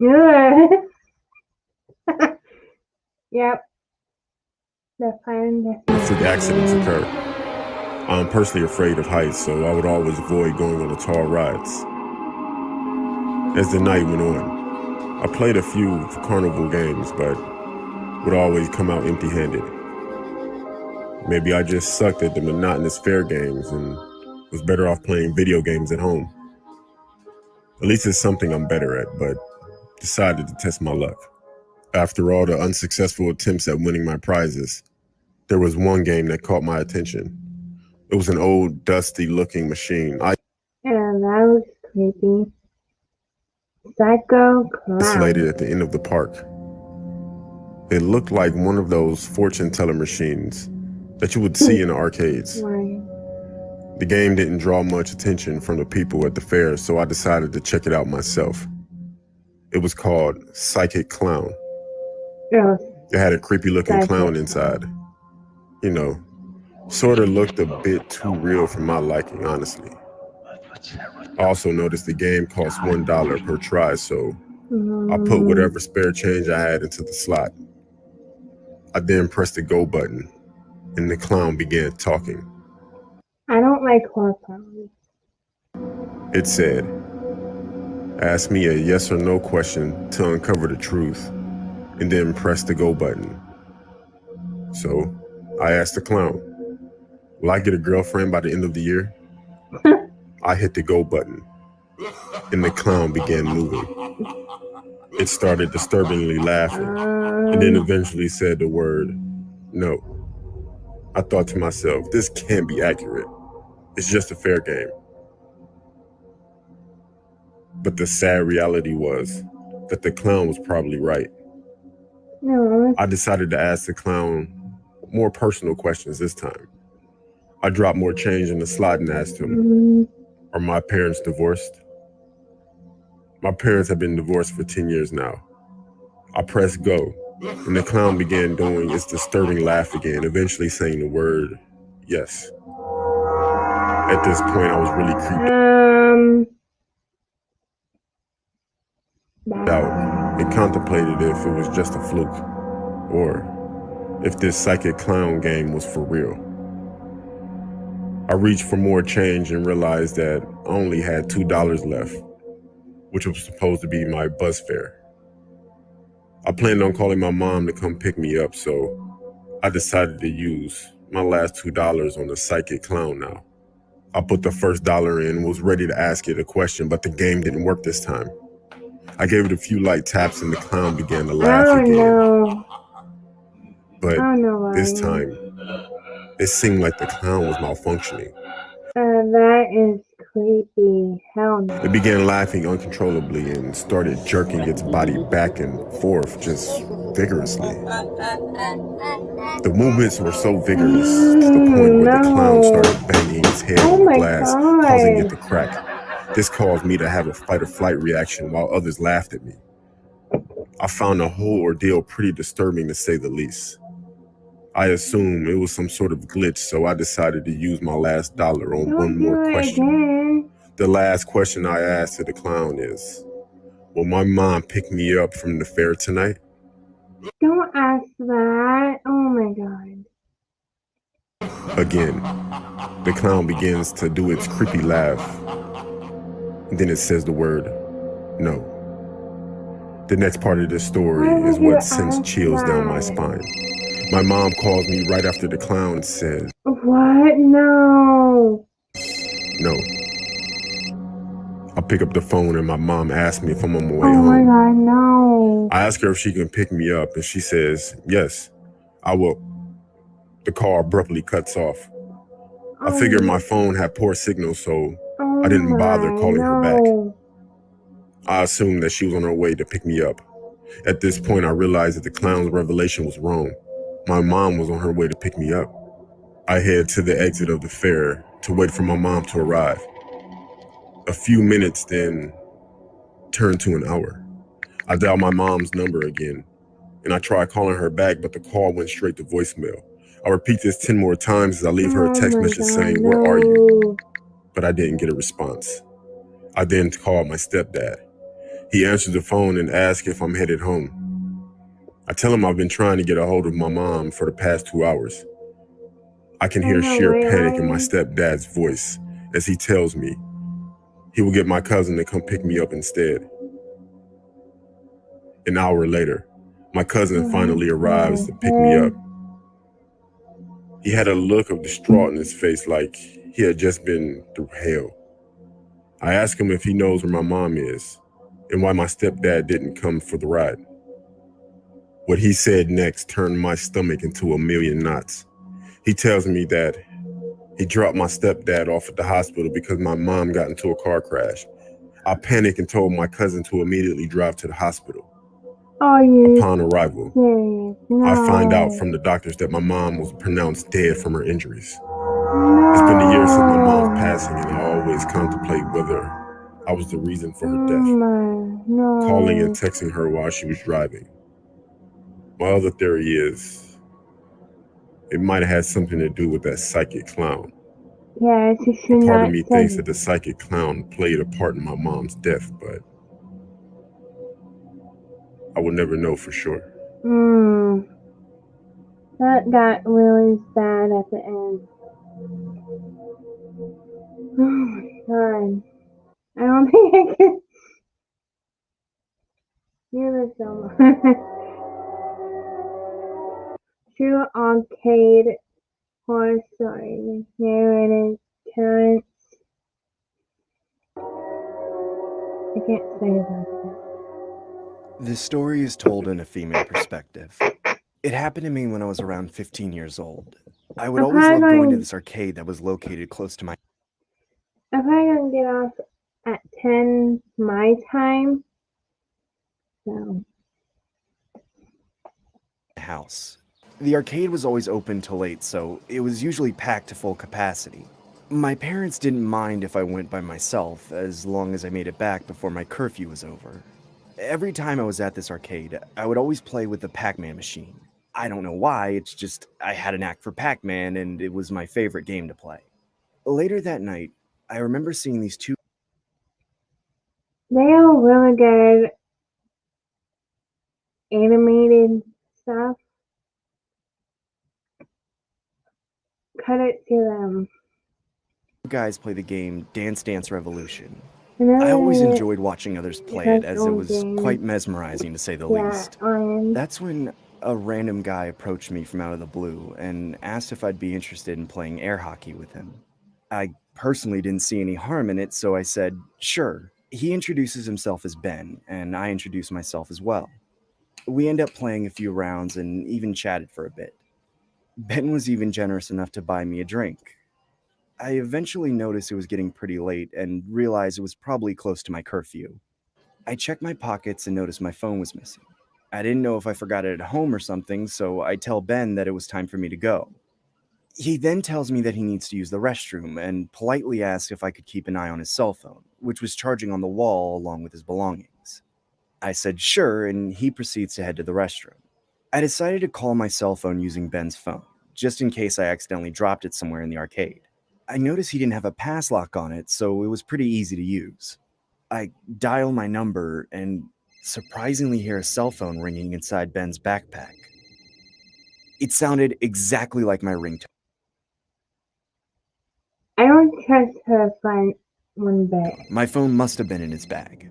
Good. Yep. The fine. Freak accidents occur. I'm personally afraid of heights, so I would always avoid going on the tall rides. As the night went on, I played a few carnival games, but would always come out empty-handed. Maybe I just sucked at the monotonous fair games and was better off playing video games at home. At least it's something I'm better at, but decided to test my luck. After all the unsuccessful attempts at winning my prizes, there was one game that caught my attention. It was an old, dusty-looking machine. Yeah, that was creepy. Psycho Clown. Isolated at the end of the park. It looked like one of those fortune teller machines that you would see in the arcades. Right. The game didn't draw much attention from the people at the fair, so I decided to check it out myself. It was called Psychic Clown. Yeah. It had a creepy looking Psychic clown inside. You know, sort of looked a bit too real for my liking, honestly. I also noticed the game cost $1 per try, so I put whatever spare change I had into the slot. I then pressed the go button, and the clown began talking. I don't like horror clowns. It said, "Ask me a yes or no question to uncover the truth, and then press the go button." So I asked the clown, "Will I get a girlfriend by the end of the year?" I hit the go button, and the clown began moving. It started disturbingly laughing, and then eventually said the word, "No." I thought to myself, this can't be accurate. It's just a fair game. But the sad reality was that the clown was probably right. No. I decided to ask the clown more personal questions this time. I dropped more change in the slot and asked him, "Are my parents divorced?" My parents have been divorced for 10 years now. I pressed go, and the clown began doing its disturbing laugh again, eventually saying the word, "Yes." At this point, I was really creeped out and contemplated if it was just a fluke, or if this psychic clown game was for real. I reached for more change and realized that I only had $2 left, which was supposed to be my bus fare. I planned on calling my mom to come pick me up, so I decided to use my last $2 on the psychic clown now. I put the first $1 in and was ready to ask it a question, but the game didn't work this time. I gave it a few light taps and the clown began to laugh again. No. But why. this time, it seemed like the clown was malfunctioning. That is creepy. Hell no. It began laughing uncontrollably and started jerking its body back and forth just vigorously. The movements were so vigorous to the point where the clown started banging its head on the glass, causing it to crack. This caused me to have a fight or flight reaction while others laughed at me. I found the whole ordeal pretty disturbing to say the least. I assumed it was some sort of glitch, so I decided to use my last $1 on one more question. The last question I asked to the clown is, "Will my mom pick me up from the fair tonight?" Don't ask that. Oh my god. Again, the clown begins to do its creepy laugh. And then it says the word, "No." The next part of this story is what sends chills down my spine. My mom calls me right after the clown says, "What? No." "No." I pick up the phone and my mom asks me if I'm on my way Oh home. my god, no. I ask her if she can pick me up and she says, "Yes, I will." The call abruptly cuts off. I figured my phone had poor signal, so I didn't bother calling her back. I assumed that she was on her way to pick me up. At this point, I realized that the clown's revelation was wrong. My mom was on her way to pick me up. I head to the exit of the fair to wait for my mom to arrive. A few minutes then turned to an hour. I dial my mom's number again, and I try calling her back, but the call went straight to voicemail. I repeat this 10 more times as I leave her a text message saying, "Where are you?" But I didn't get a response. I then called my stepdad. He answers the phone and asks if I'm headed home. I tell him I've been trying to get a hold of my mom for the past 2 hours. I can hear sheer panic in my stepdad's voice as he tells me he will get my cousin to come pick me up instead. An hour later, my cousin finally arrives to pick me up. He had a look of distraught in his face like he had just been through hell. I ask him if he knows where my mom is and why my stepdad didn't come for the ride. What he said next turned my stomach into a million knots. He tells me that he dropped my stepdad off at the hospital because my mom got into a car crash. I panicked and told my cousin to immediately drive to the hospital. Are you Upon arrival, serious? No. I find out from the doctors that my mom was pronounced dead from her injuries. It's been a year since my mom's passing, and I always contemplate whether I was the reason for her death. No. Calling and texting her while she was driving. My other theory is it might have had something to do with that psychic clown. Yes, you should Part not of me say thinks that the psychic clown played a part in my mom's death, but I will never know for sure. That got really sad at the end. Oh my god. I don't think I can hear this so much. True arcade horror story. Narrated Terrence. I can't say that. This story is told in a female perspective. It happened to me when I was around 15 years old. I would always love going to this arcade that was located close to my I'm probably gonna get off at 10 my time. So. house. The arcade was always open till late, so it was usually packed to full capacity. My parents didn't mind if I went by myself, as long as I made it back before my curfew was over. Every time I was at this arcade, I would always play with the Pac-Man machine. I don't know why, it's just I had a knack for Pac-Man and it was my favorite game to play. Later that night, I remember seeing these two. They are really good animated stuff. Cut it to them. Guys play the game Dance Dance Revolution. And I always then enjoyed watching others play it, as it was quite mesmerizing to say the least. That's when a random guy approached me from out of the blue and asked if I'd be interested in playing air hockey with him. I personally didn't see any harm in it, so I said, sure. He introduces himself as Ben, and I introduce myself as well. We end up playing a few rounds and even chatted for a bit. Ben was even generous enough to buy me a drink. I eventually noticed it was getting pretty late and realized it was probably close to my curfew. I checked my pockets and noticed my phone was missing. I didn't know if I forgot it at home or something, so I tell Ben that it was time for me to go. He then tells me that he needs to use the restroom and politely asks if I could keep an eye on his cell phone, which was charging on the wall along with his belongings. I said sure, and he proceeds to head to the restroom. I decided to call my cell phone using Ben's phone, just in case I accidentally dropped it somewhere in the arcade. I noticed he didn't have a pass lock on it, so it was pretty easy to use. I dial my number and surprisingly hear a cell phone ringing inside Ben's backpack. It sounded exactly like my ringtone. I don't trust her front one bit. My phone must have been in his bag.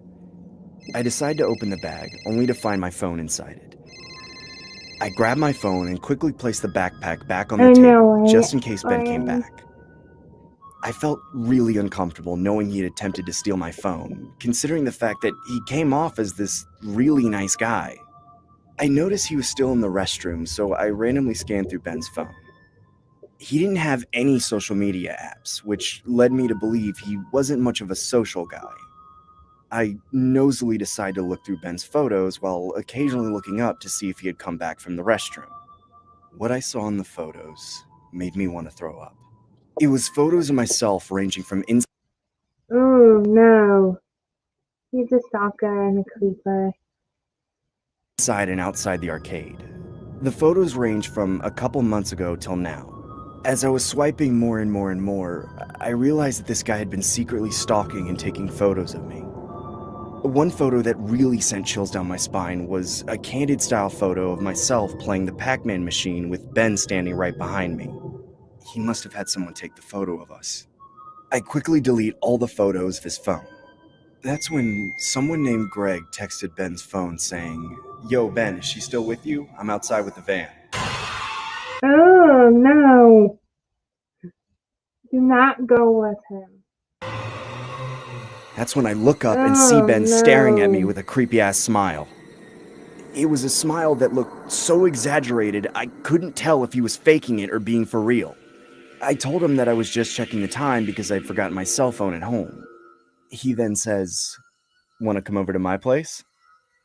I decide to open the bag, only to find my phone inside it. I grab my phone and quickly place the backpack back on the table, just in case Ben came back. I felt really uncomfortable knowing he had attempted to steal my phone, considering the fact that he came off as this really nice guy. I noticed he was still in the restroom, so I randomly scanned through Ben's phone. He didn't have any social media apps, which led me to believe he wasn't much of a social guy. I nosily decided to look through Ben's photos while occasionally looking up to see if he had come back from the restroom. What I saw in the photos made me want to throw up. It was photos of myself ranging from inside. Oh no. He's a stalker and a creeper. Inside and outside the arcade. The photos range from a couple months ago till now. As I was swiping more and more and more, I realized that this guy had been secretly stalking and taking photos of me. One photo that really sent chills down my spine was a candid style photo of myself playing the Pac-Man machine with Ben standing right behind me. He must have had someone take the photo of us. I quickly delete all the photos of his phone. That's when someone named Greg texted Ben's phone saying, "Yo, Ben, is she still with you? I'm outside with the van." Oh no. Do not go with him. That's when I look up and see Ben staring at me with a creepy-ass smile. It was a smile that looked so exaggerated I couldn't tell if he was faking it or being for real. I told him that I was just checking the time because I'd forgotten my cell phone at home. He then says, "Want to come over to my place?"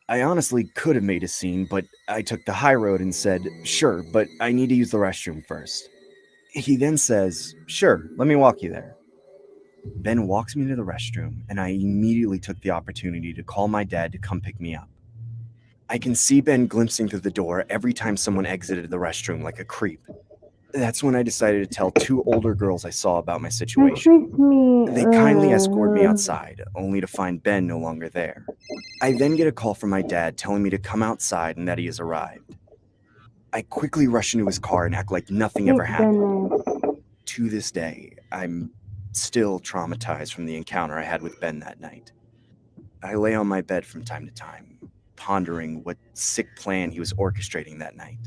I honestly could have made a scene, but I took the high road and said, sure, but I need to use the restroom first. He then says, sure, let me walk you there. Ben walks me to the restroom, and I immediately took the opportunity to call my dad to come pick me up. I can see Ben glimpsing through the door every time someone exited the restroom like a creep. That's when I decided to tell two older girls I saw about my situation. They kindly escorted me outside, only to find Ben no longer there. I then get a call from my dad telling me to come outside and that he has arrived. I quickly rush into his car and act like nothing ever happened. To this day, I'm still traumatized from the encounter I had with Ben that night. I lay on my bed from time to time, pondering what sick plan he was orchestrating that night.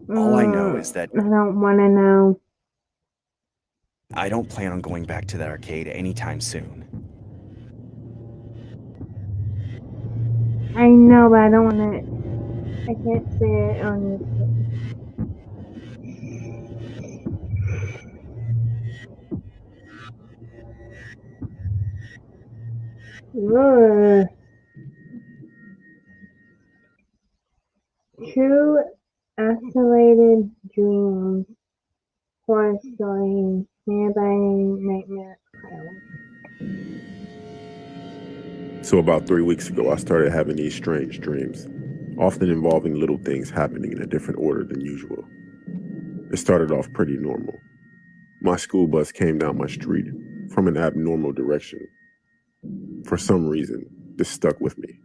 All I know is that I don't want to know. I don't plan on going back to that arcade anytime soon. I know, but I don't want to. I can't say it on YouTube. Ugh. Two isolated dreams. Horror story. Nearby nightmare child. So about 3 weeks ago, I started having these strange dreams, often involving little things happening in a different order than usual. It started off pretty normal. My school bus came down my street from an abnormal direction. For some reason, this stuck with me.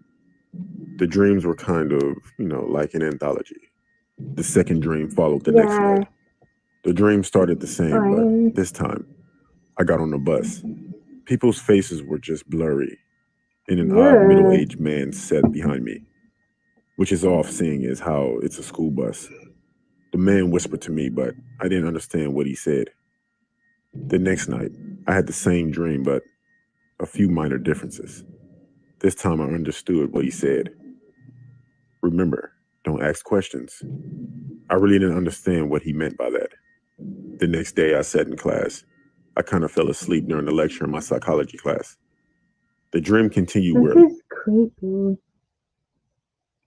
The dreams were kind of, like an anthology. The second dream followed the next one. The dream started the same, but this time, I got on the bus. People's faces were just blurry, and an odd middle-aged man sat behind me, which is off-seeing as how it's a school bus. The man whispered to me, but I didn't understand what he said. The next night, I had the same dream, but a few minor differences. This time I understood what he said. Remember, don't ask questions. I really didn't understand what he meant by that. The next day I sat in class. I kind of fell asleep during the lecture in my psychology class. The dream continued where This is creepy.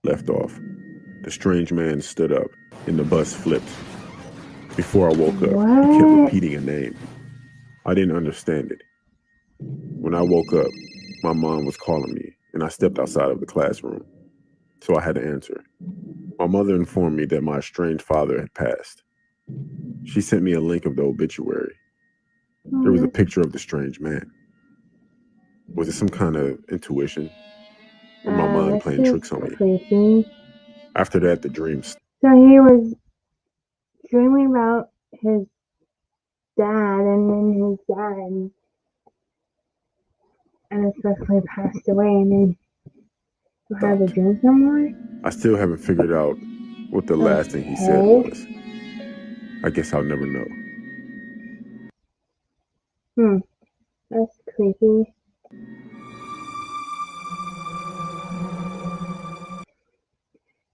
left off. The strange man stood up and the bus flipped. Before I woke up, he kept repeating a name. I didn't understand it. When I woke up, my mom was calling me and I stepped outside of the classroom. So I had to answer. My mother informed me that my estranged father had passed. She sent me a link of the obituary. There was a picture of the strange man. Was it some kind of intuition? Or my mind playing tricks on me? Creepy. After that, the dreams. So he was dreaming about his dad, and then his dad unexpectedly passed away, and then you have a dream somewhere? I still haven't figured out what the last thing he said was. I guess I'll never know. That's creepy.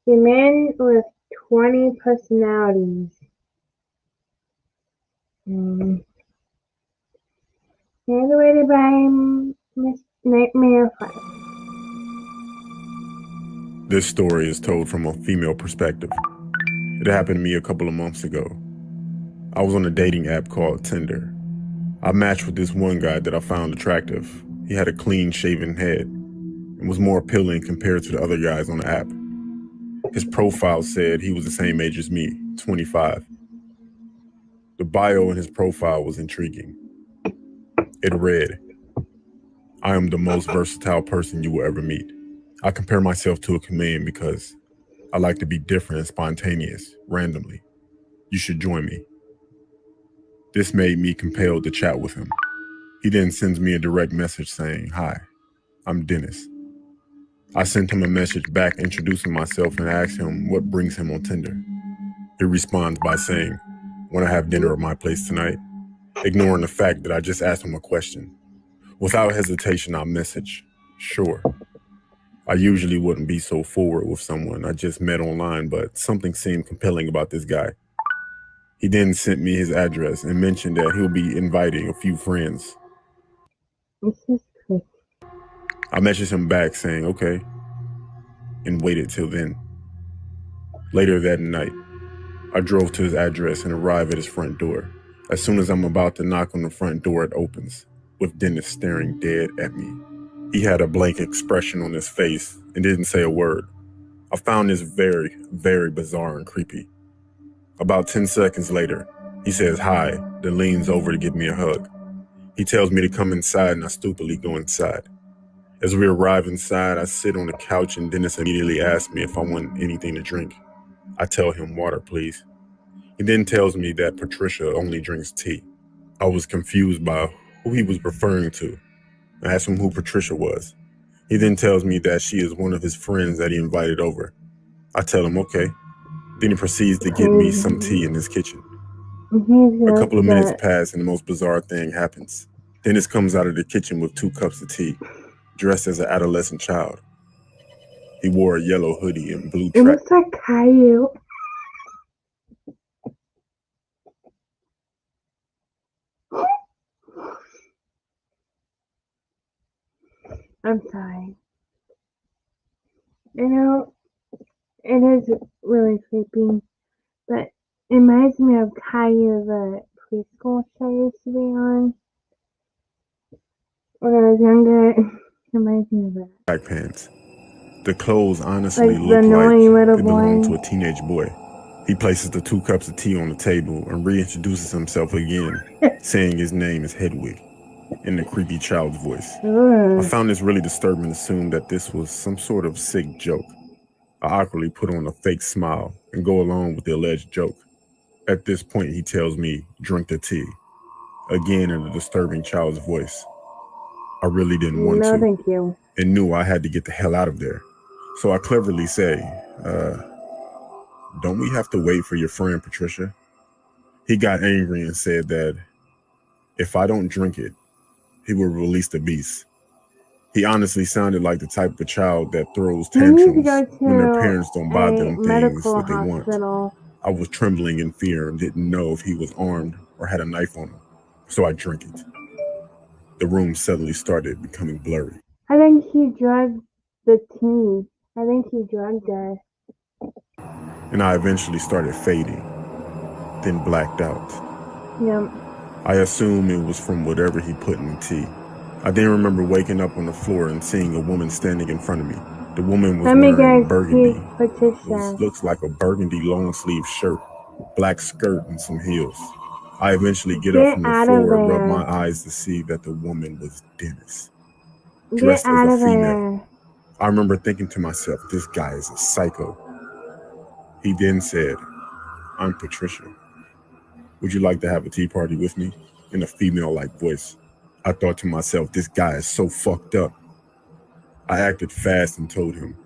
The man with 20 personalities. Narrated by Miss Nightmare Five. This story is told from a female perspective. It happened to me a couple of months ago. I was on a dating app called Tinder. I matched with this one guy that I found attractive. He had a clean-shaven head and was more appealing compared to the other guys on the app. His profile said he was the same age as me, 25. The bio in his profile was intriguing. It read, "I am the most versatile person you will ever meet. I compare myself to a chameleon because I like to be different and spontaneous, randomly. You should join me." This made me compelled to chat with him. He then sends me a direct message saying, "Hi, I'm Dennis." I sent him a message back introducing myself and asked him what brings him on Tinder. He responds by saying, "Want to have dinner at my place tonight?" Ignoring the fact that I just asked him a question. Without hesitation, I message, "Sure." I usually wouldn't be so forward with someone I just met online, but something seemed compelling about this guy. He then sent me his address and mentioned that he'll be inviting a few friends. This is creepy. I messaged him back saying, "Okay." and waited till then. Later that night, I drove to his address and arrived at his front door. As soon as I'm about to knock on the front door, it opens, with Dennis staring dead at me. He had a blank expression on his face and didn't say a word. I found this very, very bizarre and creepy. About 10 seconds later, he says hi, then leans over to give me a hug. He tells me to come inside, and I stupidly go inside. As we arrive inside, I sit on the couch, and Dennis immediately asks me if I want anything to drink. I tell him water, please. He then tells me that Patricia only drinks tea. I was confused by who he was referring to. I asked him who Patricia was. He then tells me that she is one of his friends that he invited over. I tell him okay. Then he proceeds to get me some tea in his kitchen. A couple of minutes pass and the most bizarre thing happens. Dennis comes out of the kitchen with 2 cups of tea, dressed as an adolescent child. He wore a yellow hoodie and blue It track. looks like Caillou. I'm sorry. You know, it is really creepy, but it reminds me of Caillou, the preschool show I used to be on when I was younger. It reminds me of that. Black pants. The clothes honestly Like the look like annoying little they belong boy. to a teenage boy. He places the 2 cups of tea on the table and reintroduces himself again, saying his name is Hedwig, in the creepy child's voice. I found this really disturbing and assumed that this was some sort of sick joke. I awkwardly put on a fake smile and go along with the alleged joke. At this point, he tells me, drink the tea, again in a disturbing child's voice. I really didn't want No, to, thank you. and knew I had to get the hell out of there. So I cleverly say, don't we have to wait for your friend Patricia? He got angry and said that if I don't drink it, he will release the beast. He honestly sounded like the type of child that throws You need to tantrums go when their to parents don't buy a them things medical that they want. hospital. I was trembling in fear and didn't know if he was armed or had a knife on him, so I drank it. The room suddenly started becoming blurry. I think he drugged the tea. I think he drugged her. And I eventually started fading, then blacked out. Yep. I assume it was from whatever he put in the tea. I then remember waking up on the floor and seeing a woman standing in front of me. The woman was Let me wearing guess, burgundy. he's Patricia. Looks like a burgundy long sleeve shirt, black skirt, and some heels. I eventually get up from the out of floor and rub there. my eyes to see that the woman was Dennis, Get dressed out as of a female. there. I remember thinking to myself, this guy is a psycho. He then said, I'm Patricia. Would you like to have a tea party with me? In a female-like voice. I thought to myself, this guy is so fucked up. I acted fast and told him,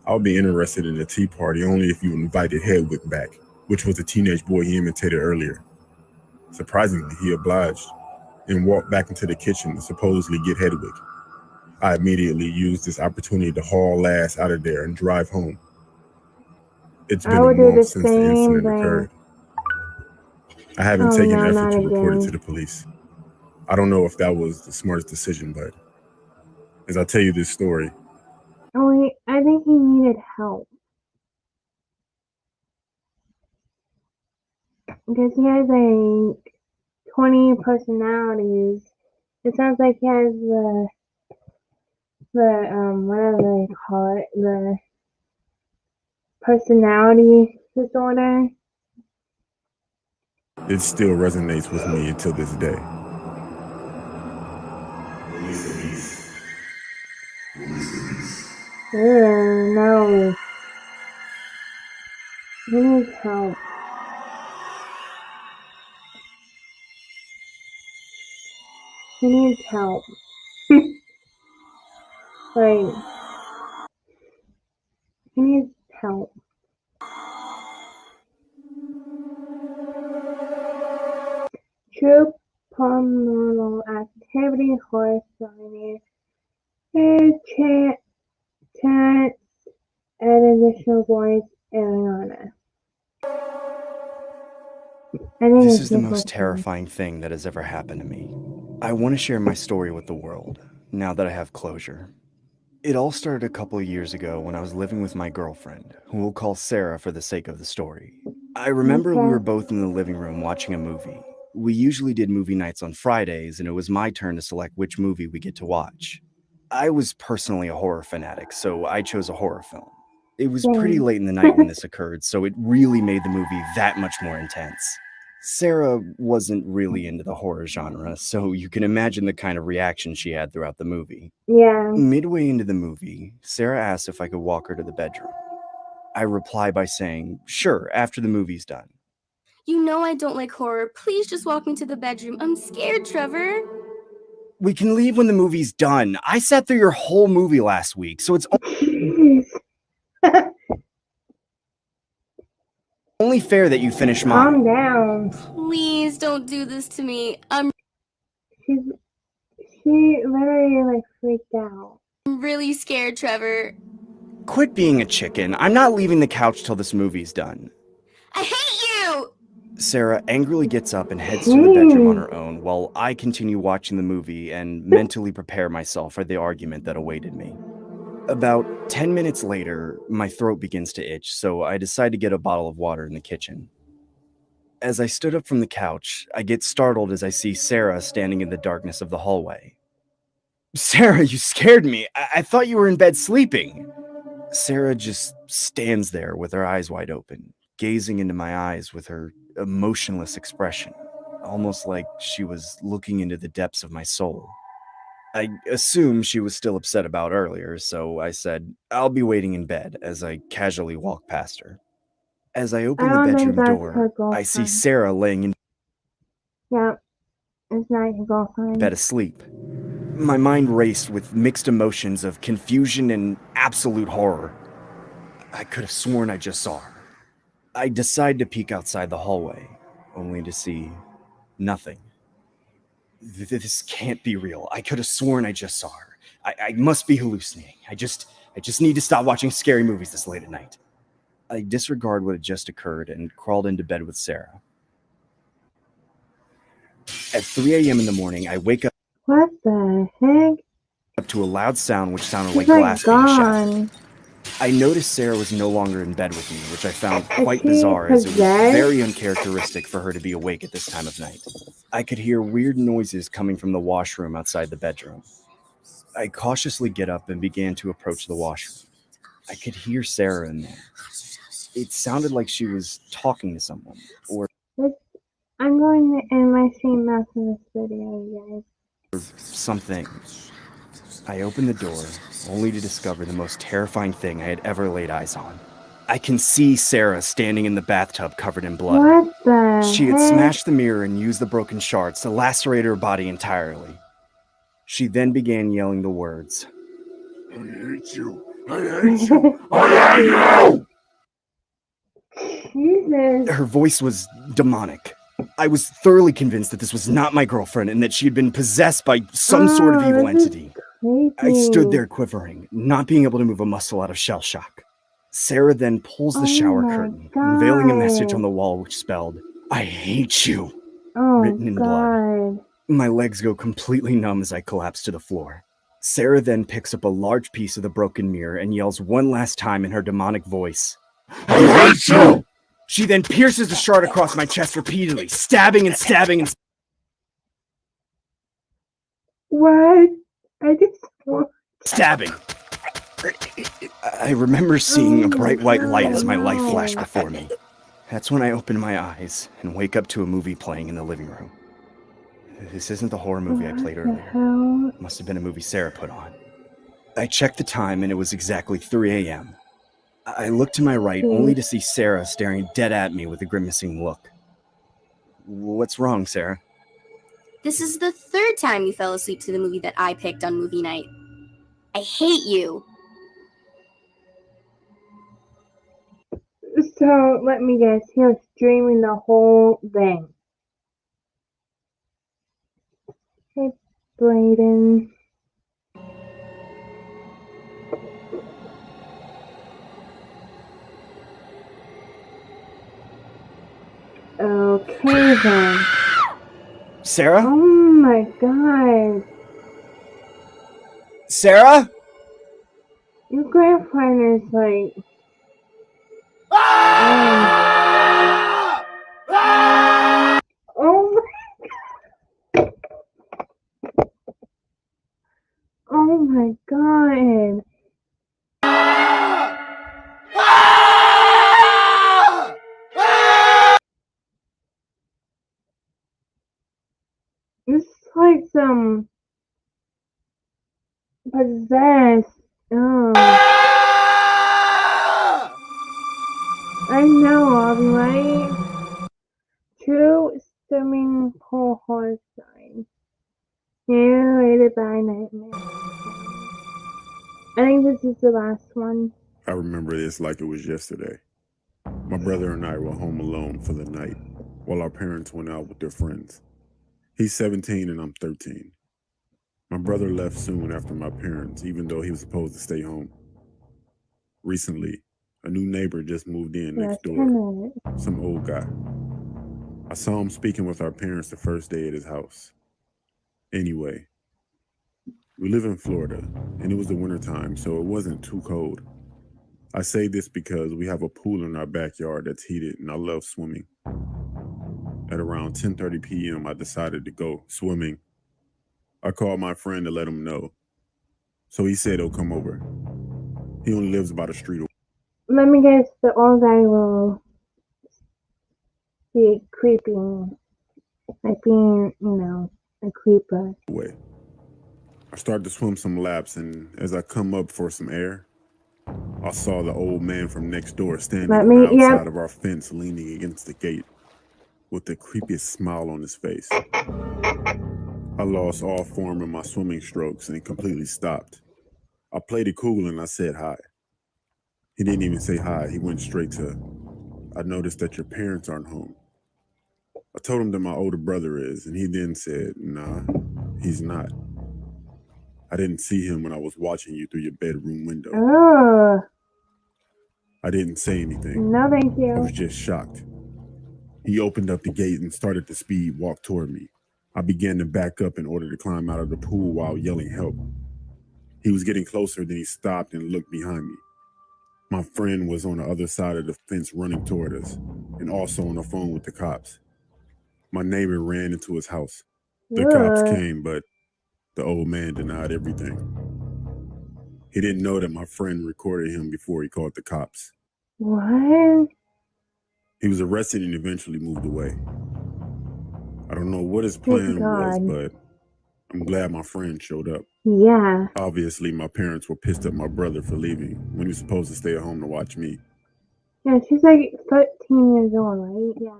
I'll be interested in a tea party only if you invited Hedwig back, which was the teenage boy he imitated earlier. Surprisingly, he obliged and walked back into the kitchen to supposedly get Hedwig. I immediately used this opportunity to haul ass out of there and drive home. It's been I a would do the month since the same incident thing. occurred. I haven't Oh, taken no, effort not to report it again. to the police. I don't know if that was the smartest decision, but as I tell you this story, Oh, I think he needed help. Because he has like 20 personalities. It sounds like he has the whatever they call it, the personality disorder. it still resonates with me until this day. No. He needs help. He needs help. Like, he needs help. True paranormal activity, horror story, chance, and additional voice, Ariana. I think This it's is the Nicholas most terrifying thing that has ever happened to me. I want to share my story with the world, now that I have closure. It all started a couple of years ago when I was living with my girlfriend, who we'll call Sarah for the sake of the story. I remember we were both in the living room watching a movie. We usually did movie nights on Fridays, and it was my turn to select which movie we get to watch. I was personally a horror fanatic, so I chose a horror film. It was pretty late in the night when this occurred, so it really made the movie that much more intense. Sarah wasn't really into the horror genre, so you can imagine the kind of reaction she had throughout the movie. Yeah. Midway into the movie, Sarah asked if I could walk her to the bedroom. I reply by saying, sure, after the movie's done. You know I don't like horror. Please just walk me to the bedroom. I'm scared, Trevor. We can leave when the movie's done. I sat through your whole movie last week, so it's only fair that you finish mine. Calm down. Please don't do this to me. She literally like freaked out. I'm really scared, Trevor. Quit being a chicken. I'm not leaving the couch till this movie's done. I hate you! Sarah angrily gets up and heads to the bedroom on her own while I continue watching the movie and mentally prepare myself for the argument that awaited me. About 10 minutes later, my throat begins to itch, so I decide to get a bottle of water in the kitchen. As I stood up from the couch, I get startled as I see Sarah standing in the darkness of the hallway. Sarah, you scared me. I thought you were in bed sleeping. Sarah just stands there with her eyes wide open, gazing into my eyes with her emotionless expression, almost like she was looking into the depths of my soul. I assumed she was still upset about earlier, so I said, I'll be waiting in bed as I casually walk past her. As I open the bedroom door, I see Sarah laying in it's not your girlfriend. bed asleep. My mind raced with mixed emotions of confusion and absolute horror. I could have sworn I just saw her. I decide to peek outside the hallway, only to see nothing. This can't be real. I could have sworn I just saw her. I must be hallucinating. I just need to stop watching scary movies this late at night. I disregard what had just occurred and crawled into bed with Sarah. At 3 a.m. in the morning, I wake up What the heck? to a loud sound which sounded She's like like glass being shattered. gone. I noticed Sarah was no longer in bed with me, which I found quite she bizarre as it was possessed? very uncharacteristic for her to be awake at this time of night. I could hear weird noises coming from the washroom outside the bedroom. I cautiously get up and began to approach the washroom. I could hear Sarah in there. It sounded like she was talking to someone, or I'm going to end my stream after this video, you guys. something. I opened the door, only to discover the most terrifying thing I had ever laid eyes on. I can see Sarah standing in the bathtub covered in blood. What the She had heck? smashed the mirror and used the broken shards to lacerate her body entirely. She then began yelling the words, I hate you. I hate you. I hate you. Jesus. Her voice was demonic. I was thoroughly convinced that this was not my girlfriend and that she had been possessed by some sort of evil this is entity. I stood there quivering, not being able to move a muscle out of shell shock. Sarah then pulls the shower my curtain, unveiling a message God. on the wall which spelled, I hate you, Oh written in blood. God. My legs go completely numb as I collapse to the floor. Sarah then picks up a large piece of the broken mirror and yells one last time in her demonic voice, I hate you! She then pierces the shard across my chest repeatedly, stabbing and stabbing and What? I just stabbing. I remember seeing a bright white light as my life flashed before me. That's when I open my eyes and wake up to a movie playing in the living room. This isn't the horror movie I played earlier. hell? It must have been a movie Sarah put on. I checked the time and it was exactly 3 a.m. I looked to my right only to see Sarah staring dead at me with a grimacing look. What's wrong, Sarah? This is the third time you fell asleep to the movie that I picked on movie night. I hate you. So, let me guess, he was streaming the whole thing. Hey, Brayden. Okay then. Sarah? Oh my God. Sarah? Your girlfriend is like. Oh my god. It's like some possessed. Oh. I know, Aubrey, right? True swimming pool horse sign. Narrated by Nightmare. I think this is the last one. I remember this like it was yesterday. My brother and I were home alone for the night while our parents went out with their friends. He's 17 and I'm 13. My brother left soon after my parents, even though he was supposed to stay home. Recently, a new neighbor just moved in next door, some old guy. I saw him speaking with our parents the first day at his house. Anyway, we live in Florida, and it was the wintertime, so it wasn't too cold. I say this because we have a pool in our backyard that's heated, and I love swimming. At around 10:30 p.m., I decided to go swimming. I called my friend to let him know, so he said he'll come over. He only lives about a street away. Let me guess, the old guy will be creeping, like being, a creeper. I started to swim some laps, and as I come up for some air, I saw the old man from next door standing on the outside of our fence, leaning against the gate, with the creepiest smile on his face. I lost all form in my swimming strokes and completely stopped. I played it cool and I said hi. He didn't even say hi. He went straight to, I noticed that your parents aren't home. I told him that my older brother is, and he then said, nah, he's not. I didn't see him when I was watching you through your bedroom window. Oh. I didn't say anything. No, thank you. I was just shocked. He opened up the gate and started to speed walk toward me. I began to back up in order to climb out of the pool while yelling help. He was getting closer, then he stopped and looked behind me. My friend was on the other side of the fence running toward us, and also on the phone with the cops. My neighbor ran into his house. The cops came, but the old man denied everything. He didn't know that my friend recorded him before he called the cops. What? He was arrested and eventually moved away. I don't know what his plan was, but I'm glad my friend showed up. Yeah. Obviously, my parents were pissed at my brother for leaving when he was supposed to stay at home to watch me. Yeah, she's like 13 years old, right? Yeah.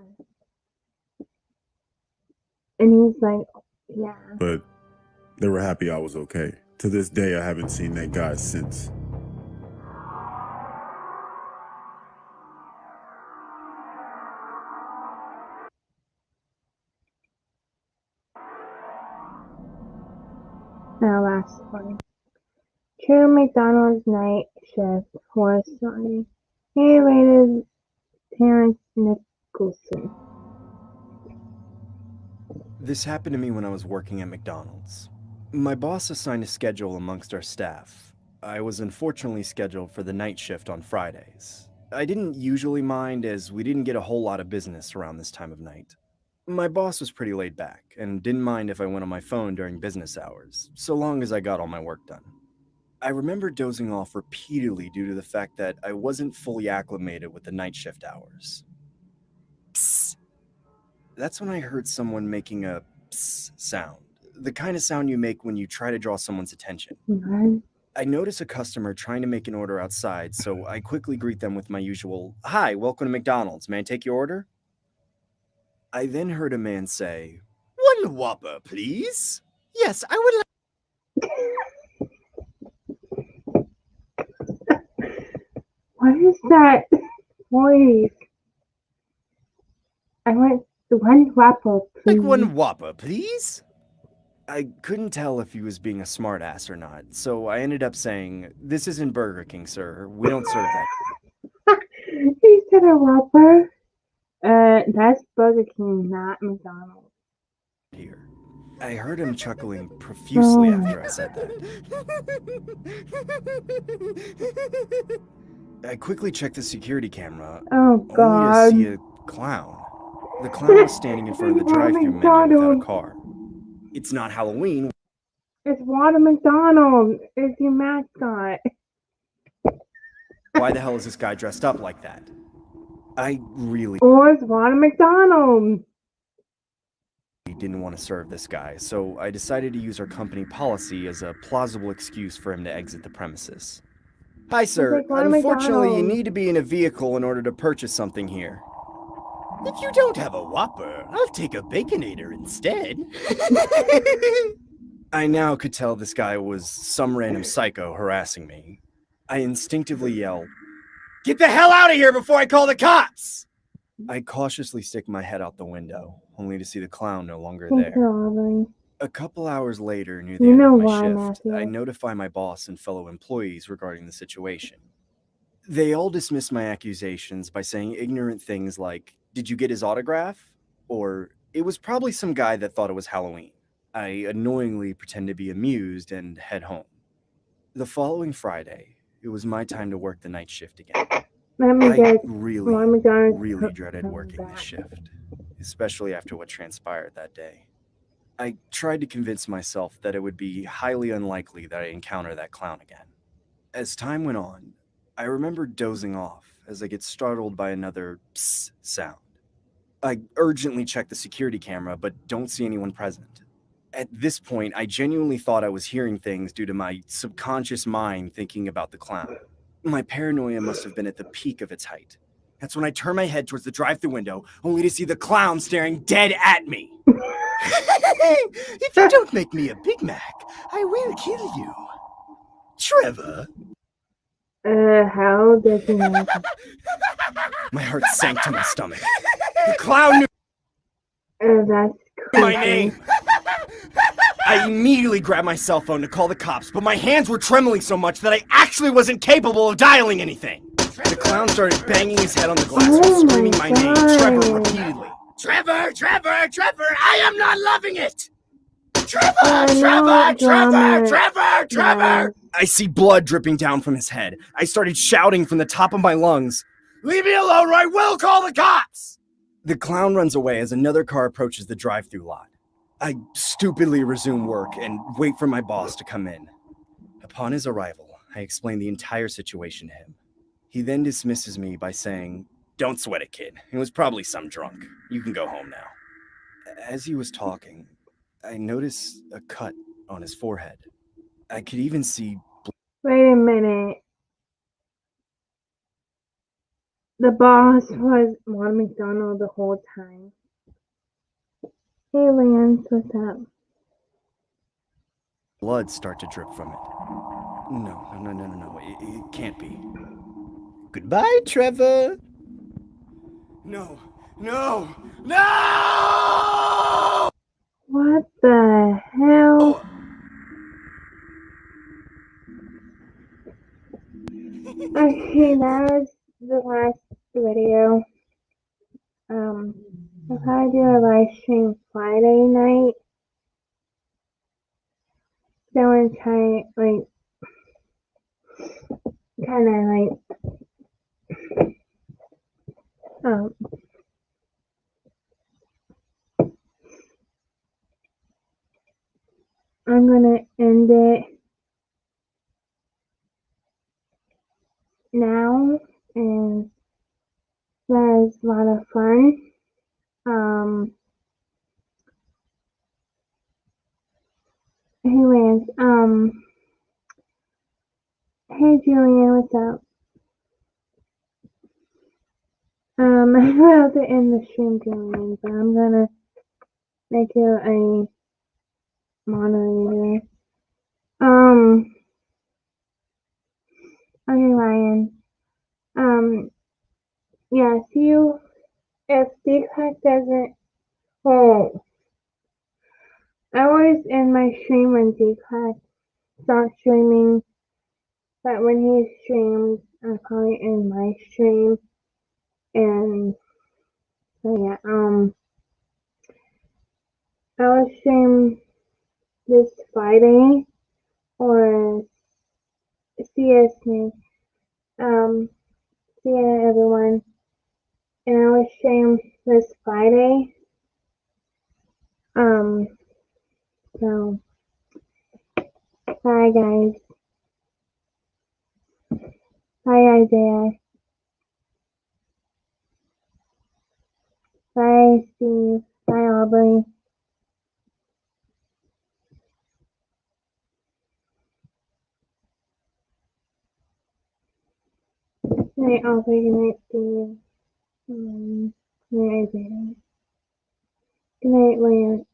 And he's like, yeah. But they were happy I was okay. To this day, I haven't seen that guy since. Now, last one. True McDonald's night shift horror story. Narrated Terrence Nicholson. This happened to me when I was working at McDonald's. My boss assigned a schedule amongst our staff. I was unfortunately scheduled for the night shift on Fridays. I didn't usually mind as we didn't get a whole lot of business around this time of night. My boss was pretty laid back and didn't mind if I went on my phone during business hours, so long as I got all my work done. I remember dozing off repeatedly due to the fact that I wasn't fully acclimated with the night shift hours. Psst. That's when I heard someone making a psst sound, the kind of sound you make when you try to draw someone's attention. What? I notice a customer trying to make an order outside, so I quickly greet them with my usual, "Hi, welcome to McDonald's. May I take your order?" I then heard a man say, "One Whopper, please." "Yes, I would like..." What is that voice? I want one Whopper, please. "Like one Whopper, please?" I couldn't tell if he was being a smartass or not, so I ended up saying, "This isn't Burger King, sir. We don't serve that." He said a Whopper. That's Burger King, not McDonald's. Here. I heard him chuckling profusely Oh. after I said that. I quickly checked the security camera, Oh only God. to see a clown. The clown was standing in front of the drive-thru menu without a McDonald. car. It's not Halloween. It's Walter McDonald. It's your mascot. Why the hell is this guy dressed up like that? I really Or it's Walter McDonald. didn't want to serve this guy, so I decided to use our company policy as a plausible excuse for him to exit the premises. Hi, sir. like Ronald Unfortunately, you McDonald. need to be in a vehicle in order to purchase something here. If you don't have a Whopper, I'll take a Baconator instead. I now could tell this guy was some random psycho harassing me. I instinctively yell, "Get the hell out of here before I call the cops!" I cautiously stick my head out the window, only to see the clown no longer Thank there. you, Aubrey. A couple hours later, near the You end know of my why, shift, Matthew. I notify my boss and fellow employees regarding the situation. They all dismiss my accusations by saying ignorant things like, "Did you get his autograph?" Or, "It was probably some guy that thought it was Halloween." I annoyingly pretend to be amused and head home. The following Friday, it was my time to work the night shift again. Let me I guess. really, Walter McDonald's really dreaded working this shift, especially after what transpired that day. I tried to convince myself that it would be highly unlikely that I'd encounter that clown again. As time went on, I remember dozing off as I get startled by another psst sound. I urgently check the security camera, but don't see anyone present. At this point, I genuinely thought I was hearing things due to my subconscious mind thinking about the clown. My paranoia must have been at the peak of its height. That's when I turn my head towards the drive-thru window, only to see the clown staring dead at me. If you don't make me a Big Mac, I will kill you. Trevor. How does he know? My heart sank to my stomach. The clown knew That's my creepy. name. I immediately grabbed my cell phone to call the cops, but my hands were trembling so much that I actually wasn't capable of dialing anything. The clown started banging his head on the glass Oh and screaming my my name, Trevor, God. repeatedly. Trevor, Trevor, Trevor, I am not loving it! Trevor, I Trevor, know Trevor, drama. Trevor, Trevor! I see blood dripping down from his head. I started shouting from the top of my lungs, "Leave me alone or I will call the cops!" The clown runs away as another car approaches the drive-thru lot. I stupidly resume work and wait for my boss to come in. Upon his arrival, I explain the entire situation to him. He then dismisses me by saying, "Don't sweat it, kid. It was probably some drunk. You can go home now." As he was talking, I noticed a cut on his forehead. I could even see Wait a minute. The boss was Walter McDonald the whole time. Hey, Lance, what's up? blood start to drip from it. No. It can't be. Goodbye, Trevor. No. What the hell? Okay, that was the last video. I'll probably do a live stream Friday night. So I'm trying, I'm gonna end it now, and that was a lot of fun. Anyways, hey Julian, what's up? I'm about to end the stream, Julian, but I'm gonna make you a moderator. Okay, Ryan. Yeah, see you if Deepak doesn't. Oh, I always end my stream when Deepak starts streaming, but when he streams, I probably end my stream. And so yeah, I will stream this Friday, or see ya, Snake. See ya, everyone. And I will stream this Friday. So, bye, guys. Bye, Isaiah. Bye, Steve. Bye, Aubrey. Good night, Aubrey. Good night, Steve. Good night, Isaiah. Good night, Lance.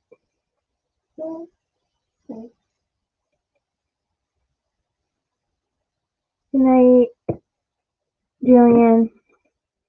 Good night, Julian.